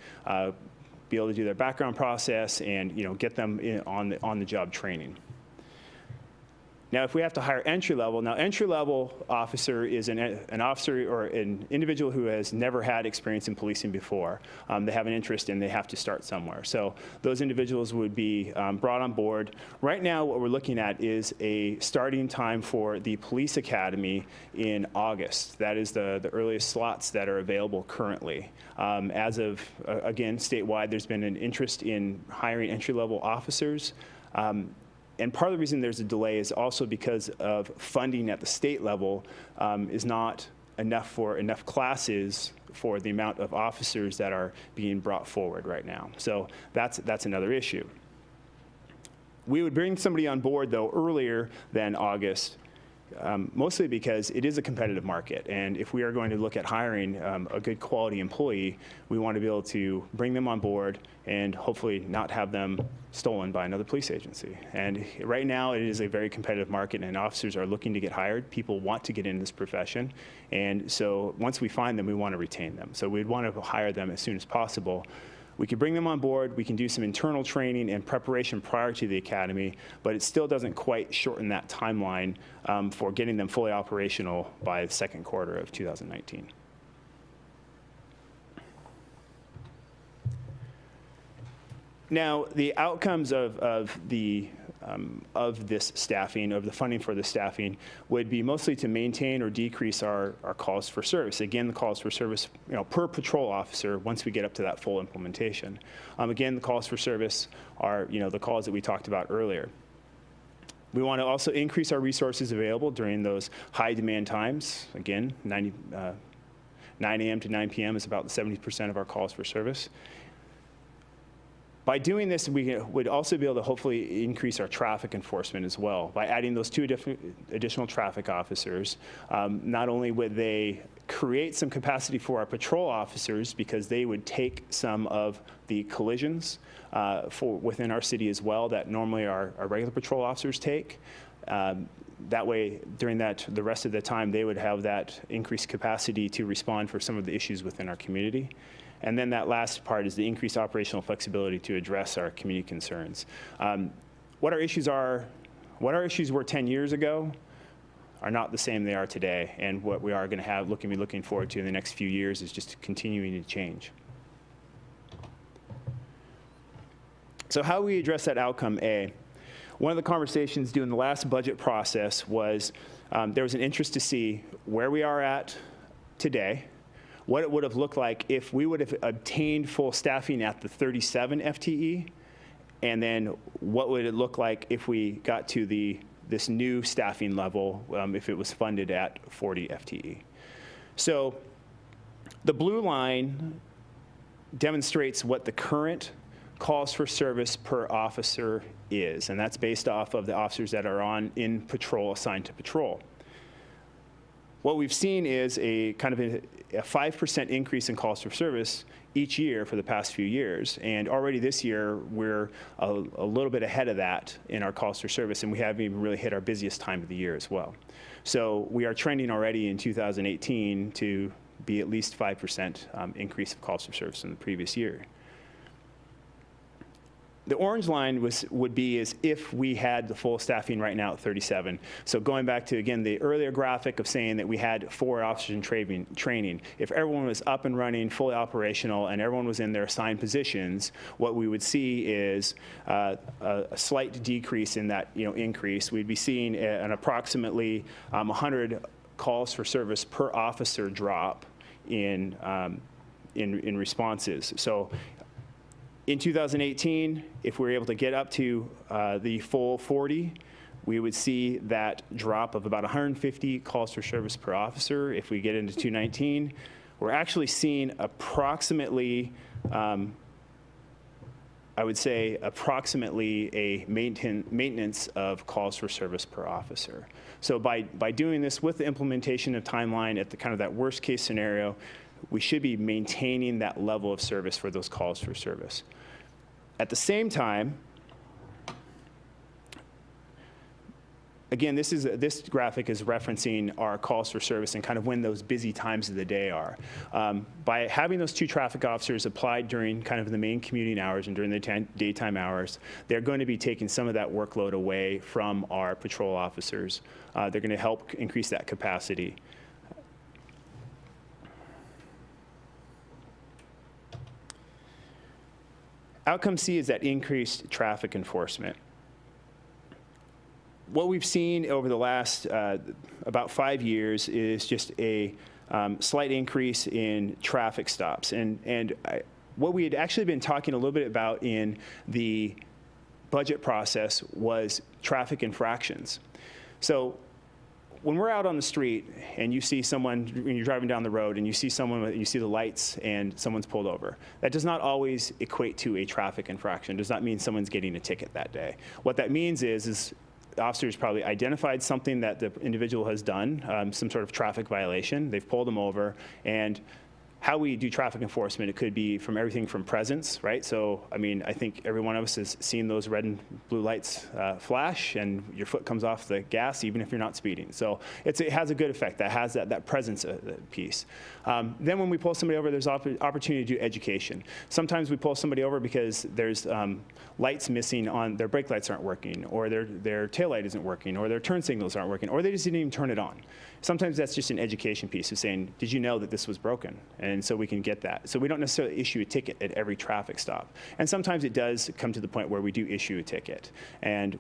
Be able to do their background process and get them on the job training. Now, if we have to hire entry-level, now entry-level officer is an officer or an individual who has never had experience in policing before. They have an interest and they have to start somewhere. So those individuals would be brought on board. Right now, what we're looking at is a starting time for the police academy in August. That is the earliest slots that are available currently. As of, again, statewide, there's been an interest in hiring entry-level officers. And part of the reason there's a delay is also because of funding at the state level is not enough for enough classes for the amount of officers that are being brought forward right now. So that's another issue. We would bring somebody on board, though, earlier than August, mostly because it is a competitive market. And if we are going to look at hiring a good quality employee, we want to be able to bring them on board and hopefully not have them stolen by another police agency. And right now it is a very competitive market and officers are looking to get hired. People want to get into this profession. And so once we find them, we want to retain them. So we'd want to hire them as soon as possible. We can bring them on board, we can do some internal training and preparation prior to the academy, but it still doesn't quite shorten that timeline for getting them fully operational by the second quarter of 2019. Now, the outcomes of this staffing, of the funding for the staffing, would be mostly to maintain or decrease our calls for service. Again, the calls for service, per patrol officer once we get up to that full implementation. Again, the calls for service are, the calls that we talked about earlier. We want to also increase our resources available during those high demand times. Again, 9 a.m. to 9 p.m. is about 70% of our calls for service. By doing this, we would also be able to hopefully increase our traffic enforcement as well. By adding those 2 additional traffic officers, not only would they create some capacity for our patrol officers because they would take some of the collisions within our city as well that normally our regular patrol officers take. That way, during the rest of the time, they would have that increased capacity to respond for some of the issues within our community. And then that last part is the increased operational flexibility to address our community concerns. What our issues were 10 years ago are not the same they are today. And what we are going to be looking forward to in the next few years is just continuing to change. So how we address that outcome A? One of the conversations during the last budget process was there was an interest to see where we are at today, what it would have looked like if we would have obtained full staffing at the 37 FTE, and then what would it look like if we got to this new staffing level if it was funded at 40 FTE. So the blue line demonstrates what the current calls for service per officer is, and that's based off of the officers that are in patrol, assigned to patrol. What we've seen is a kind of a 5% increase in calls for service each year for the past few years. And already this year, we're a little bit ahead of that in our calls for service, and we haven't even really hit our busiest time of the year as well. So we are trending already in 2018 to be at least 5% increase of calls for service from the previous year. The orange line would be as if we had the full staffing right now at 37. So going back to, again, the earlier graphic of saying that we had 4 officers in training, if everyone was up and running, fully operational, and everyone was in their assigned positions, what we would see is a slight decrease in that increase. We'd be seeing an approximately 100 calls for service per officer drop in responses. So in 2018, if we were able to get up to the full 40, we would see that drop of about 150 calls for service per officer. If we get into 2019, we're actually seeing approximately I would say approximately a maintenance of calls for service per officer. So by doing this with the implementation of timeline at the kind of that worst case scenario, we should be maintaining that level of service for those calls for service. At the same time, again, this graphic is referencing our calls for service and kind of when those busy times of the day are. By having those 2 traffic officers applied during kind of the main commuting hours and during the daytime hours, they're going to be taking some of that workload away from our patrol officers. They're going to help increase that capacity. Outcome C is that increased traffic enforcement. What we've seen over the last about 5 years is just a slight increase in traffic stops. What we had actually been talking a little bit about in the budget process was traffic infractions. So when we're out on the street and you see someone, when you're driving down the road and you see someone, you see the lights and someone's pulled over, that does not always equate to a traffic infraction. It does not mean someone's getting a ticket that day. What that means is the officers probably identified something that the individual has done, some sort of traffic violation. They've pulled them over, and how we do traffic enforcement, it could be from everything from presence, right? So, I mean, I think every one of us has seen those red and blue lights flash, and your foot comes off the gas, even if you're not speeding. So it has a good effect. That has that presence piece. Then when we pull somebody over, there's opportunity to do education. Sometimes we pull somebody over because there's lights missing on, their brake lights aren't working, or their tail light isn't working, or their turn signals aren't working, or they just didn't even turn it on. Sometimes that's just an education piece of saying, did you know that this was broken? And so we can get that. So we don't necessarily issue a ticket at every traffic stop. And sometimes it does come to the point where we do issue a ticket. And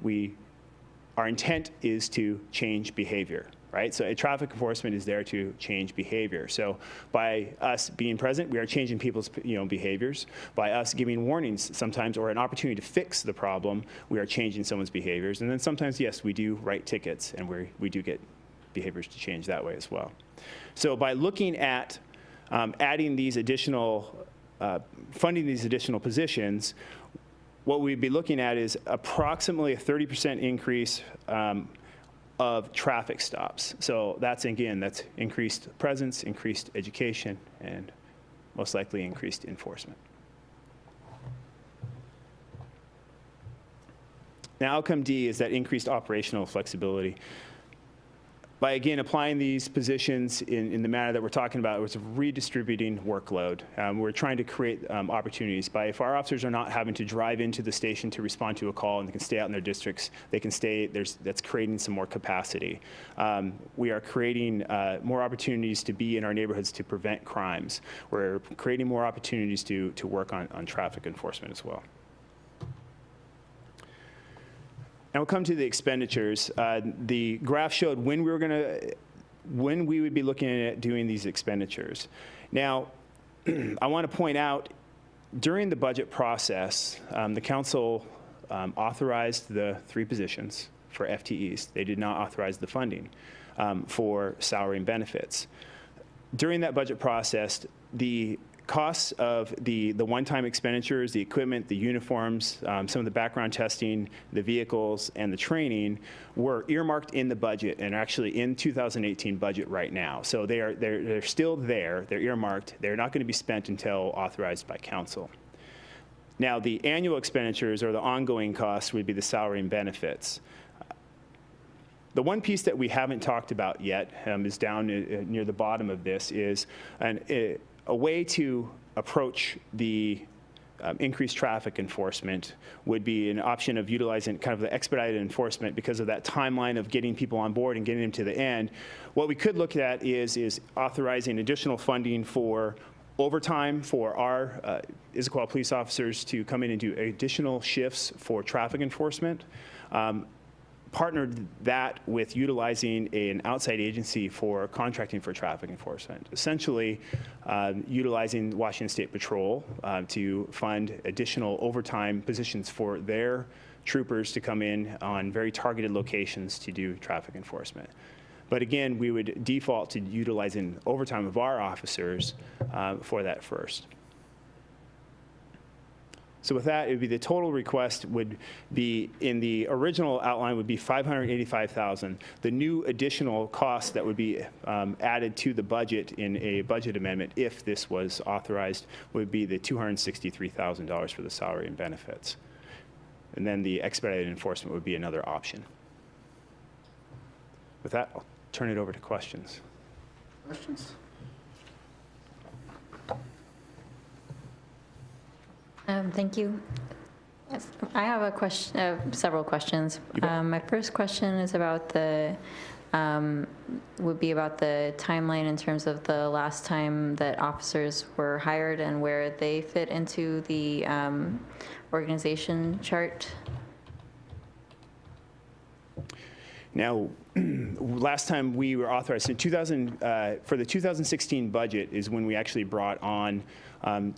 our intent is to change behavior, right? So traffic enforcement is there to change behavior. So by us being present, we are changing people's behaviors. By us giving warnings sometimes, or an opportunity to fix the problem, we are changing someone's behaviors. And then sometimes, yes, we do write tickets, and we do get behaviors to change that way as well. So by looking at adding these additional, funding these additional positions, what we'd be looking at is approximately a 30% increase of traffic stops. So that's increased presence, increased education, and most likely increased enforcement. Now, outcome D is that increased operational flexibility. By, again, applying these positions in the manner that we're talking about, it's redistributing workload. We're trying to create opportunities. If our officers are not having to drive into the station to respond to a call and they can stay out in their districts, they can stay, that's creating some more capacity. We are creating more opportunities to be in our neighborhoods to prevent crimes. We're creating more opportunities to work on traffic enforcement as well. Now we'll come to the expenditures. The graph showed when we would be looking at doing these expenditures. Now, I want to point out, during the budget process, the council authorized the 3 positions for FTEs. They did not authorize the funding for salary and benefits. During that budget process, the costs of the one-time expenditures, the equipment, the uniforms, some of the background testing, the vehicles, and the training were earmarked in the budget and are actually in 2018 budget right now. So they're still there. They're earmarked. They're not going to be spent until authorized by council. Now, the annual expenditures or the ongoing costs would be the salary and benefits. The one piece that we haven't talked about yet is down near the bottom of this is a way to approach the increased traffic enforcement would be an option of utilizing kind of the expedited enforcement because of that timeline of getting people on board and getting them to the end. What we could look at is authorizing additional funding for overtime for our Issaquah police officers to come in and do additional shifts for traffic enforcement. Partnered that with utilizing an outside agency for contracting for traffic enforcement. Essentially, utilizing Washington State Patrol to fund additional overtime positions for their troopers to come in on very targeted locations to do traffic enforcement. But again, we would default to utilizing overtime of our officers for that first. So with that, it would be the total request would be, in the original outline, would be $585,000. The new additional cost that would be added to the budget in a budget amendment, if this was authorized, would be the $263,000 for the salary and benefits. And then the expedited enforcement would be another option. With that, I'll turn it over to questions. Questions? Thank you. Yes, I have a question, several questions. My first question is about would be about the timeline in terms of the last time that officers were hired and where they fit into the organization chart. Now, last time we were authorized, in for the 2016 budget is when we actually brought on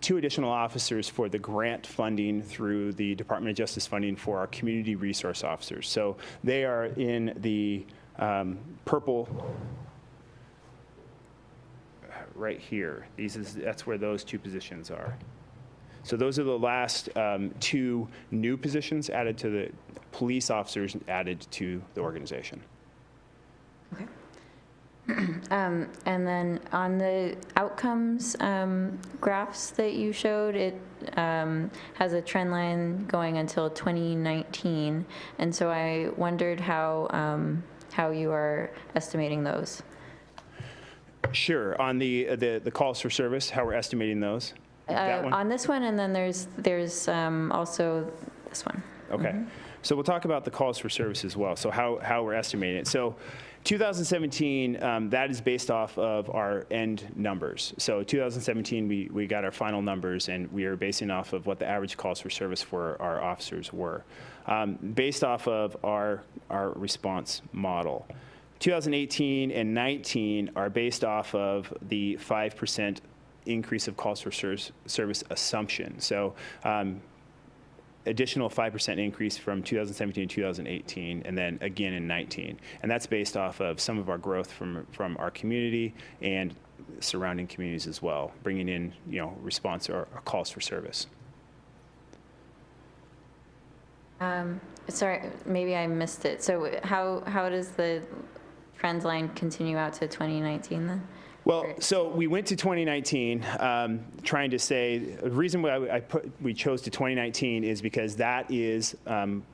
2 additional officers for the grant funding through the Department of Justice funding for our community resource officers. So they are in the purple right here. That's where those 2 positions are. So those are the last 2 new positions added to the police officers added to the organization. Okay. And then on the outcomes graphs that you showed, it has a trend line going until 2019. And so I wondered how you are estimating those. Sure. On the calls for service, how we're estimating those? That one? On this one, and then there's also this one. Okay. So we'll talk about the calls for service as well. So how we're estimating it. So 2017, that is based off of our end numbers. So 2017, we got our final numbers, and we are basing off of what the average calls for service for our officers were, based off of our response model. 2018 and 19 are based off of the 5% increase of calls for service assumption. So additional 5% increase from 2017 to 2018, and then again in 19. And that's based off of some of our growth from our community and surrounding communities as well, bringing in, response or calls for service. Sorry, maybe I missed it. So how does the trend line continue out to 2019 then? Well, so we went to 2019, trying to say, the reason why we chose to 2019 is because that is in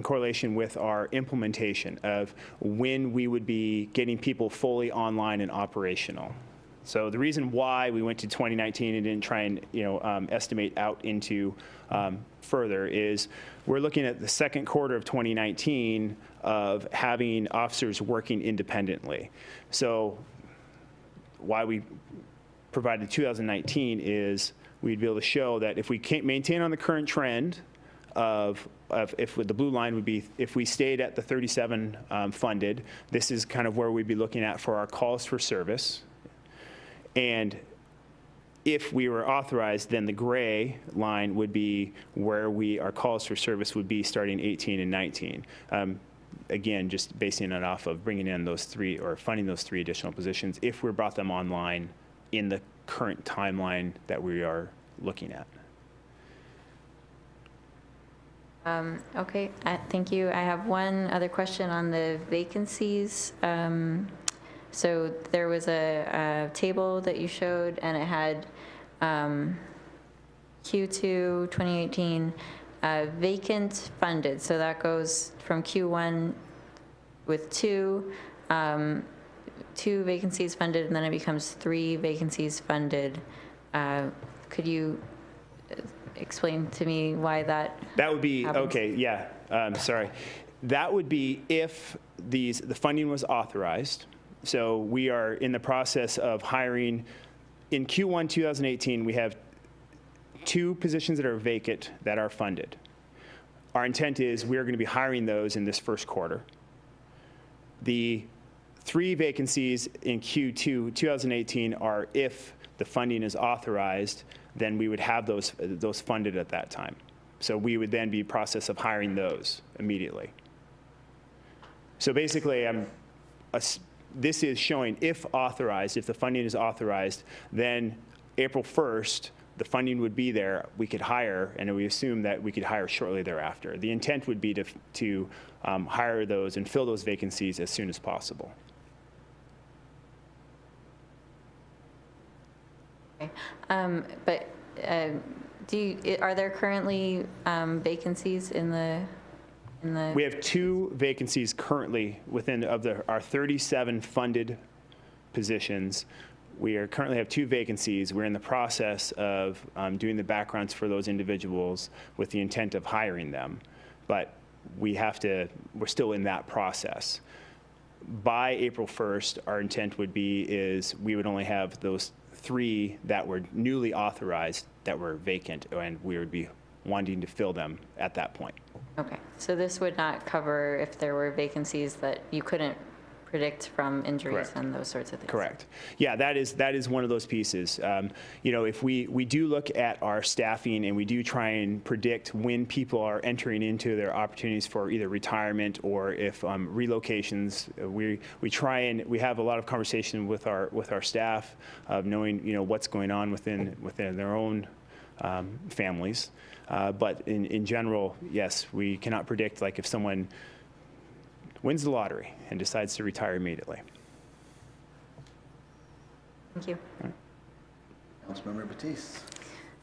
correlation with our implementation of when we would be getting people fully online and operational. So the reason why we went to 2019 and didn't try and estimate out into further is we're looking at the second quarter of 2019 of having officers working independently. So why we provided 2019 is we'd be able to show that if we can't maintain on the current trend of if the blue line would be, if we stayed at the 37 funded, this is kind of where we'd be looking at for our calls for service. And if we were authorized, then the gray line would be where our calls for service would be starting 18 and 19. Again, just basing it off of bringing in those 3 or funding those 3 additional positions if we brought them online in the current timeline that we are looking at. Okay, thank you. I have one other question on the vacancies. So there was a table that you showed, and it had Q2 2018 vacant funded. So that goes from Q1 with 2 vacancies funded, and then it becomes 3 vacancies funded. Could you explain to me why that would be happens? Okay. Yeah. Sorry. That would be if the funding was authorized. So we are in the process of hiring. In Q1 2018, we have 2 positions that are vacant that are funded. Our intent is we are going to be hiring those in this first quarter. The 3 vacancies in Q2 2018 are if the funding is authorized, then we would have those funded at that time. So we would then be in process of hiring those immediately. So basically, this is showing if authorized, if the funding is authorized, then April 1st, the funding would be there, we could hire, and we assume that we could hire shortly thereafter. The intent would be to hire those and fill those vacancies as soon as possible. Okay. But are there currently vacancies in the? We have 2 vacancies currently within our 37 funded positions. We currently have 2 vacancies. We're in the process of doing the backgrounds for those individuals with the intent of hiring them. But we're still in that process. By April 1st, our intent would be we would only have those 3 that were newly authorized that were vacant, and we would be wanting to fill them at that point. Okay, so this would not cover if there were vacancies that you couldn't predict from injuries Correct. and those sorts of things? Correct. Yeah, that is one of those pieces. If we do look at our staffing and we do try and predict when people are entering into their opportunities for either retirement or if relocations, we have a lot of conversation with our staff of knowing what's going on within their own families. But in general, yes, we cannot predict if someone wins the lottery and decides to retire immediately. Thank you. Councilmember Batiste.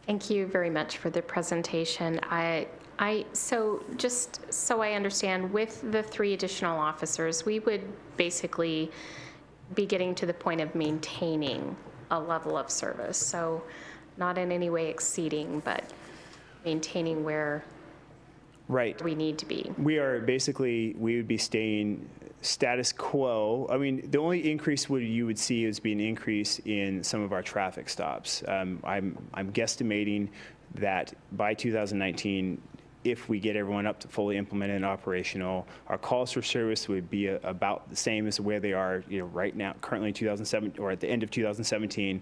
Thank you very much for the presentation. So just so I understand, with the 3 additional officers, we would basically be getting to the point of maintaining a level of service. So not in any way exceeding, but maintaining where Right. we need to be. We would be staying status quo. I mean, the only increase you would see is be an increase in some of our traffic stops. I'm guesstimating that by 2019, if we get everyone up to fully implemented and operational, our calls for service would be about the same as where they are right now, currently 2007 or at the end of 2017,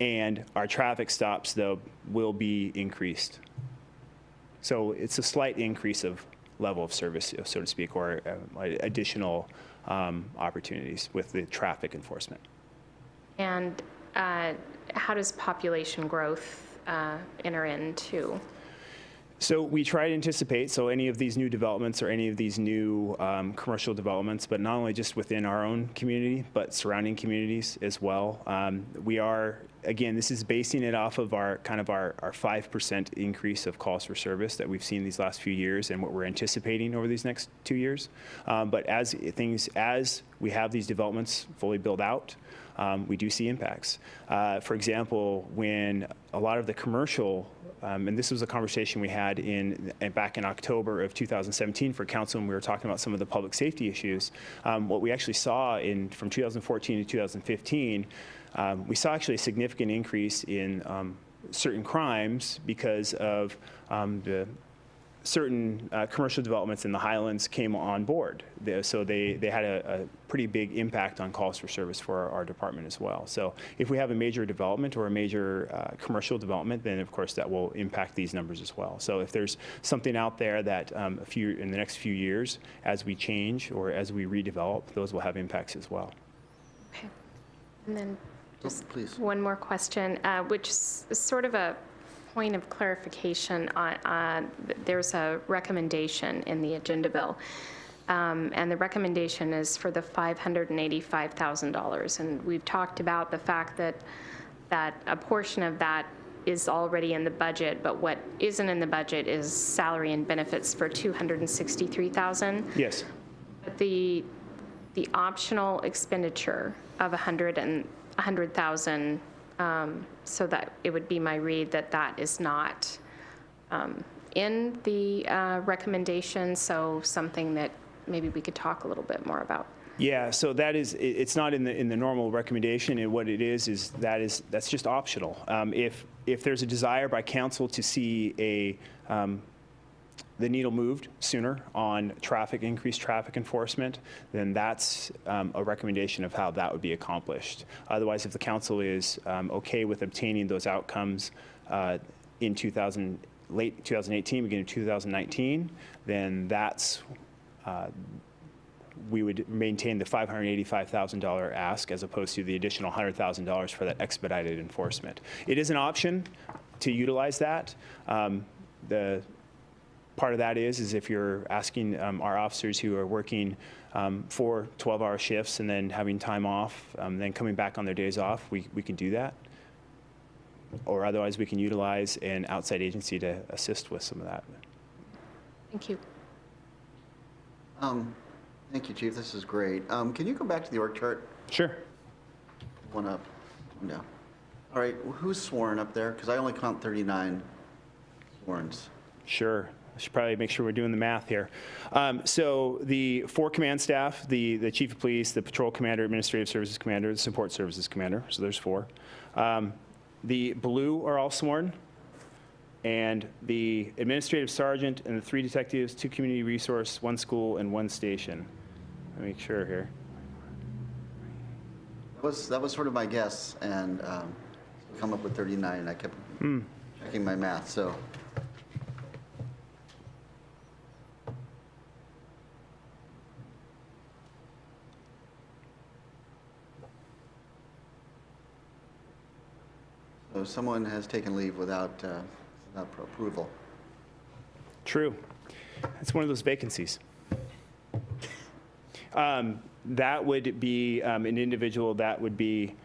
and our traffic stops though will be increased. So it's a slight increase of level of service, so to speak, or additional opportunities with the traffic enforcement. And how does population growth enter into? So we try to anticipate, any of these new developments or any of these new commercial developments, but not only just within our own community, but surrounding communities as well. We are, again, this is basing it off of our 5% increase of calls for service that we've seen these last few years and what we're anticipating over these next 2 years. But as we have these developments fully built out, we do see impacts. For example, when a lot of the commercial, and this was a conversation we had back in October of 2017 for council when we were talking about some of the public safety issues, what we actually saw from 2014 to 2015, we saw actually a significant increase in certain crimes because of the certain commercial developments in the Highlands came on board. So they had a pretty big impact on calls for service for our department as well. So if we have a major development or a major commercial development, then of course that will impact these numbers as well. So if there's something out there that in the next few years, as we change or as we redevelop, those will have impacts as well. Okay. And then just please. one more question, which is sort of a point of clarification on there's a recommendation in the agenda bill, and the recommendation is for the $585,000, and we've talked about the fact that a portion of that is already in the budget, but what isn't in the budget is salary and benefits for $263,000. Yes. But the optional expenditure of $100,000. So that it would be my read that is not in the recommendation, so something that maybe we could talk a little bit more about. Yeah, so it's not in the normal recommendation, and what it is that's just optional. If there's a desire by council to see the needle moved sooner on increased traffic enforcement, then that's a recommendation of how that would be accomplished. Otherwise, if the council is okay with obtaining those outcomes in late 2018, beginning of 2019, then we would maintain the $585,000 ask as opposed to the additional $100,000 for that expedited enforcement. It is an option. to utilize that. The part of that is if you're asking our officers who are working 4 12-hour shifts and then having time off, then coming back on their days off, we can do that. Or otherwise, we can utilize an outside agency to assist with some of that. Thank you. Thank you, Chief. This is great. Can you go back to the org chart? Sure. One up, one down. All right, who's sworn up there? Because I only count 39 sworns. Sure. I should probably make sure we're doing the math here. So the 4 command staff, the chief of police, the patrol commander, administrative services commander, the support services commander, so there's 4. The blue are all sworn, and the administrative sergeant and the 3 detectives, 2 community resource, 1 school, and 1 station. Let me make sure here. That was sort of my guess, and come up with 39, and I kept checking my math, so. So someone has taken leave without approval. True. It's one of those vacancies. That would be an individual that would be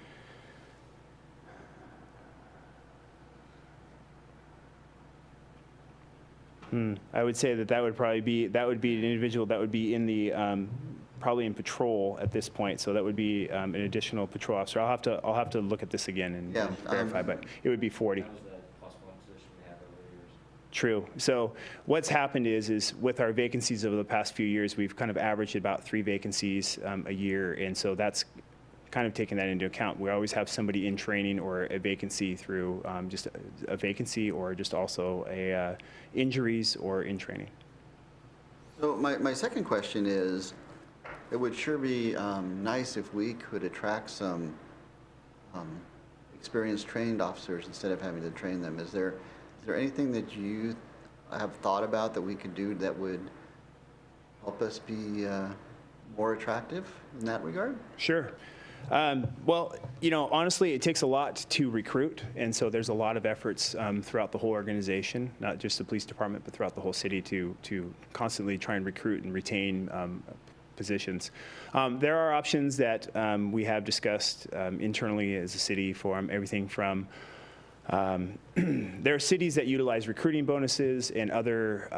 I would say that would probably be an individual that would be in the probably in patrol at this point. So that would be an additional patrol officer. I'll have to look at this again and verify, but it would be 40. True. So what's happened is with our vacancies over the past few years, we've kind of averaged about 3 vacancies a year, and so that's kind of taking that into account. We always have somebody in training or a vacancy through just a vacancy or just also a injuries or in training. So my second question is, it would sure be nice if we could attract some experienced trained officers instead of having to train them. Is there anything that you have thought about that we could do that would help us be more attractive in that regard? Sure. Well, honestly, it takes a lot to recruit, and so there's a lot of efforts throughout the whole organization, not just the police department, but throughout the whole city to constantly try and recruit and retain positions. There are options that we have discussed internally as a city for everything from there are cities that utilize recruiting bonuses and other,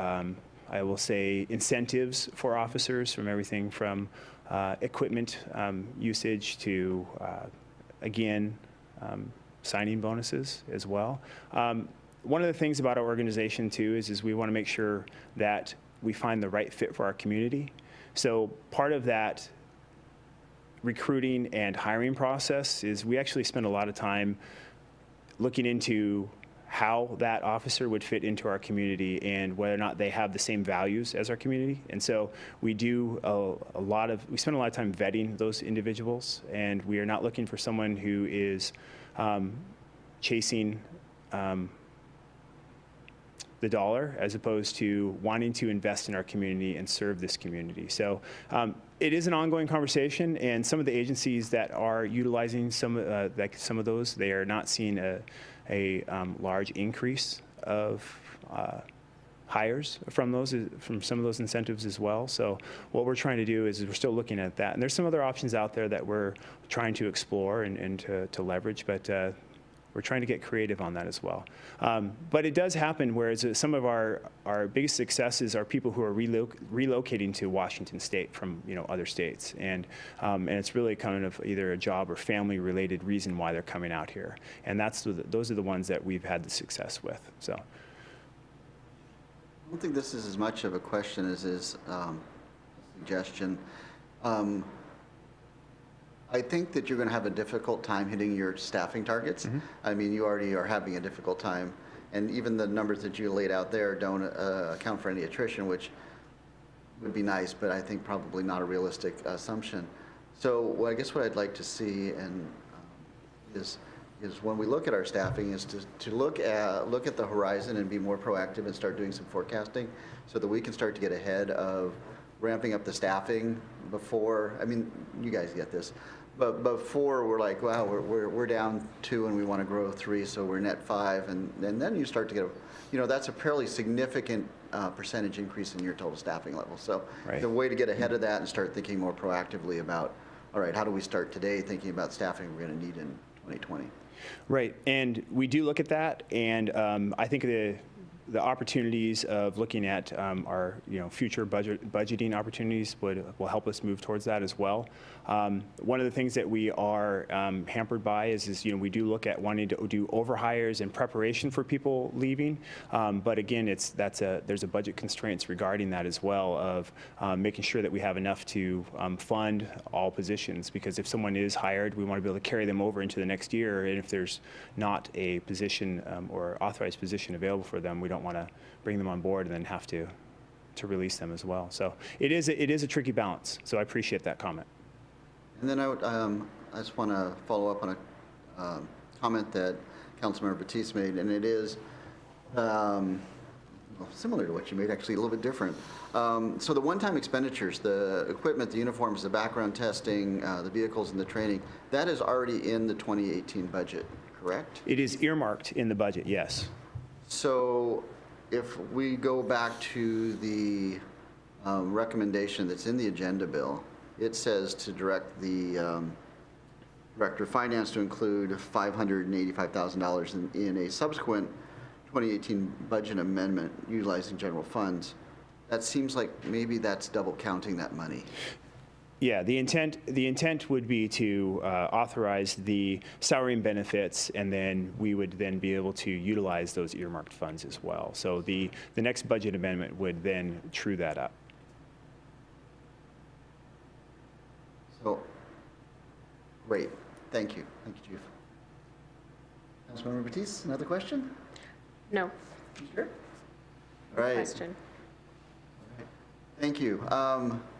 I will say, incentives for officers, from everything from equipment usage to, again, signing bonuses as well. One of the things about our organization, too, is we want to make sure that we find the right fit for our community. So part of that recruiting and hiring process is we actually spend a lot of time looking into how that officer would fit into our community and whether or not they have the same values as our community. And so we do we spend a lot of time vetting those individuals, and we are not looking for someone who is chasing the dollar as opposed to wanting to invest in our community and serve this community. So it is an ongoing conversation, and some of the agencies that are utilizing some of those, they are not seeing a large increase of hires from some of those incentives as well. So what we're trying to do is we're still looking at that, and there's some other options out there that we're trying to explore and to leverage, but we're trying to get creative on that as well. But it does happen, whereas some of our biggest successes are people who are relocating to Washington State from other states, and it's really kind of either a job or family-related reason why they're coming out here, and those are the ones that we've had the success with. So. I don't think this is as much of a question as is a suggestion. I think that you're going to have a difficult time hitting your staffing targets. Mm-hmm. I mean, you already are having a difficult time, and even the numbers that you laid out there don't account for any attrition, which would be nice, but I think probably not a realistic assumption. So I guess what I'd like to see is when we look at our staffing is to look at the horizon and be more proactive and start doing some forecasting so that we can start to get ahead of ramping up the staffing before, I mean, you guys get this, But before, we're like, wow, we're down 2 and we want to grow 3, so we're net 5. And then you start to get, that's a fairly significant percentage increase in your total staffing level. So Right. the way to get ahead of that and start thinking more proactively about, all right, how do we start today thinking about staffing we're going to need in 2020? Right, and we do look at that, and I think the opportunities of looking at our future budgeting opportunities will help us move towards that as well. One of the things that we are hampered by is we do look at wanting to do overhires in preparation for people leaving, but again, there's a budget constraints regarding that as well of making sure that we have enough to fund all positions, because if someone is hired, we want to be able to carry them over into the next year, and if there's not a position or authorized position available for them, we don't want to bring them on board and then have to release them as well. So it is a tricky balance. So I appreciate that comment. And then I just want to follow up on a comment that Councilmember Batiste made, and it is similar to what you made, actually a little bit different. So the one-time expenditures, the equipment, the uniforms, the background testing, the vehicles and the training, that is already in the 2018 budget, correct? It is earmarked in the budget, yes. So if we go back to the recommendation that's in the agenda bill, it says to direct the Director of Finance to include $585,000 in a subsequent 2018 budget amendment utilizing general funds. That seems like maybe that's double counting that money. Yeah, the intent would be to authorize the salary and benefits, and then we would then be able to utilize those earmarked funds as well. So the next budget amendment would then true that up. So, great. Thank you. Thank you, Chief. Councilmember Batiste, another question? No Sure. All right. question. Thank you.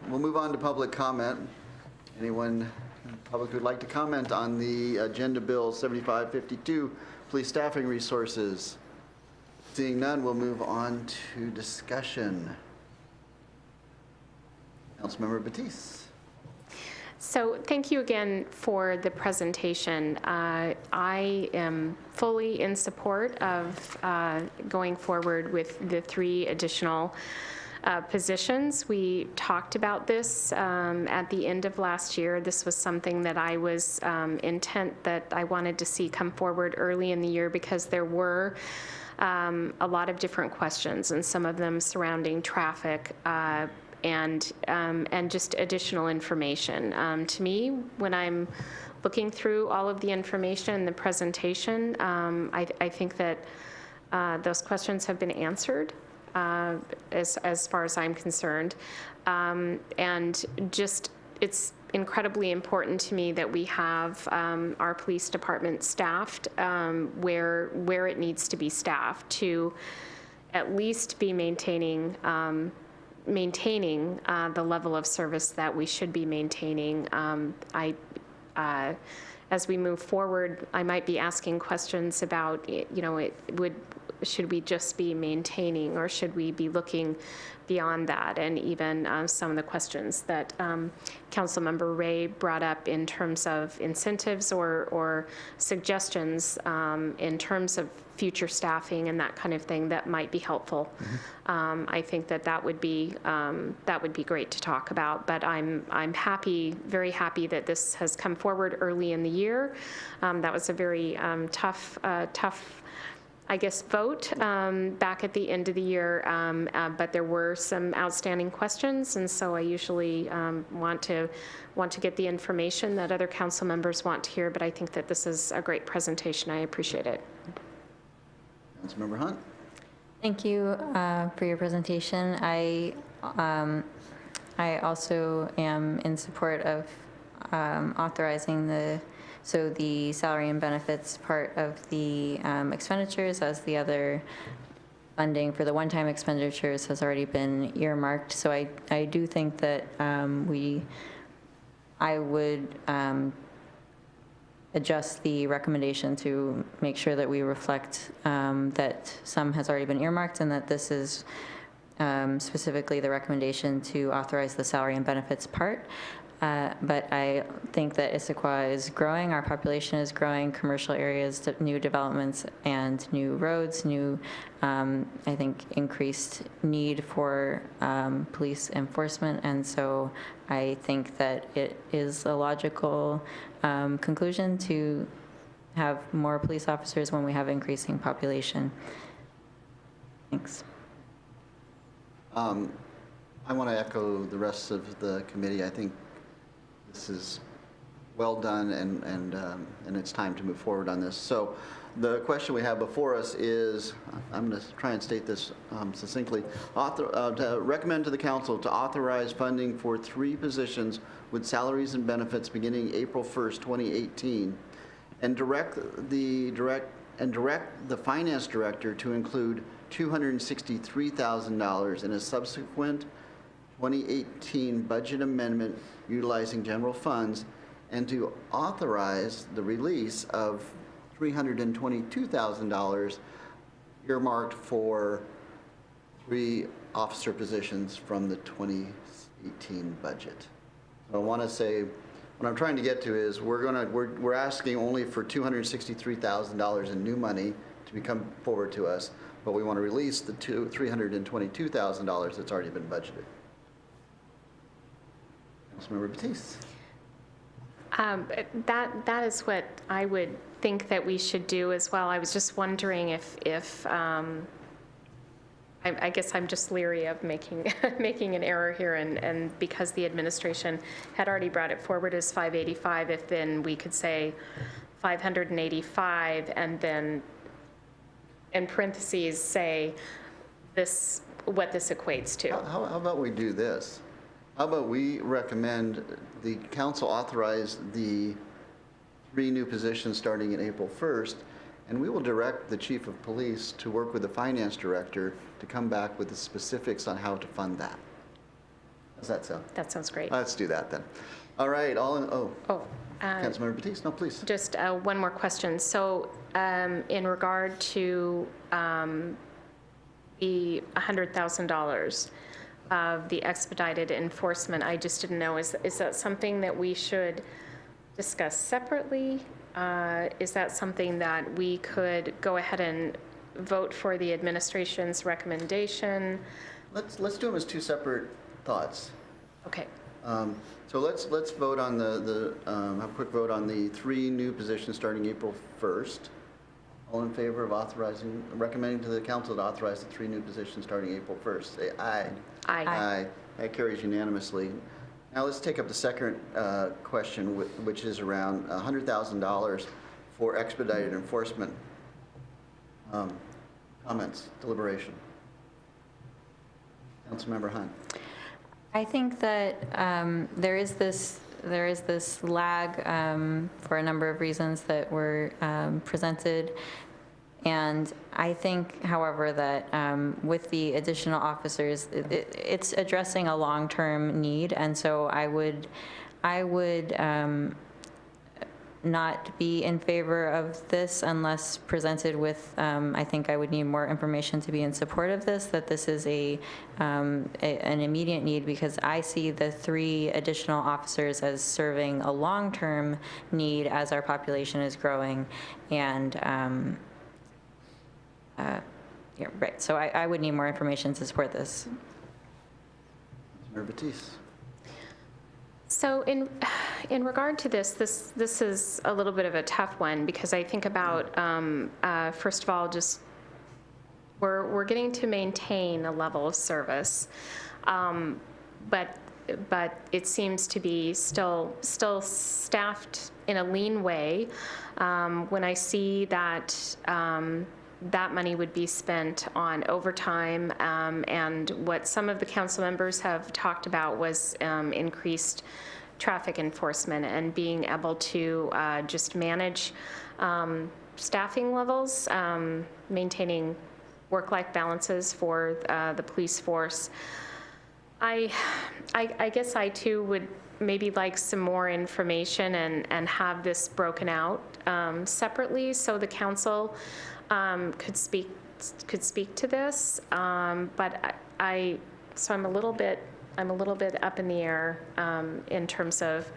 We'll move on to public comment. Anyone in the public who'd like to comment on the Agenda Bill 7552, Police Staffing Resources? Seeing none, we'll move on to discussion. Councilmember Batiste. So thank you again for the presentation. I am fully in support of going forward with the 3 additional positions. We talked about this at the end of last year. This was something that I was intent that I wanted to see come forward early in the year, because there were a lot of different questions, and some of them surrounding traffic and just additional information. To me, when I'm looking through all of the information in the presentation, I think that those questions have been answered as far as I'm concerned. And just, it's incredibly important to me that we have our police department staffed where it needs to be staffed to at least be maintaining the level of service that we should be maintaining. As we move forward, I might be asking questions about, should we just be maintaining, or should we be looking beyond that? And even some of the questions that Councilmember Ray brought up in terms of incentives or suggestions in terms of future staffing and that kind of thing that might be helpful. I think that would be great to talk about. But I'm happy, very happy that this has come forward early in the year. That was a very tough, I guess, vote back at the end of the year, but there were some outstanding questions, and so I usually want to get the information that other council members want to hear, but I think that this is a great presentation. I appreciate it. Councilmember Hunt. Thank you for your presentation. I also am in support of authorizing the salary and benefits part of the expenditures, as the other funding for the one-time expenditures has already been earmarked. So I do think that I would adjust the recommendation to make sure that we reflect that some has already been earmarked, and that this is specifically the recommendation to authorize the salary and benefits part. But I think that Issaquah is growing, our population is growing, commercial areas, new developments and new roads, new, I think, increased need for police enforcement. And so I think that it is a logical conclusion to have more police officers when we have increasing population. Thanks. I want to echo the rest of the committee. I think this is well done, and it's time to move forward on this. So the question we have before us is, I'm going to try and state this succinctly, to recommend to the council to authorize funding for 3 positions with salaries and benefits beginning April 1st, 2018, and direct the finance director to include $263,000 in a subsequent 2018 budget amendment utilizing general funds, and to authorize the release of $322,000 earmarked for 3 officer positions from the 2018 budget. So I want to say, what I'm trying to get to is we're asking only for $263,000 in new money to come forward to us, but we want to release the $322,000 that's already been budgeted. Councilmember Batiste. That is what I would think that we should do as well. I was just wondering if I guess I'm just leery of making an error here, and because the administration had already brought it forward as 585, if then we could say 585 and then in parentheses say this, what this equates to. How about we do this? How about we recommend the council authorize the 3 new positions starting in April 1st, and we will direct the chief of police to work with the finance director to come back with the specifics on how to fund that. Does that sound? That sounds great. Let's do that then. All right, Councilmember Batiste, no, please. Just one more question. So in regard to the $100,000 of the expedited enforcement, I just didn't know, is that something that we should discuss separately? Is that something that we could go ahead and vote for the administration's recommendation? Let's do them as 2 separate thoughts. Okay. So let's vote on have a quick vote on the 3 new positions starting April 1st. All in favor of recommending to the council to authorize the 3 new positions starting April 1st, say aye. Aye. Aye. That carries unanimously. Now let's take up the second question, which is around $100,000 for expedited enforcement. Comments, deliberation. Councilmember Hunt. I think that there is this lag for a number of reasons that were presented. And I think, however, that with the additional officers, it's addressing a long-term need. And so I would not be in favor of this unless presented with, I think I would need more information to be in support of this, that this is an immediate need, because I see the 3 additional officers as serving a long-term need as our population is growing. And yeah, right, so I would need more information to support this. Councilmember Batiste. So in regard to this is a little bit of a tough one, because I think about, first of all, just we're getting to maintain a level of service, but it seems to be still staffed in a lean way. When I see that that money would be spent on overtime, and what some of the council members have talked about was increased traffic enforcement and being able to just manage staffing levels, maintaining work-life balances for the police force. I guess I too would maybe like some more information and have this broken out separately so the council could speak to this, but so I'm a little bit I'm a little bit up in the air in terms of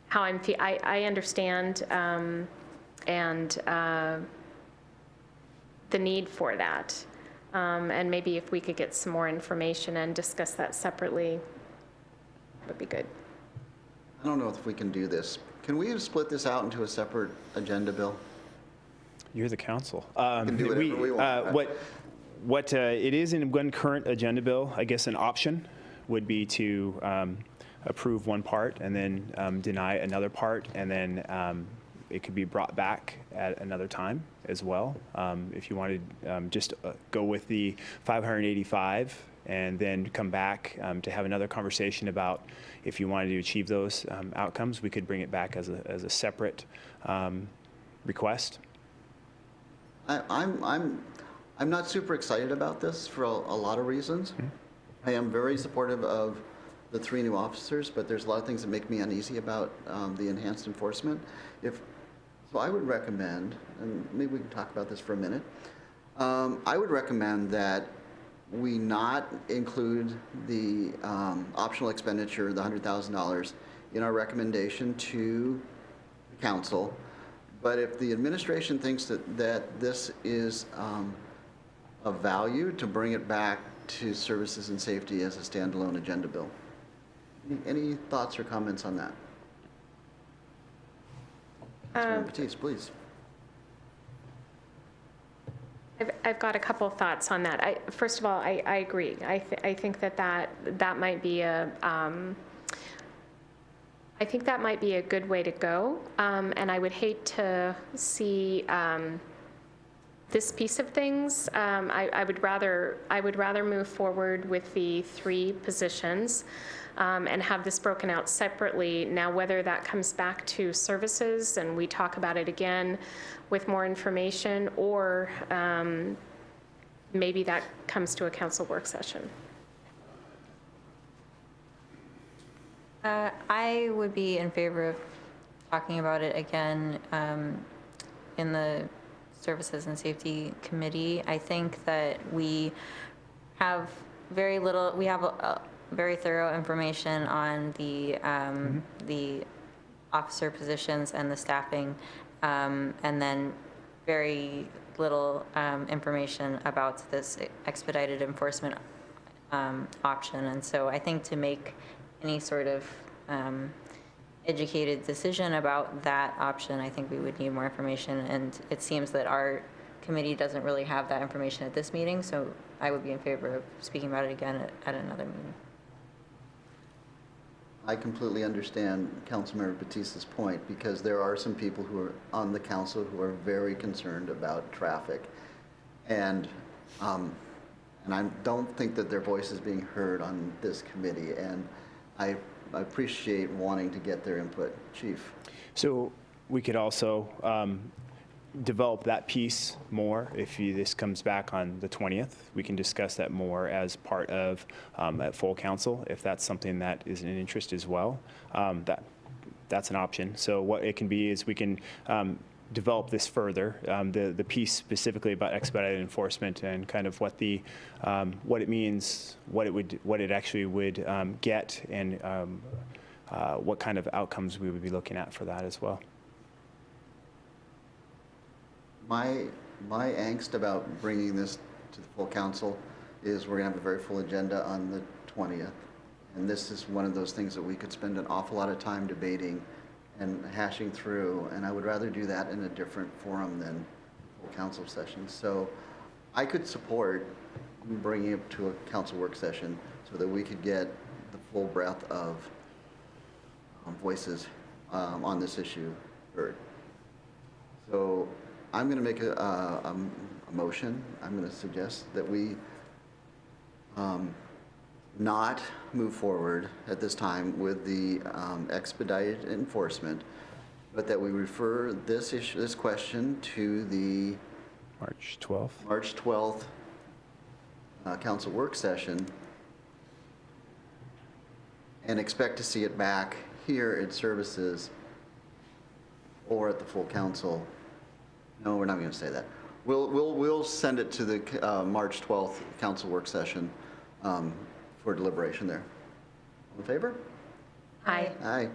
how I understand and the need for that. And maybe if we could get some more information and discuss that separately, would be good. I don't know if we can do this. Can we split this out into a separate agenda, Bill? You're the council. can do whatever we want. What it is in one current agenda bill, I guess an option would be to approve one part and then deny another part, and then it could be brought back at another time as well. If you wanted just go with the 585 and then come back to have another conversation about if you wanted to achieve those outcomes, we could bring it back as a separate request. I'm not super excited about this for a lot of reasons. I am very supportive of the 3 new officers, but there's a lot of things that make me uneasy about the enhanced enforcement. So I would recommend, and maybe we can talk about this for a minute, I would recommend that we not include the optional expenditure, the $100,000, in our recommendation to the council. But if the administration thinks that this is of value, to bring it back to services and safety as a standalone agenda bill. Any thoughts or comments on that? Councilmember Batiste, please. I've got a couple of thoughts on that. First of all, I agree. I think that might be a I think that might be a good way to go, and I would hate to see this piece of things. I would rather move forward with the 3 positions and have this broken out separately. Now, whether that comes back to services and we talk about it again with more information, or maybe that comes to a council work session. I would be in favor of talking about it again in the Services and Safety Committee. I think that we have very thorough information on the officer positions and the staffing, and then very little information about this expedited enforcement option. And so I think to make any sort of educated decision about that option, I think we would need more information, and it seems that our committee doesn't really have that information at this meeting, so I would be in favor of speaking about it again at another meeting. I completely understand Councilmember Batista's point, because there are some people who are on the council who are very concerned about traffic, and I don't think that their voice is being heard on this committee, and I appreciate wanting to get their input. Chief. So we could also develop that piece more. If this comes back on the 20th, we can discuss that more as part of at full council, if that's something that is an interest as well. That's an option. So what it can be is we can develop this further, the piece specifically about expedited enforcement and kind of what it means, what it actually would get, and what kind of outcomes we would be looking at for that as well. My angst about bringing this to the full council is we're going to have a very full agenda on the 20th, and this is one of those things that we could spend an awful lot of time debating and hashing through, and I would rather do that in a different forum than full council session. So I could support bringing it to a council work session so that we could get the full breadth of voices on this issue heard. So I'm going to make a motion. I'm going to suggest that we not move forward at this time with the expedited enforcement, but that we refer this question to the March 12th. March 12th council work session, and expect to see it back here at services or at the full council. No, we're not going to say that. We'll send it to the March 12th council work session for deliberation there. All in favor? Aye. Aye.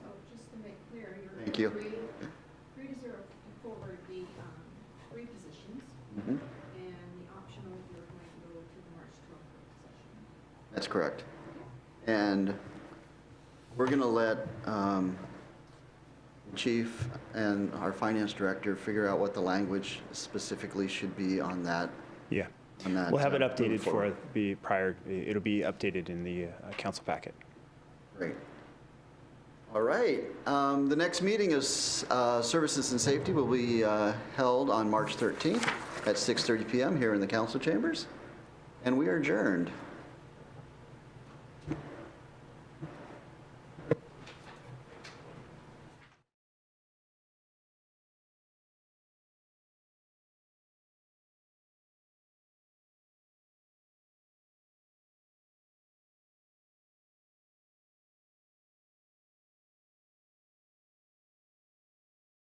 So just to make clear, you're Thank you. 3-0 to forward the 3 positions, Mhm. and the optional, you're going to go to the March 12th session. That's correct. And we're going to let Chief and our finance director figure out what the language specifically should be on that. Yeah. On that, We'll have it moving updated forward. it'll be updated in the council packet. Great. All right. The next meeting is Services and Safety will be held on March 13th at 6:30 PM here in the council chambers. And we are adjourned.